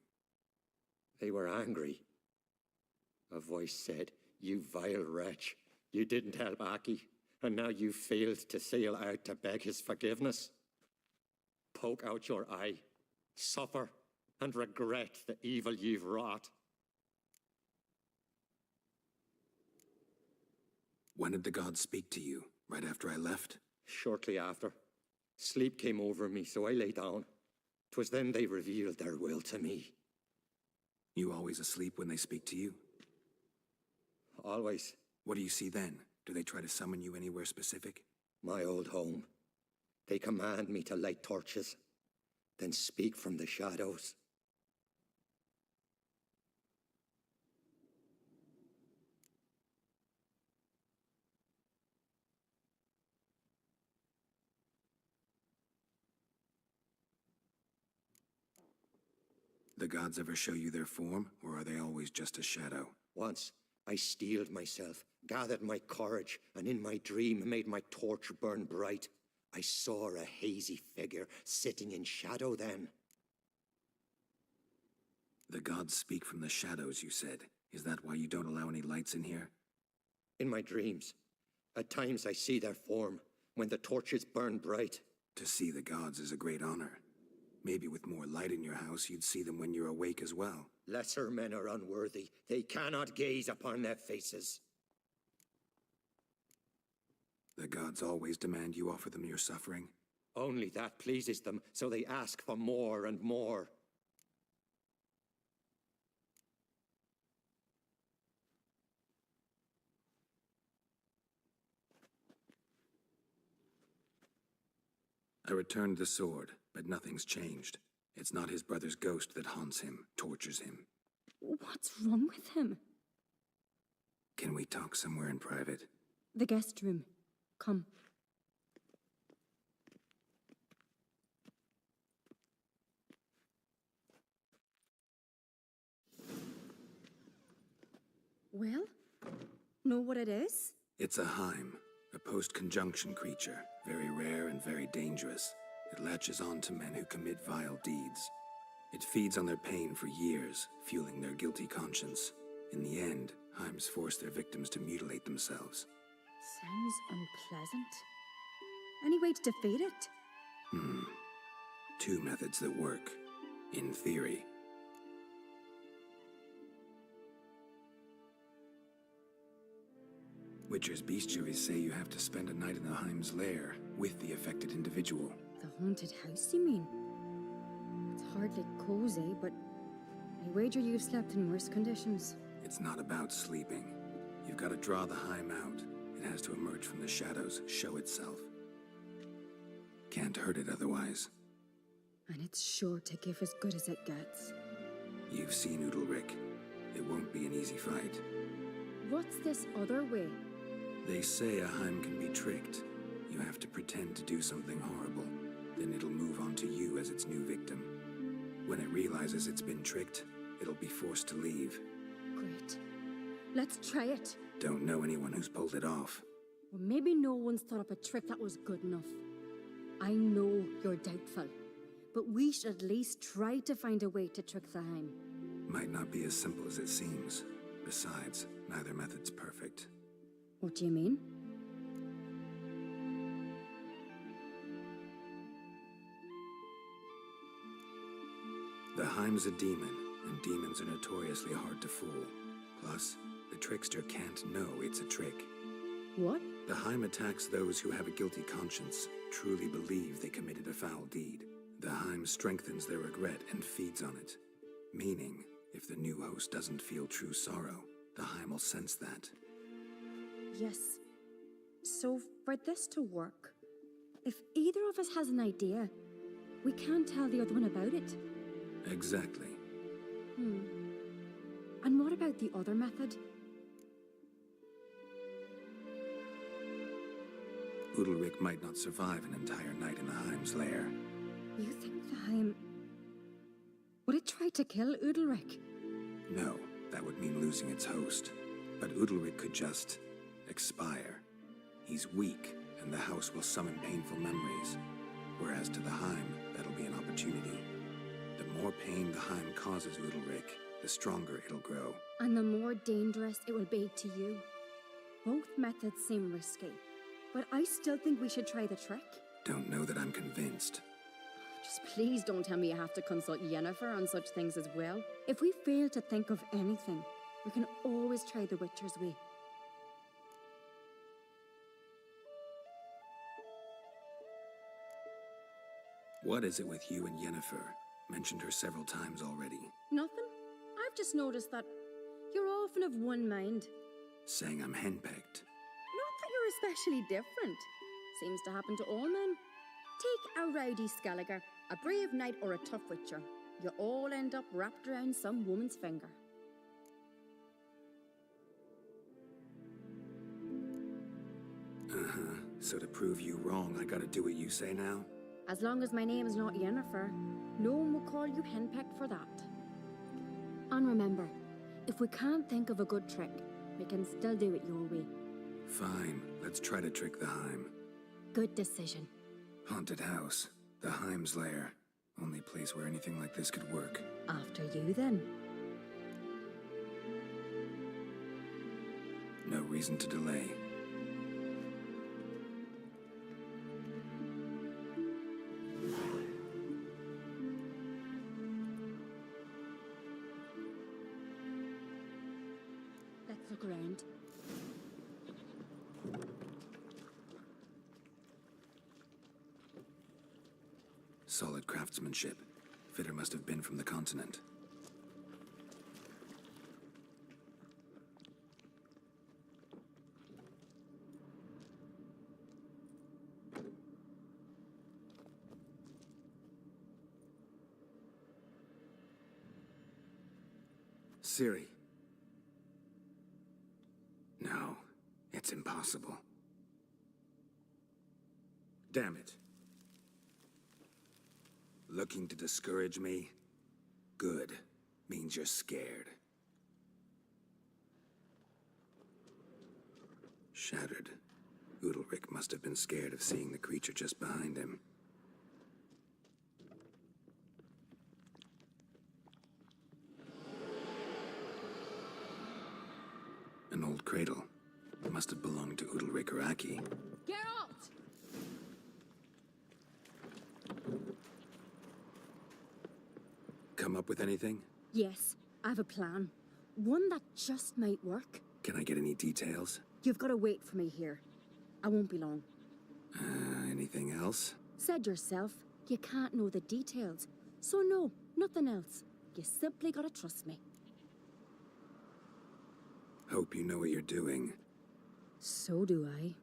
They were angry. A voice said, "You vile wretch, you didn't help Aki, and now you failed to sail out to beg his forgiveness. Poke out your eye, suffer, and regret the evil you've wrought." When did the gods speak to you? Right after I left? Shortly after. Sleep came over me, so I lay down. 'Twas then they revealed their will to me. You always asleep when they speak to you? Always. What do you see then? Do they try to summon you anywhere specific? My old home. They command me to light torches, then speak from the shadows. The gods ever show you their form, or are they always just a shadow? Once, I steeled myself, gathered my courage, and in my dream made my torch burn bright. I saw a hazy figure sitting in shadow then. The gods speak from the shadows, you said. Is that why you don't allow any lights in here? In my dreams. At times I see their form, when the torches burn bright. To see the gods is a great honor. Maybe with more light in your house, you'd see them when you're awake as well. Lesser men are unworthy. They cannot gaze upon their faces. The gods always demand you offer them your suffering? Only that pleases them, so they ask for more and more. I returned the sword, but nothing's changed. It's not his brother's ghost that haunts him, tortures him. What's wrong with him? Can we talk somewhere in private? The guest room. Come. Well, know what it is? It's a Heim, a post-conjunction creature, very rare and very dangerous. It latches on to men who commit vile deeds. It feeds on their pain for years, fueling their guilty conscience. In the end, Heims force their victims to mutilate themselves. Sounds unpleasant. Any way to defeat it? Two methods that work, in theory. Witcher's bestiaries say you have to spend a night in the Heim's lair with the affected individual. The haunted house, you mean? It's hardly cozy, but I wager you've slept in worse conditions. It's not about sleeping. You've got to draw the Heim out. It has to emerge from the shadows, show itself. Can't hurt it otherwise. And it's sure to give as good as it gets. You've seen Udalric. It won't be an easy fight. What's this other way? They say a Heim can be tricked. You have to pretend to do something horrible. Then it'll move on to you as its new victim. When it realizes it's been tricked, it'll be forced to leave. Great. Let's try it. Don't know anyone who's pulled it off. Well, maybe no one's thought up a trick that was good enough. I know you're doubtful, but we should at least try to find a way to trick the Heim. Might not be as simple as it seems. Besides, neither method's perfect. What do you mean? The Heim's a demon, and demons are notoriously hard to fool. Plus, the trickster can't know it's a trick. What? The Heim attacks those who have a guilty conscience, truly believe they committed a foul deed. The Heim strengthens their regret and feeds on it. Meaning, if the new host doesn't feel true sorrow, the Heim will sense that. Yes. So, for this to work, if either of us has an idea, we can't tell the other one about it. Exactly. And what about the other method? Udalric might not survive an entire night in the Heim's lair. You think the Heim... Would it try to kill Udalric? No, that would mean losing its host. But Udalric could just... expire. He's weak, and the house will summon painful memories. Whereas to the Heim, that'll be an opportunity. The more pain the Heim causes Udalric, the stronger it'll grow. And the more dangerous it will be to you. Both methods seem risky, but I still think we should try the trick. Don't know that I'm convinced. Just please don't tell me you have to consult Yennefer on such things as well. If we fail to think of anything, we can always try the Witcher's way. What is it with you and Yennefer? Mentioned her several times already. Nothing. I've just noticed that you're often of one mind. Saying I'm henpecked. Not that you're especially different. Seems to happen to all men. Take a rowdy Skelliger, a brave knight, or a tough witcher. You all end up wrapped around some woman's finger. So to prove you wrong, I gotta do what you say now? As long as my name's not Yennefer, no one will call you henpecked for that. And remember, if we can't think of a good trick, we can still do it your way. Fine, let's try to trick the Heim. Good decision. Haunted house, the Heim's lair. Only place where anything like this could work. After you, then. No reason to delay. Let's look around. Solid craftsmanship. Fitter must have been from the continent. Ciri. No, it's impossible. Damn it. Looking to discourage me? Good. Means you're scared. Shattered. Udalric must have been scared of seeing the creature just behind him. An old cradle. It must have belonged to Udalric or Aki. Geralt! Come up with anything? Yes, I have a plan. One that just might work. Can I get any details? You've got to wait for me here. I won't be long. Anything else? Said yourself, you can't know the details. So no, nothing else. You simply gotta trust me. Hope you know what you're doing. So do I.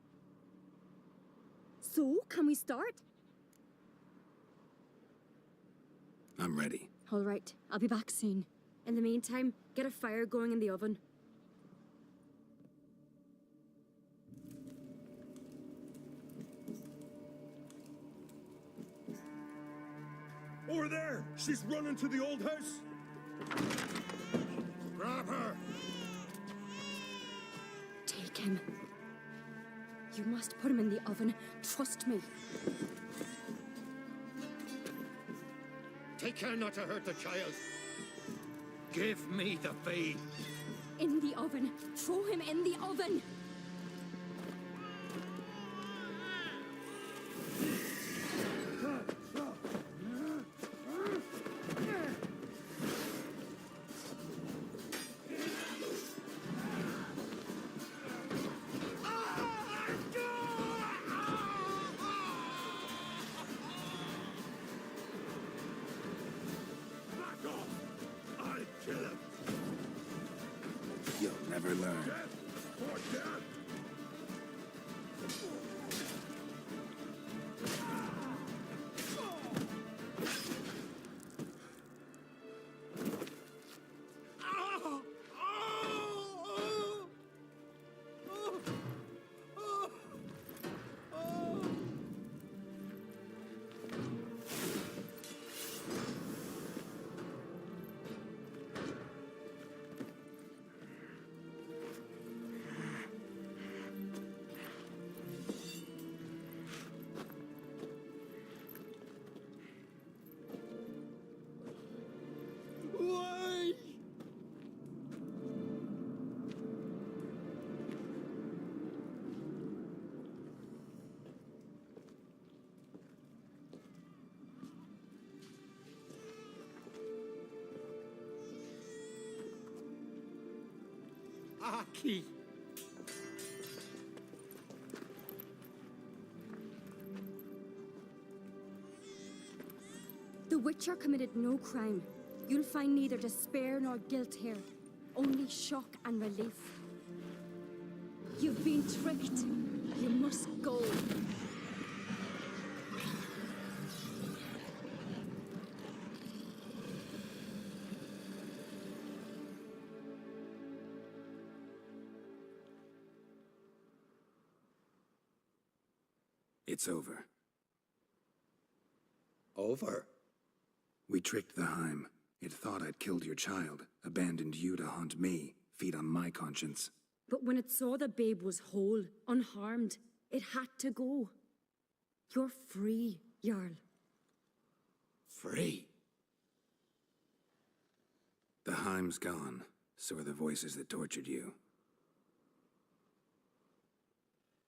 So, can we start? I'm ready. All right, I'll be back soon. In the meantime, get a fire going in the oven. Over there! She's running to the old house! Grab her! Take him. You must put him in the oven. Trust me. Take care not to hurt the child. Give me the feed. In the oven. Throw him in the oven. You'll never learn. Aki! The Witcher committed no crime. You'll find neither despair nor guilt here. Only shock and relief. You've been tricked. You must go. It's over. Over? We tricked the Heim. It thought I'd killed your child, abandoned you to haunt me, feed on my conscience. But when it saw the babe was whole, unharmed, it had to go. You're free, Jarl. Free? The Heim's gone, so are the voices that tortured you.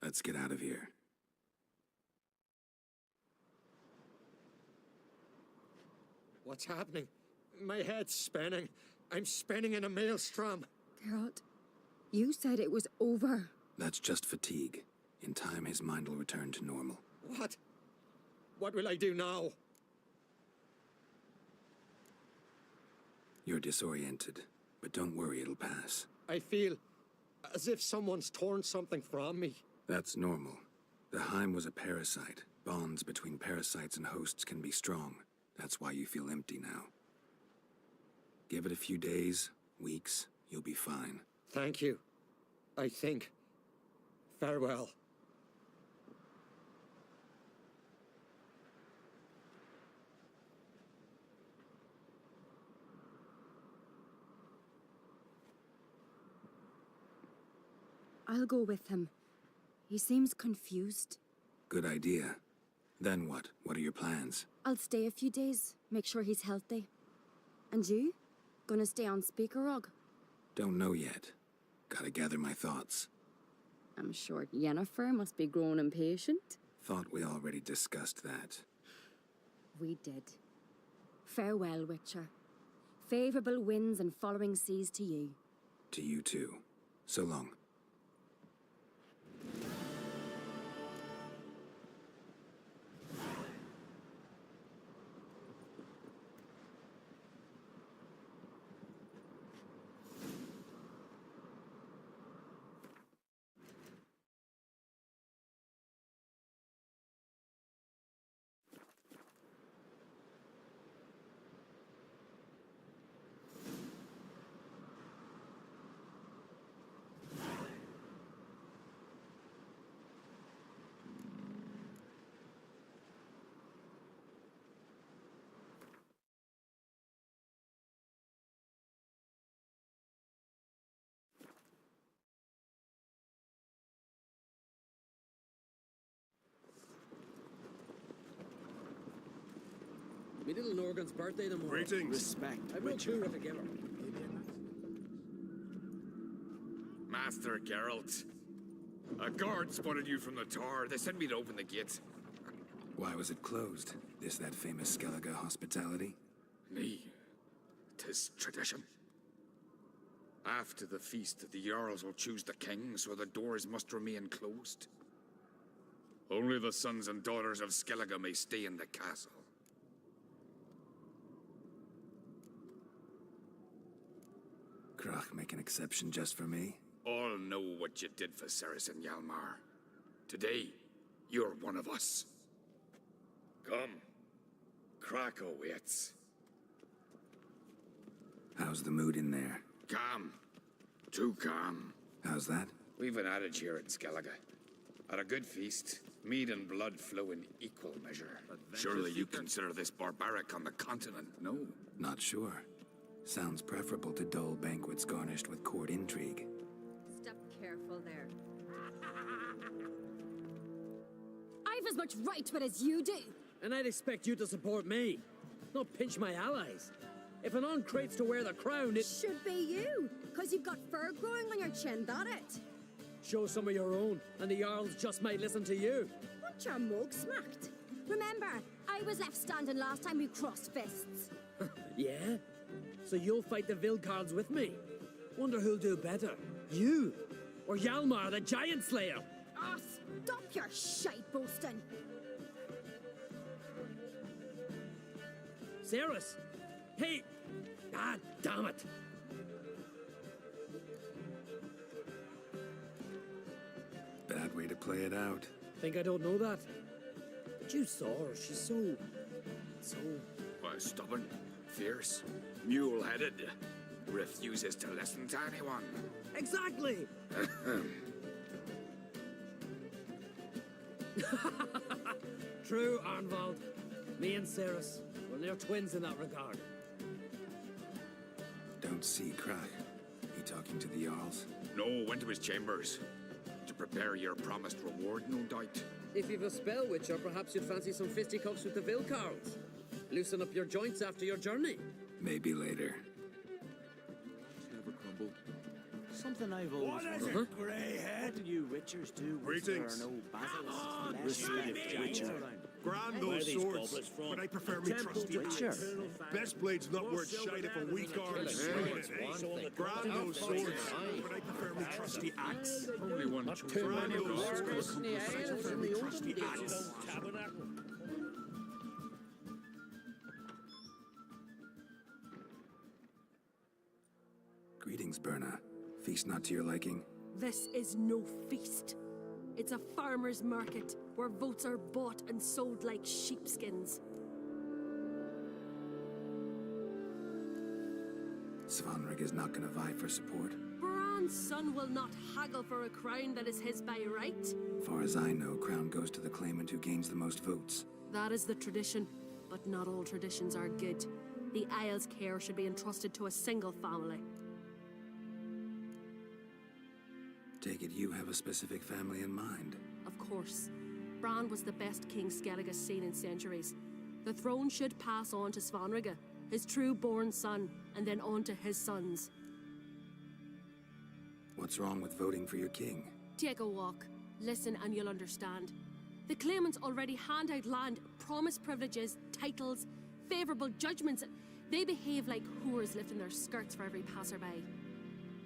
Let's get out of here. What's happening? My head's spinning. I'm spinning in a maelstrom. Geralt, you said it was over. That's just fatigue. In time, his mind will return to normal. What? What will I do now? You're disoriented, but don't worry, it'll pass. I feel as if someone's torn something from me. That's normal. The Heim was a parasite. Bonds between parasites and hosts can be strong. That's why you feel empty now. Give it a few days, weeks, you'll be fine. Thank you. I think. Farewell. I'll go with him. He seems confused. Good idea. Then what? What are your plans? I'll stay a few days, make sure he's healthy. And you? Gonna stay on Speaker Rog? Don't know yet. Gotta gather my thoughts. I'm sure Yennefer must be growing impatient. Thought we already discussed that. We did. Farewell, Witcher. Favorable winds and following seas to you. To you too. So long. Me little Norgan's birthday tomorrow. Greetings. Respect. I wrote two together. Master Geralt. A guard spotted you from the tower. They sent me to open the gate. Why was it closed? Is that famous Skellige hospitality? Me. 'Tis tradition. After the feast, the Jarls will choose the king, so the doors must remain closed. Only the sons and daughters of Skellige may stay in the castle. Krach make an exception just for me? All know what you did for Ceres and Hjalmar. Today, you're one of us. Come. Krakow waits. How's the mood in there? Calm. Too calm. How's that? We've an adage here in Skellige. At a good feast, mead and blood flow in equal measure. Surely you consider this barbaric on the continent, no? Not sure. Sounds preferable to dull banquets garnished with court intrigue. Step careful there. I've as much right to it as you do. And I'd expect you to support me, not pinch my allies. If an uncrate's to wear the crown, it should be you, because you've got fur growing on your chin, that it? Show some of your own, and the Jarls just might listen to you. Want your mug smacked? Remember, I was left standing last time we crossed fists. Yeah? So you'll fight the Vilcards with me? Wonder who'll do better, you or Hjalmar the Giant Slayer? Ah, stop your shite boasting. Ceres? Hey! Ah, damn it! Bad way to play it out. Think I don't know that? But you saw her. She's so... Why, stubborn, fierce, mule-headed. Refuses to listen to anyone. Exactly! True, Arnvald. Me and Ceres, well, they're twins in that regard. Don't see Krach. He talking to the Jarls? No, went to his chambers. To prepare your promised reward, no doubt. If you've a spell witcher, perhaps you'd fancy some fisticuffs with the Vilcards. Loosen up your joints after your journey. Maybe later. Never crumble. Something I've always wondered. What do you witchers do when there are no basilisks? Respect, witcher. Grand those swords, but I prefer me trusty axe. Best blade's not worth shite if a weak arm swinging it. Grand those swords, but I prefer me trusty axe. Only one. Grand those swords, but I prefer me trusty axe. Greetings, Berna. Feast not to your liking? This is no feast. It's a farmer's market where votes are bought and sold like sheepskins. Svanrig is not gonna vie for support. Bran's son will not haggle for a crown that is his by right. Far as I know, crown goes to the claimant who gains the most votes. That is the tradition, but not all traditions are good. The Isle's care should be entrusted to a single family. Take it you have a specific family in mind. Of course. Bran was the best king Skellige's seen in centuries. The throne should pass on to Svanrig, his true-born son, and then on to his sons. What's wrong with voting for your king? Take a walk. Listen and you'll understand. The claimants already hand out land, promise privileges, titles, favourable judgments. They behave like whores lifting their skirts for every passerby.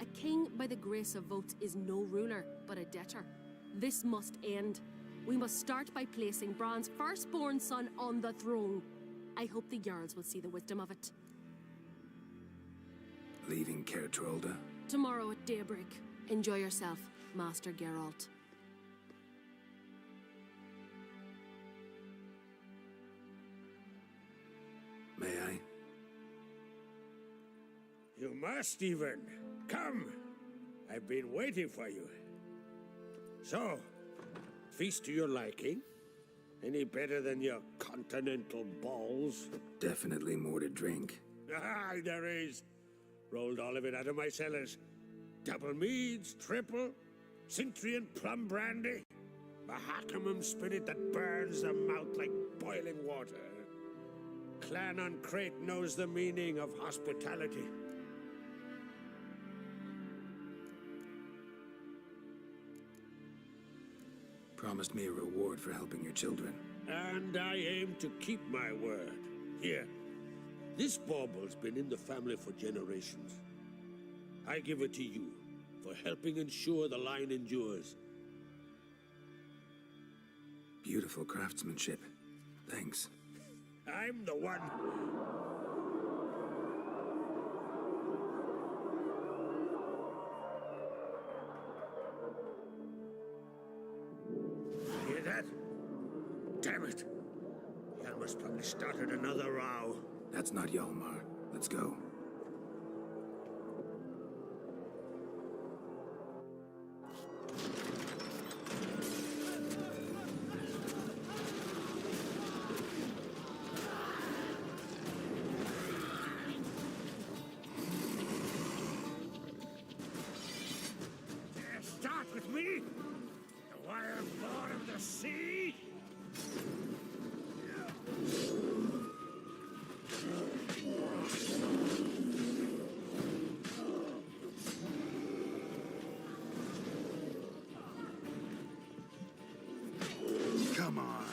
A king by the grace of votes is no ruler, but a debtor. This must end. We must start by placing Bran's firstborn son on the throne. I hope the Jarls will see the wisdom of it. Leaving Caer Trolda? Tomorrow at daybreak. Enjoy yourself, Master Geralt. May I? You must, even. Come. I've been waiting for you. So, feast to your liking? Any better than your continental balls? Definitely more to drink. Ah, there is. Rolled all of it out of my cellars. Double meads, triple, Cintrian plum brandy, Mahakimum spirit that burns the mouth like boiling water. clan on Crete knows the meaning of hospitality. Promised me a reward for helping your children. And I aim to keep my word. Here, this bauble's been in the family for generations. I give it to you for helping ensure the line endures. Beautiful craftsmanship. Thanks. I'm the one. Hear that? Damn it. Hjalmar's probably started another row. That's not Hjalmar. Let's go. Start with me? The wild-born of the sea? Come on.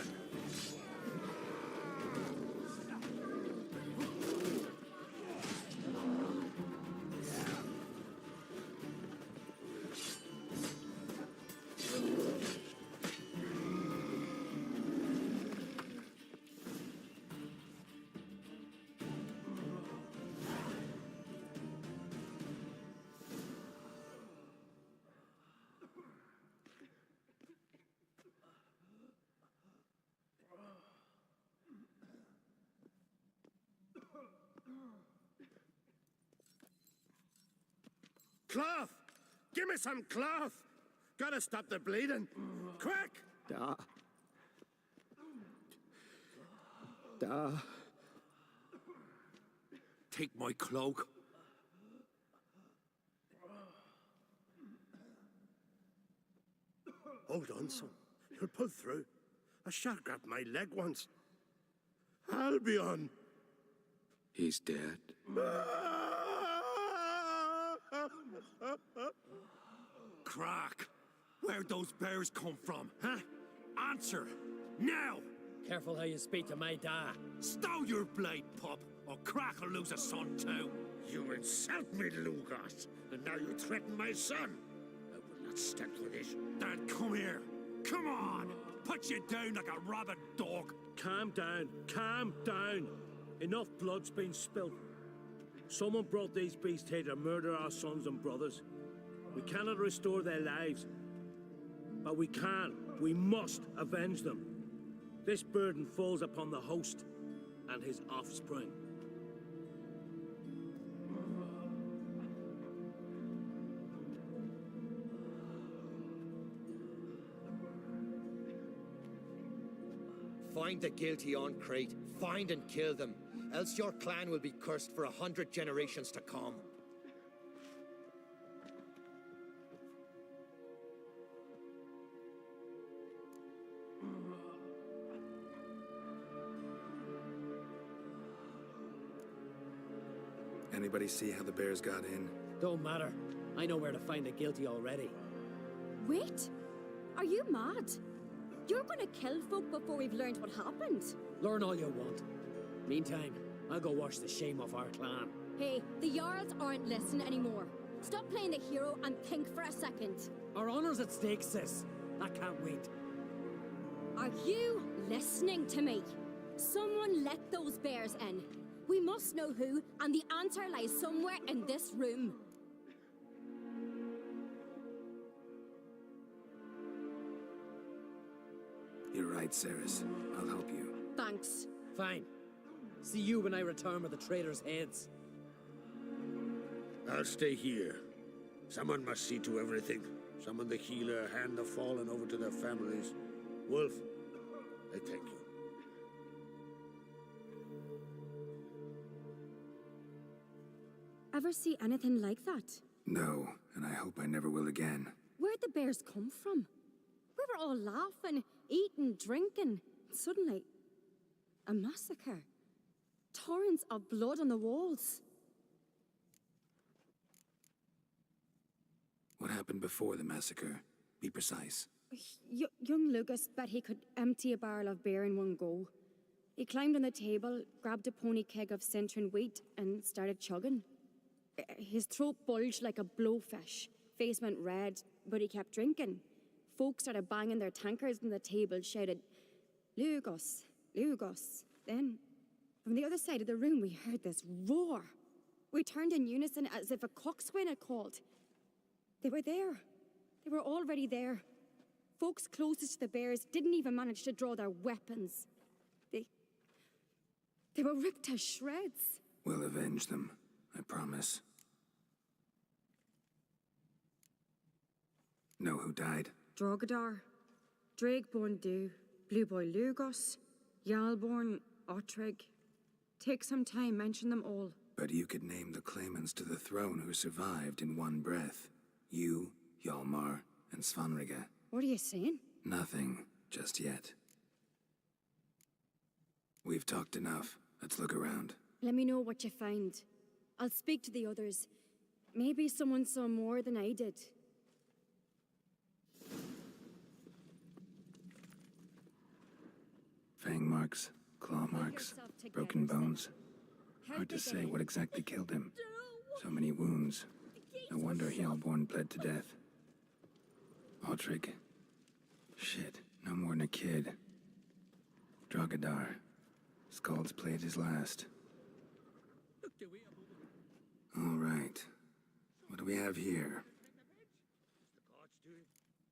Cloth! Give me some cloth! Gotta stop the bleeding. Quick! Take my cloak. Hold on, son. You'll pull through. A shark grabbed my leg once. Albion! He's dead. Crack! Where'd those bears come from, huh? Answer! Now! Careful how you speak to my dad. Stow your blade, pup, or Crack will lose a son too. You insult me, Lugos, and now you threaten my son. I will not stand for this. Then come here. Come on! Put you down like a rabid dog. Calm down. Calm down. Enough blood's been spilt. Someone brought these beasts here to murder our sons and brothers. We cannot restore their lives. But we can. We must avenge them. This burden falls upon the host and his offspring. Find the guilty on Crete. Find and kill them. Else your clan will be cursed for 100 generations to come. Anybody see how the bears got in? Don't matter. I know where to find the guilty already. Wait! Are you mad? You're gonna kill folk before we've learned what happened. Learn all you want. Meantime, I'll go wash the shame off our clan. Hey, the Jarls aren't listening anymore. Stop playing the hero and think for a second. Our honor's at stake, sis. I can't wait. Are you listening to me? Someone let those bears in. We must know who, and the answer lies somewhere in this room. You're right, Ceres. I'll help you. Thanks. Fine. See you when I return with the traitors' heads. I'll stay here. Someone must see to everything. Summon the healer, hand the fallen over to their families. Wolf, I thank you. Ever see anything like that? No, and I hope I never will again. Where'd the bears come from? We were all laughing, eating, drinking. Suddenly, a massacre. Torrents of blood on the walls. What happened before the massacre? Be precise. Young Lucas bet he could empty a barrel of beer in one go. He climbed on the table, grabbed a pony keg of Centron wheat, and started chugging. His throat bulged like a blowfish. Face went red, but he kept drinking. Folks started banging their tankards on the table, shouted, "Lugos, Lugos." Then, from the other side of the room, we heard this roar. We turned in unison as if a coxswain had called. They were there. They were already there. Folks closest to the bears didn't even manage to draw their weapons. They were ripped to shreds. We'll avenge them, I promise. Know who died? Drogadar, Drakeborn Du, Blue Boy Lugos, Yalborn, Ottrig. Take some time, mention them all. But you could name the claimants to the throne who survived in one breath. You, Hjalmar, and Svanrige. What are you saying? Nothing, just yet. We've talked enough. Let's look around. Let me know what you find. I'll speak to the others. Maybe someone saw more than I did. Fang marks, claw marks, broken bones. Hard to say what exactly killed him. So many wounds. No wonder Hjalborn bled to death. Ottrig. Shit, no more than a kid. Drogadar. Skald's played his last. All right. What do we have here?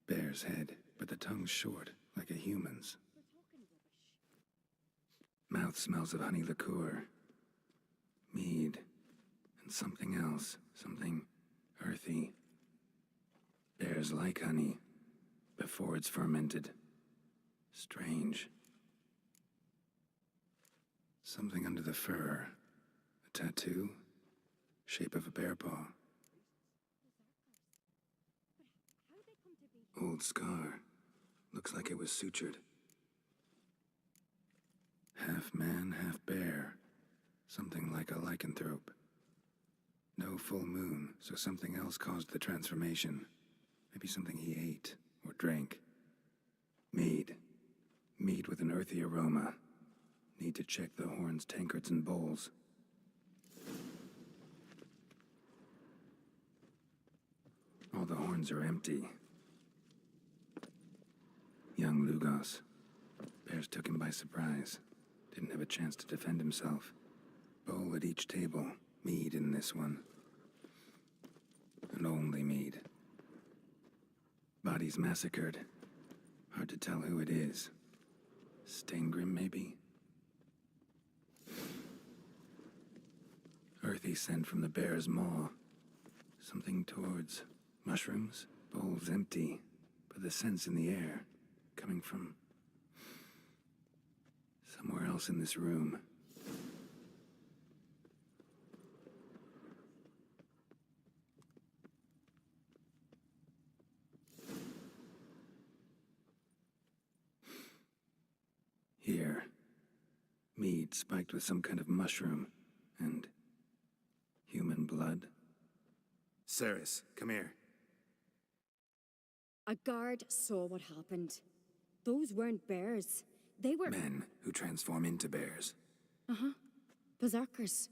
Bear's head, but the tongue's short, like a human's. Mouth smells of honey liqueur. Mead. And something else. Something earthy. Bears like honey, before it's fermented. Strange. Something under the fur. A tattoo. Shape of a bear paw. Old scar. Looks like it was sutured. Half man, half bear. Something like a lycanthrope. No full moon, so something else caused the transformation. Maybe something he ate or drank. Mead. Mead with an earthy aroma. Need to check the horns, tankards, and bowls. All the horns are empty. Young Lugos. Bears took him by surprise. Didn't have a chance to defend himself. Bowl at each table. Mead in this one. And only mead. Bodies massacred. Hard to tell who it is. Steingrim, maybe? Earthy scent from the bear's maw. Something towards mushrooms. Bowls empty, but the scent's in the air. Coming from somewhere else in this room. Here. Mead spiked with some kind of mushroom. And human blood. Ceres, come here. A guard saw what happened. Those weren't bears. They were... Men who transform into bears. Uh-huh. Berserkers.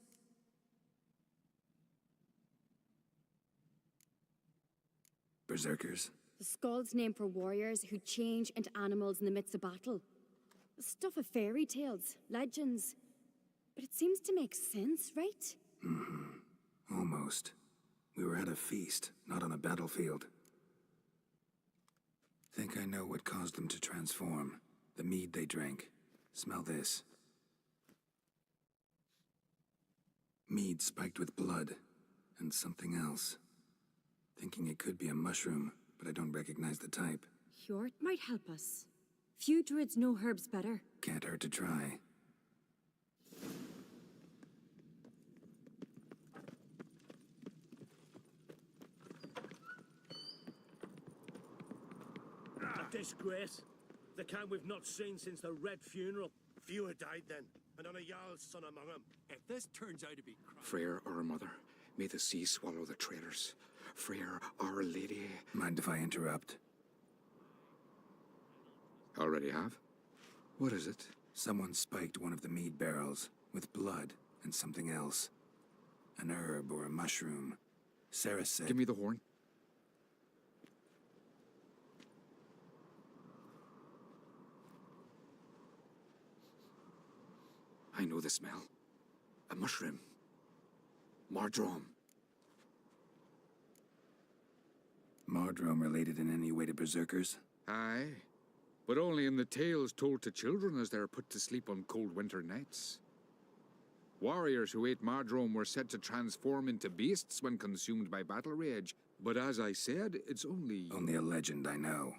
Berserkers? The Skald's name for warriors who change into animals in the midst of battle. The stuff of fairy tales, legends. But it seems to make sense, right? Mm-hmm. Almost. We were at a feast, not on a battlefield. Think I know what caused them to transform. The mead they drank. Smell this. Mead spiked with blood. And something else. Thinking it could be a mushroom, but I don't recognize the type. Hjort might help us. Few druids know herbs better. Can't hurt to try. A disgrace. The kind we've not seen since the Red Funeral. Few had died then, and on a Jarl's son among them. If this turns out to be crap... Freyr, our mother, may the sea swallow the traitors. Freyr, our lady... Mind if I interrupt? Already have? What is it? Someone spiked one of the mead barrels with blood and something else. An herb or a mushroom. Sarah said... Give me the horn. I know the smell. A mushroom. Mardrome. Mardrome related in any way to berserkers? Aye. But only in the tales told to children as they're put to sleep on cold winter nights. Warriors who ate Mardrome were said to transform into beasts when consumed by battle rage. But as I said, it's only... Only a legend, I know.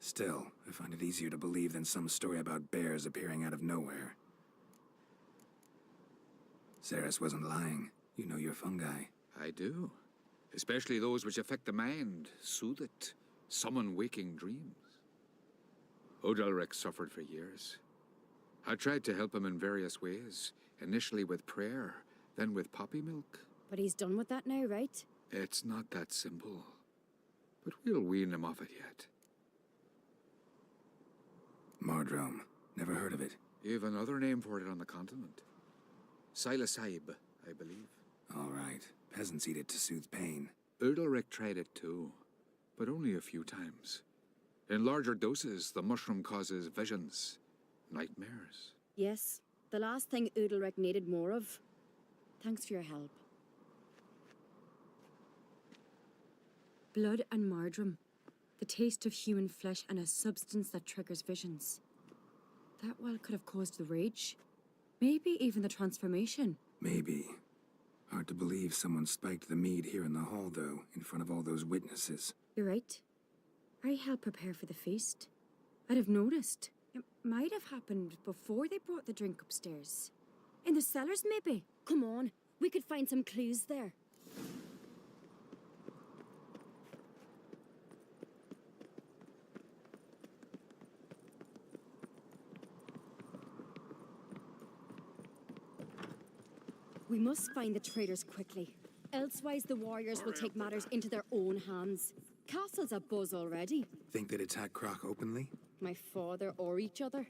Still, I find it easier to believe than some story about bears appearing out of nowhere. Ceres wasn't lying. You know your fungi. I do. Especially those which affect the mind, soothe it, summon waking dreams. Odalric suffered for years. I tried to help him in various ways, initially with prayer, then with poppy milk. But he's done with that now, right? It's not that simple. But we'll wean him off it yet. Mardrome. Never heard of it. You've another name for it on the continent. Silasaib, I believe. All right. Peasants eat it to soothe pain. Udalric tried it too, but only a few times. In larger doses, the mushroom causes visions, nightmares. Yes, the last thing Udalric needed more of. Thanks for your help. Blood and Mardrome. The taste of human flesh and a substance that triggers visions. That well could have caused the rage. Maybe even the transformation. Maybe. Hard to believe someone spiked the mead here in the hall, though, in front of all those witnesses. You're right. I helped prepare for the feast. I'd have noticed. It might have happened before they brought the drink upstairs. In the cellars, maybe. Come on, we could find some clues there. We must find the traitors quickly. Elsewise, the warriors will take matters into their own hands. Castle's abuzz already. Think they'd attack Croc openly? My father or each other.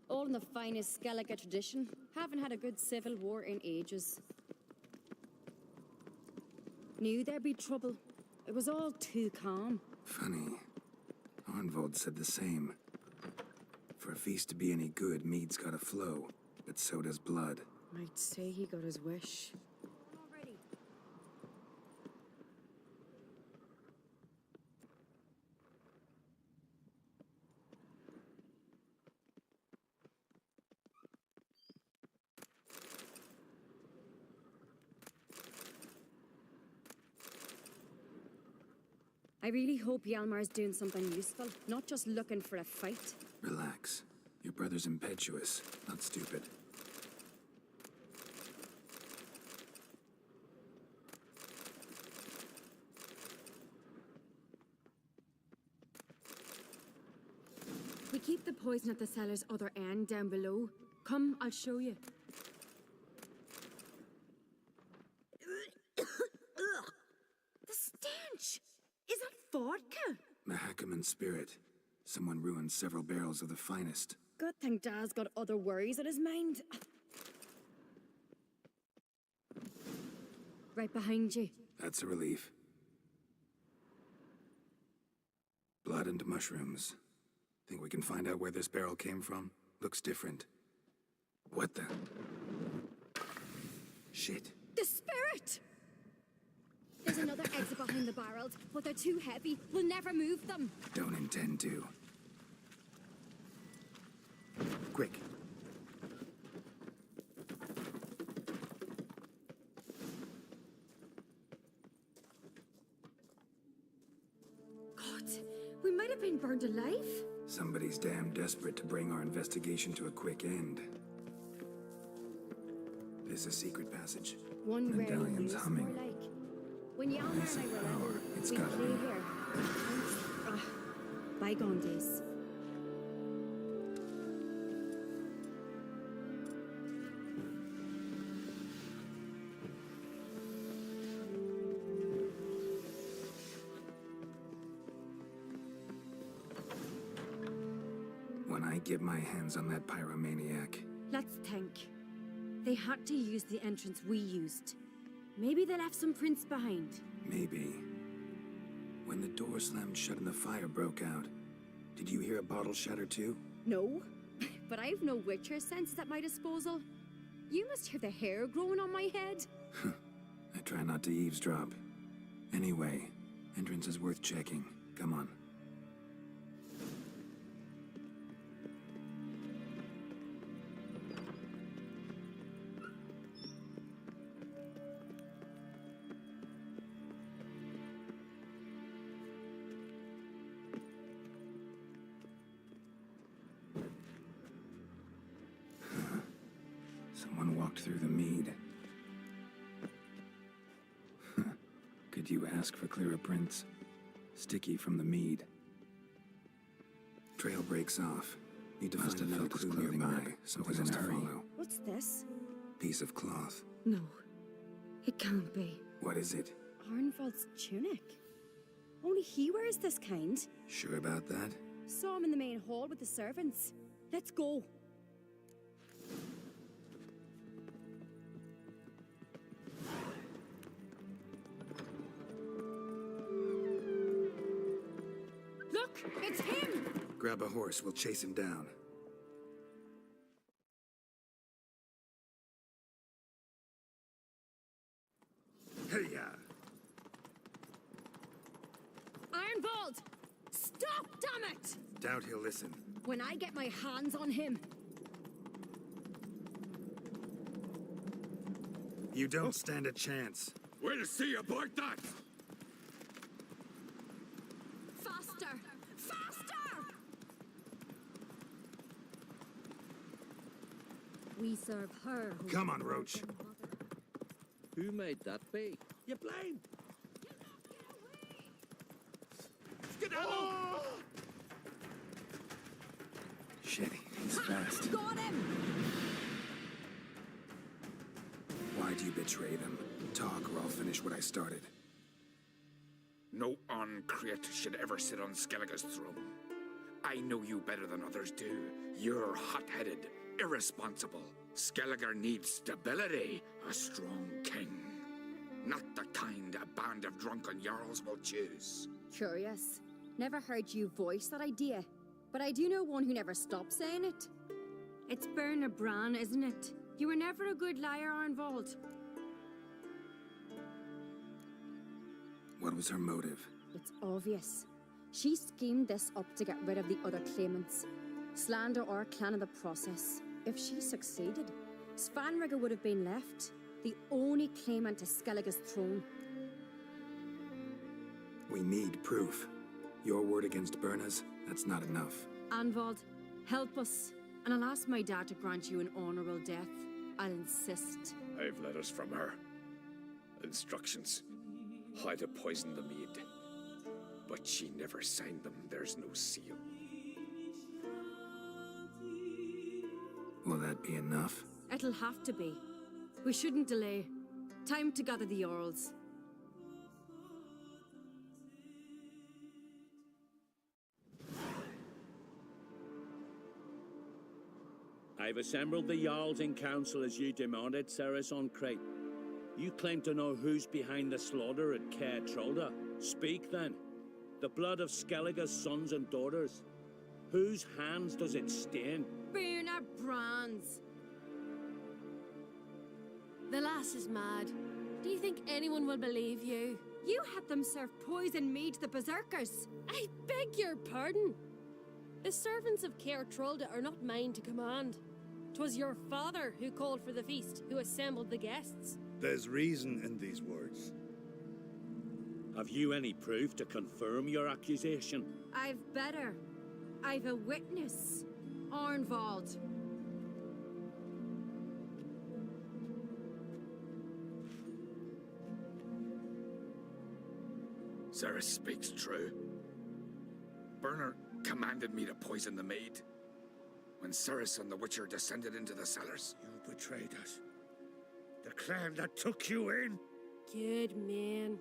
All in the finest Skellige tradition. Haven't had a good civil war in ages. Knew there'd be trouble. It was all too calm. Funny. Arnvold said the same. For a feast to be any good, mead's gotta flow. But so does blood. I'd say he got his wish. I really hope Hjalmar's doing something useful, not just looking for a fight. Relax. Your brother's impetuous, not stupid. We keep the poison at the cellar's other end down below. Come, I'll show you. The stench! Is that vodka? Mahakaman spirit. Someone ruined several barrels of the finest. Good thing Dad's got other worries on his mind. Right behind you. That's a relief. Blood and mushrooms. Think we can find out where this barrel came from? Looks different. What the? Shit. The spirit! There's another exit behind the barrels, but they're too heavy. We'll never move them. Don't intend to. Quick. God, we might have been burned alive. Somebody's damn desperate to bring our investigation to a quick end. There's a secret passage. One Medallion's humming. Like. When Hjalmar and I were little, It's we'd gotta play be. here. Bygone days. I get my hands on that pyromaniac? Let's think. They had to use the entrance we used. Maybe they left some prints behind. Maybe. When the door slammed shut and the fire broke out, did you hear a bottle shatter too? No, but I've no Witcher senses at my disposal. You must hear the hair growing on my head. I try not to eavesdrop. Anyway, entrance is worth checking. Come on. Someone walked through the mead. Could you ask for clearer prints? Sticky from the mead. Trail breaks off. Need to find another clue nearby. Something in a hurry. What's this? Piece of cloth. No, it can't be. What is it? Arnvald's tunic. Only he wears this kind. Sure about that? Saw him in the main hall with the servants. Let's go. Look, it's him! Grab a horse, we'll chase him down. Hey-ya! Ironvolt! Stop, damn it! Doubt he'll listen. When I get my hands on him. You don't stand a chance. We'll see about that! Faster! Faster! We serve her. Come on, Roach. Who made that be? You're blind! Oh! Shit, he's fast. Got him! Why'd you betray them? Talk or I'll finish what I started. No uncreate should ever sit on Skellige's throne. I know you better than others do. You're hot-headed, irresponsible. Skellige needs stability, a strong king. Not the kind a band of drunken jarls will choose. Curious. Never heard you voice that idea. But I do know one who never stops saying it. It's Berna Bran, isn't it? You were never a good liar, Arnvald. What was her motive? It's obvious. She schemed this up to get rid of the other claimants. Slander our clan in the process. If she succeeded, Svanrige would have been left, the only claimant to Skellige's throne. We need proof. Your word against Berna's, that's not enough. Arnvald, help us. And I'll ask my dad to grant you an honorable death. I'll insist. I've letters from her. Instructions. How to poison the mead. But she never signed them. There's no seal. Will that be enough? It'll have to be. We shouldn't delay. Time to gather the Jarls. I've assembled the Jarls in council as you demanded, Ceres on Crate. You claim to know who's behind the slaughter at Caer Trolda. Speak then. The blood of Skellige's sons and daughters. Whose hands does it stain? Berna Bran's. The lass is mad. Do you think anyone will believe you? You had them serve poison mead to the berserkers. I beg your pardon. The servants of Caer Trolda are not mine to command. 'Twas your father who called for the feast, who assembled the guests. There's reason in these words. Have you any proof to confirm your accusation? I've better. I've a witness. Arnvald. Ceres speaks true. Berna commanded me to poison the maid. When Ceres and the Witcher descended into the cellars. You betrayed us. The clan that took you in. Good man.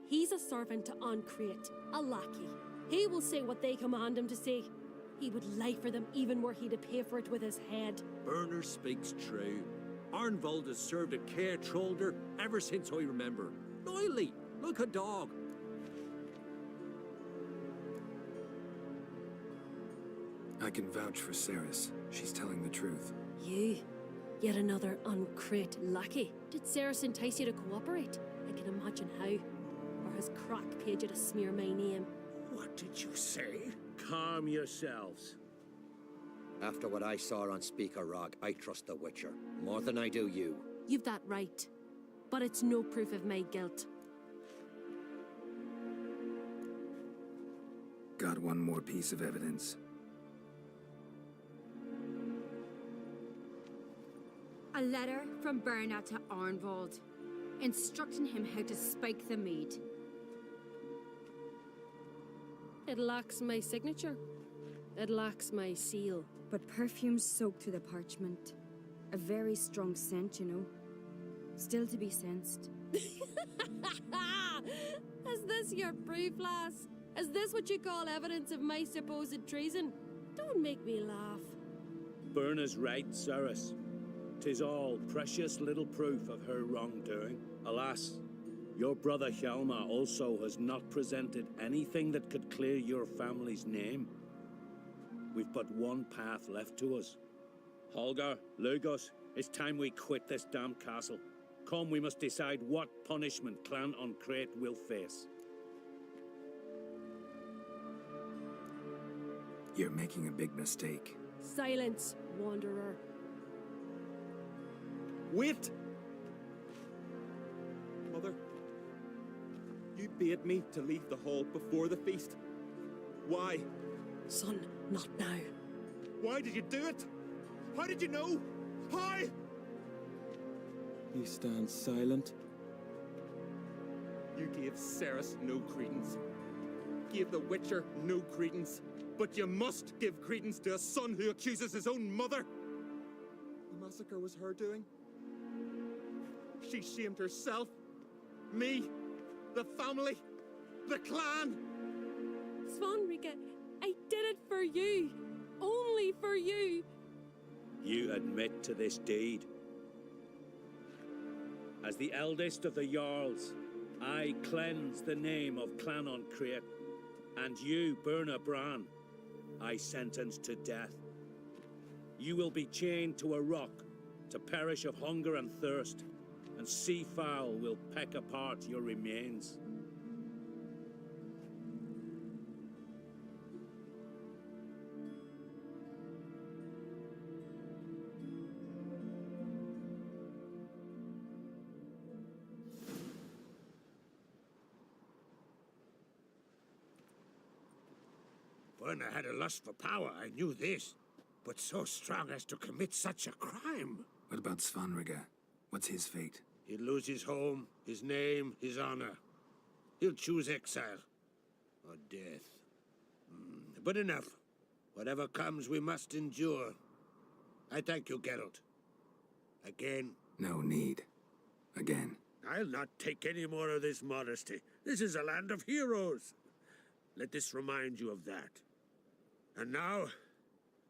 He's a servant to Ancreate, a lackey. He will say what they command him to say. He would lie for them even were he to pay for it with his head. Burner speaks true. Arnvold has served a care trollder ever since I remember. Loyally, like a dog. I can vouch for Ceres. She's telling the truth. You? Yet another uncrate lackey. Did Ceres entice you to cooperate? I can imagine how. Or has Crack paid you to smear my name? What did you say? Calm yourselves. After what I saw on Speaker Rock, I trust the Witcher. More than I do you. You've that right. But it's no proof of my guilt. Got one more piece of evidence. A letter from Berna to Arnvold, instructing him how to spike the mead. It lacks my signature. It lacks my seal. But perfume soaked through the parchment. A very strong scent, you know. Still to be sensed. Is this your proof, lass? Is this what you call evidence of my supposed treason? Don't make me laugh. Berna's right, Ceres. 'Tis all precious little proof of her wrongdoing. Alas, your brother Hjalmar also has not presented anything that could clear your family's name. We've but one path left to us. Holger, Lugos, it's time we quit this damn castle. Come, we must decide what punishment Clan Uncrate will face. You're making a big mistake. Silence, wanderer. Wait! Mother, you bade me to leave the hall before the feast. Why? Son, not now. Why did you do it? How did you know? How? He stands silent. You gave Ceres no credence. Gave the Witcher no credence. But you must give credence to a son who accuses his own mother. The massacre was her doing. She shamed herself, me, the family, the clan. Svanrika, I did it for you. Only for you. You admit to this deed. As the eldest of the Jarls, I cleanse the name of Clan Uncrate, and you, Berna Bran, I sentence to death. You will be chained to a rock to perish of hunger and thirst, and sea fowl will peck apart your remains. Berna had a lust for power, I knew this. But so strong as to commit such a crime. What about Svanrika? What's his fate? He'll lose his home, his name, his honor. He'll choose exile. Or death. But enough. Whatever comes, we must endure. I thank you, Geralt. Again. No need. Again. I'll not take any more of this modesty. This is a land of heroes. Let this remind you of that. And now,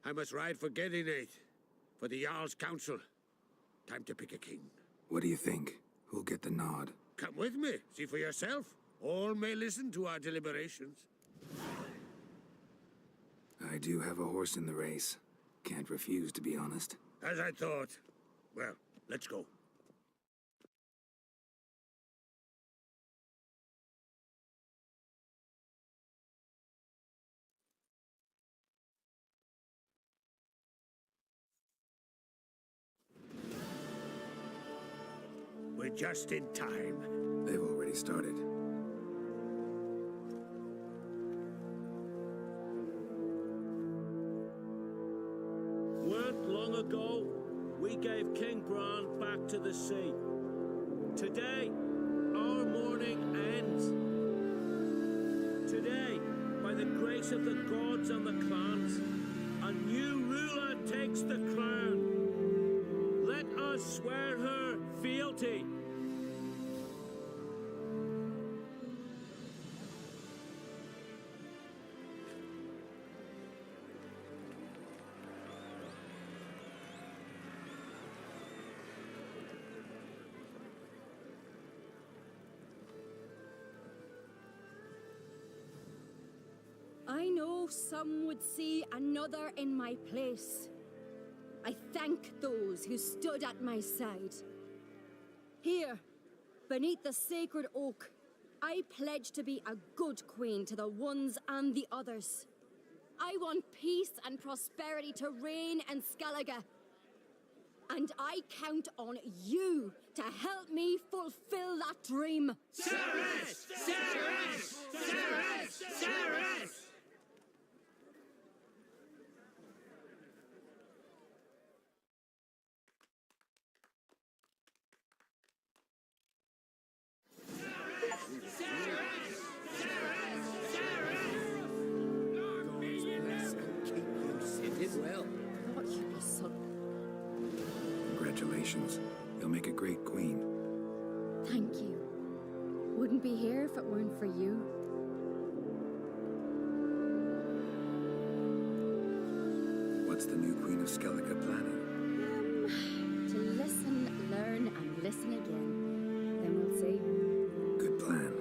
I must ride for Gedinate, for the Jarl's Council. Time to pick a king. What do you think? Who'll get the nod? Come with me. See for yourself. All may listen to our deliberations. I do have a horse in the race. Can't refuse, to be honest. As I thought. Well, let's go. We're just in time. They've already started. Weren't long ago, we gave King Bran back to the sea. Today, our mourning ends. Today, by the grace of the gods and the clans, a new ruler takes the crown. Let us swear her fealty. I know some would see another in my place. I thank those who stood at my side. Here, beneath the sacred oak, I pledge to be a good queen to the ones and the others. I want peace and prosperity to reign in Skellige. And I count on you to help me fulfill that dream. Ceres! Ceres! Ceres! Ceres! You did well. What you be so... Congratulations. You'll make a great queen. Thank you. Wouldn't be here if it weren't for you. What's the new Queen of Skellige planning? To listen, learn, and listen again. Then we'll see. Good plan.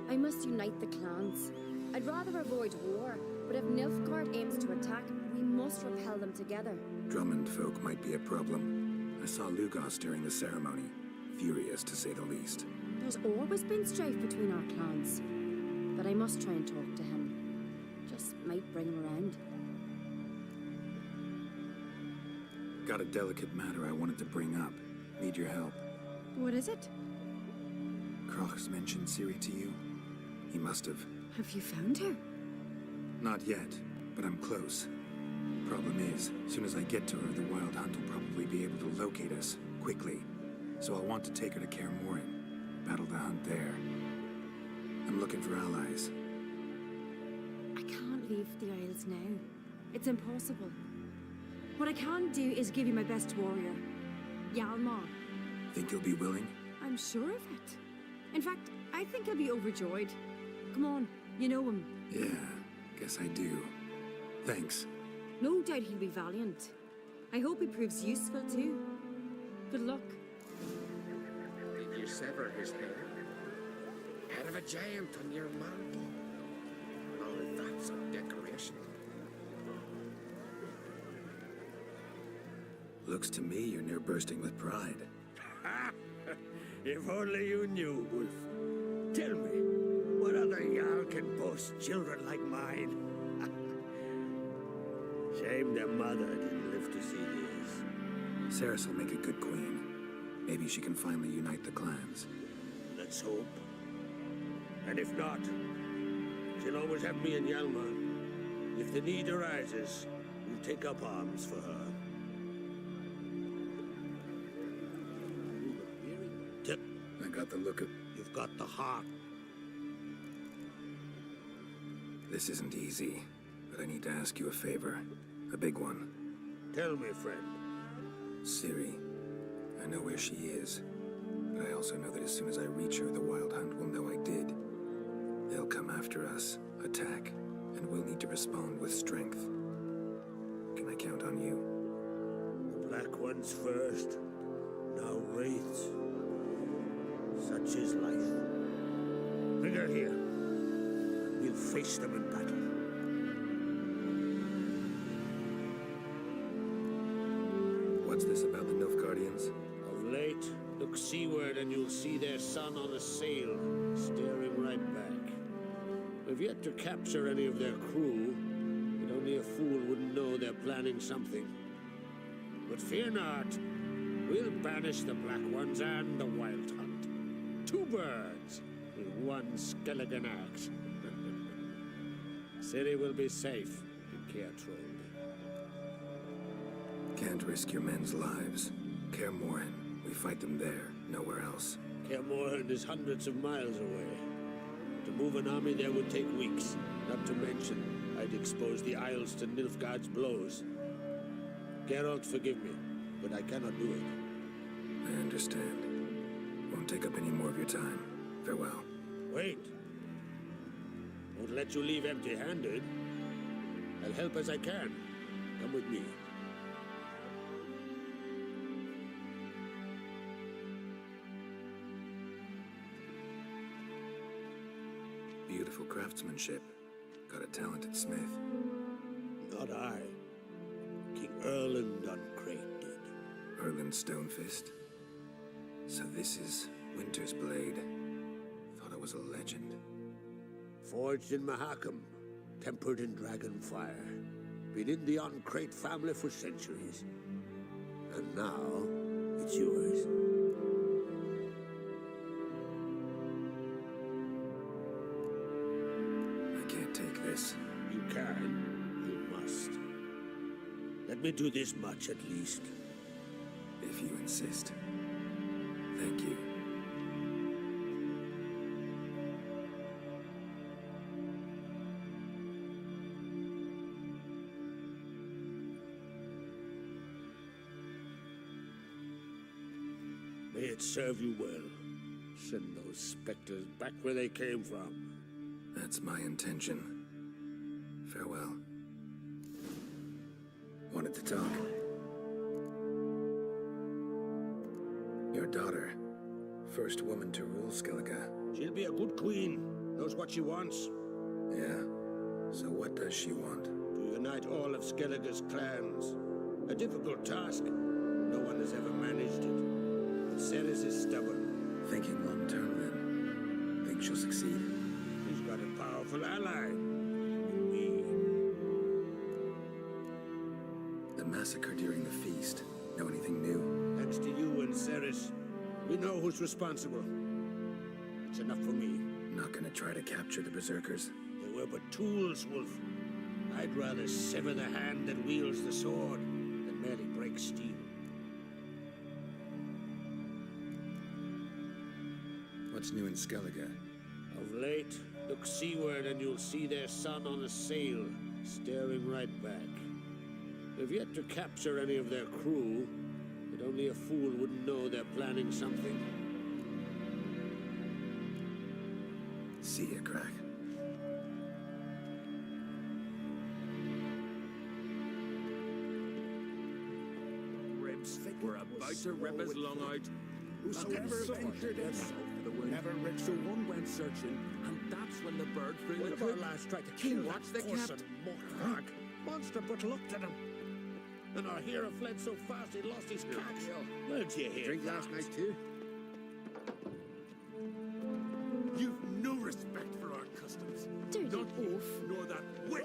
I must unite the clans. I'd rather avoid war, but if Nilfgaard aims to attack, we must repel them together. Drummond folk might be a problem. I saw Lugos during the ceremony. Furious, to say the least. There's always been strife between our clans. But I must try and talk to him. Just might bring him around. Got a delicate matter I wanted to bring up. Need your help. What is it? Kroch's mentioned Ciri to you? He must have. Have you found her? Not yet, but I'm close. Problem is, soon as I get to her, the Wild Hunt will probably be able to locate us, quickly. So I'll want to take her to Kaer Morhen, battle the hunt there. I'm looking for allies. I can't leave the Isles now. It's impossible. What I can do is give you my best warrior, Hjalmar. Think you'll be willing? I'm sure of it. In fact, I think he'll be overjoyed. Come on, you know him. Yeah, guess I do. Thanks. No doubt he'll be valiant. I hope he proves useful too. Good luck. Did you sever his head? Head of a giant on your mantle. Oh, that's a decoration. Looks to me you're near bursting with pride. If only you knew, Wolf. Tell me, what other Jarl can boast children like mine? Shame their mother didn't live to see this. Ceres will make a good queen. Maybe she can finally unite the clans. Let's hope. And if not, she'll always have me and Hjalmar. If the need arises, we'll take up arms for her. I got the look of... You've got the heart. This isn't easy, but I need to ask you a favor. A big one. Tell me, friend. Ciri. I know where she is. But I also know that as soon as I reach her, the Wild Hunt will know I did. They'll come after us, attack, and we'll need to respond with strength. Can I count on you? The Black Ones first, now Wraiths. Such is life. Bring her here. We'll face them in battle. What's this about the Nilfgaardians? Of late, look seaward and you'll see their sun on a sail, staring right back. We've yet to capture any of their crew, and only a fool wouldn't know they're planning something. But fear not, we'll banish the Black Ones and the Wild Hunt. 2 birds with 1 Skellige axe. Ciri will be safe in Kaer Can't risk your men's lives. Kaer Morhen, we fight them there, nowhere else. Kaer Morhen is hundreds of miles away. To move an army there would take weeks. Not to mention, I'd expose the Isles to Nilfgaard's blows. Geralt, forgive me, but I cannot do it. I understand. Won't take up any more of your time. Farewell. Wait. Won't let you leave empty-handed. I'll help as I can. Come with me. Beautiful craftsmanship. Got a talented smith. Not I. King Erland Uncrate did. Erland Stonefist. So this is Winter's blade. Thought it was a legend. Forged in Mahakam, tempered in dragon fire. Been in the Uncrate family for centuries. And now, it's yours. I can't take this. You can. You must. Let me do this much at least. If you insist. Thank you. May it serve you well. Send those specters back where they came from. That's my intention. Farewell. Wanted to talk. Your daughter. First woman to rule Skellige. She'll be a good queen. Knows what she wants. Yeah. So what does she want? To unite all of Skellige's clans. A difficult task. No one has ever managed it. But Ceres is stubborn. Thinking long term, then. Think she'll succeed? She's got a powerful ally. In me. The massacre during the feast. Know anything new? Thanks to you and Ceres, we know who's responsible. It's enough for me. Not gonna try to capture the berserkers? They were but tools, Wolf. I'd rather sever the hand that wields the sword than merely break steel. What's new in Skellige? Of late, look seaward and you'll see their sun on a sail, staring right back. We've yet to capture any of their crew, but only a fool wouldn't know they're planning something. See ya, Crack. Ribs, we're about to rip his lung out. Whosoever ventured in, never reached the one went searching, and that's when the bird flew. One of our lads tried to kill Watch the that horse cap. and mock monster, but looked at him. And our hero fled so fast he lost his cax. Where'd you hear Drink that? last night too? You've no respect for our customs. Dirty Not you, wolf. nor that witch.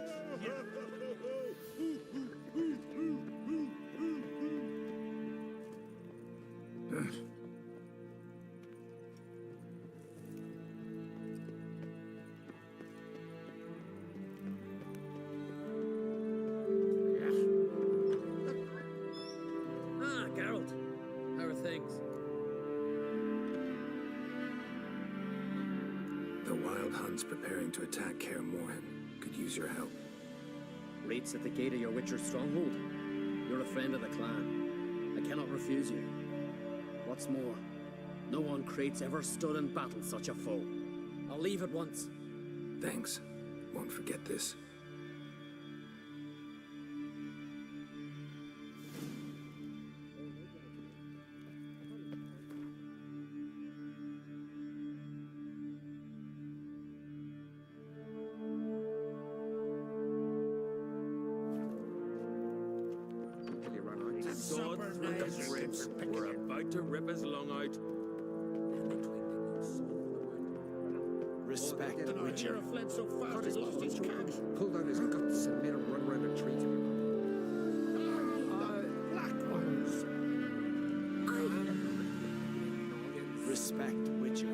Ah, Geralt. How are things? The Wild Hunt's preparing to attack Kaer Morhen. Could use your help. Raid's at the gate of your Witcher stronghold. You're a friend of the clan. I cannot refuse you. What's more, no one Crate's ever stood in battle such a foe. I'll leave at once. Thanks. Won't forget this. Till you run out. God's ribs, we're about to rip his lung out. Respect the And our Witcher. hero fled so fast he lost his cax. Pulled out his guts and made him run round a tree. Black ones. Respect the Witcher.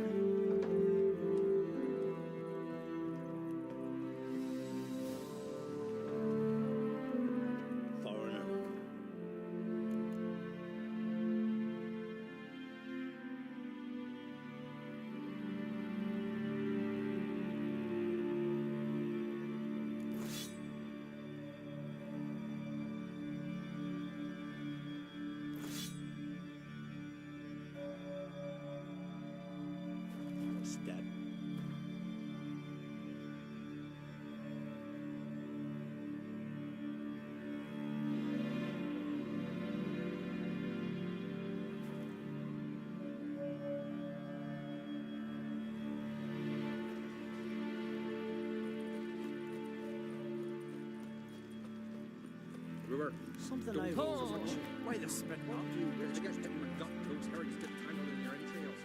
Foreigner. We were... Something Don't I've talk always so much. wondered. Why the spit not you? Where's the guys getting my gut? Those herrings get tangled in your entrails.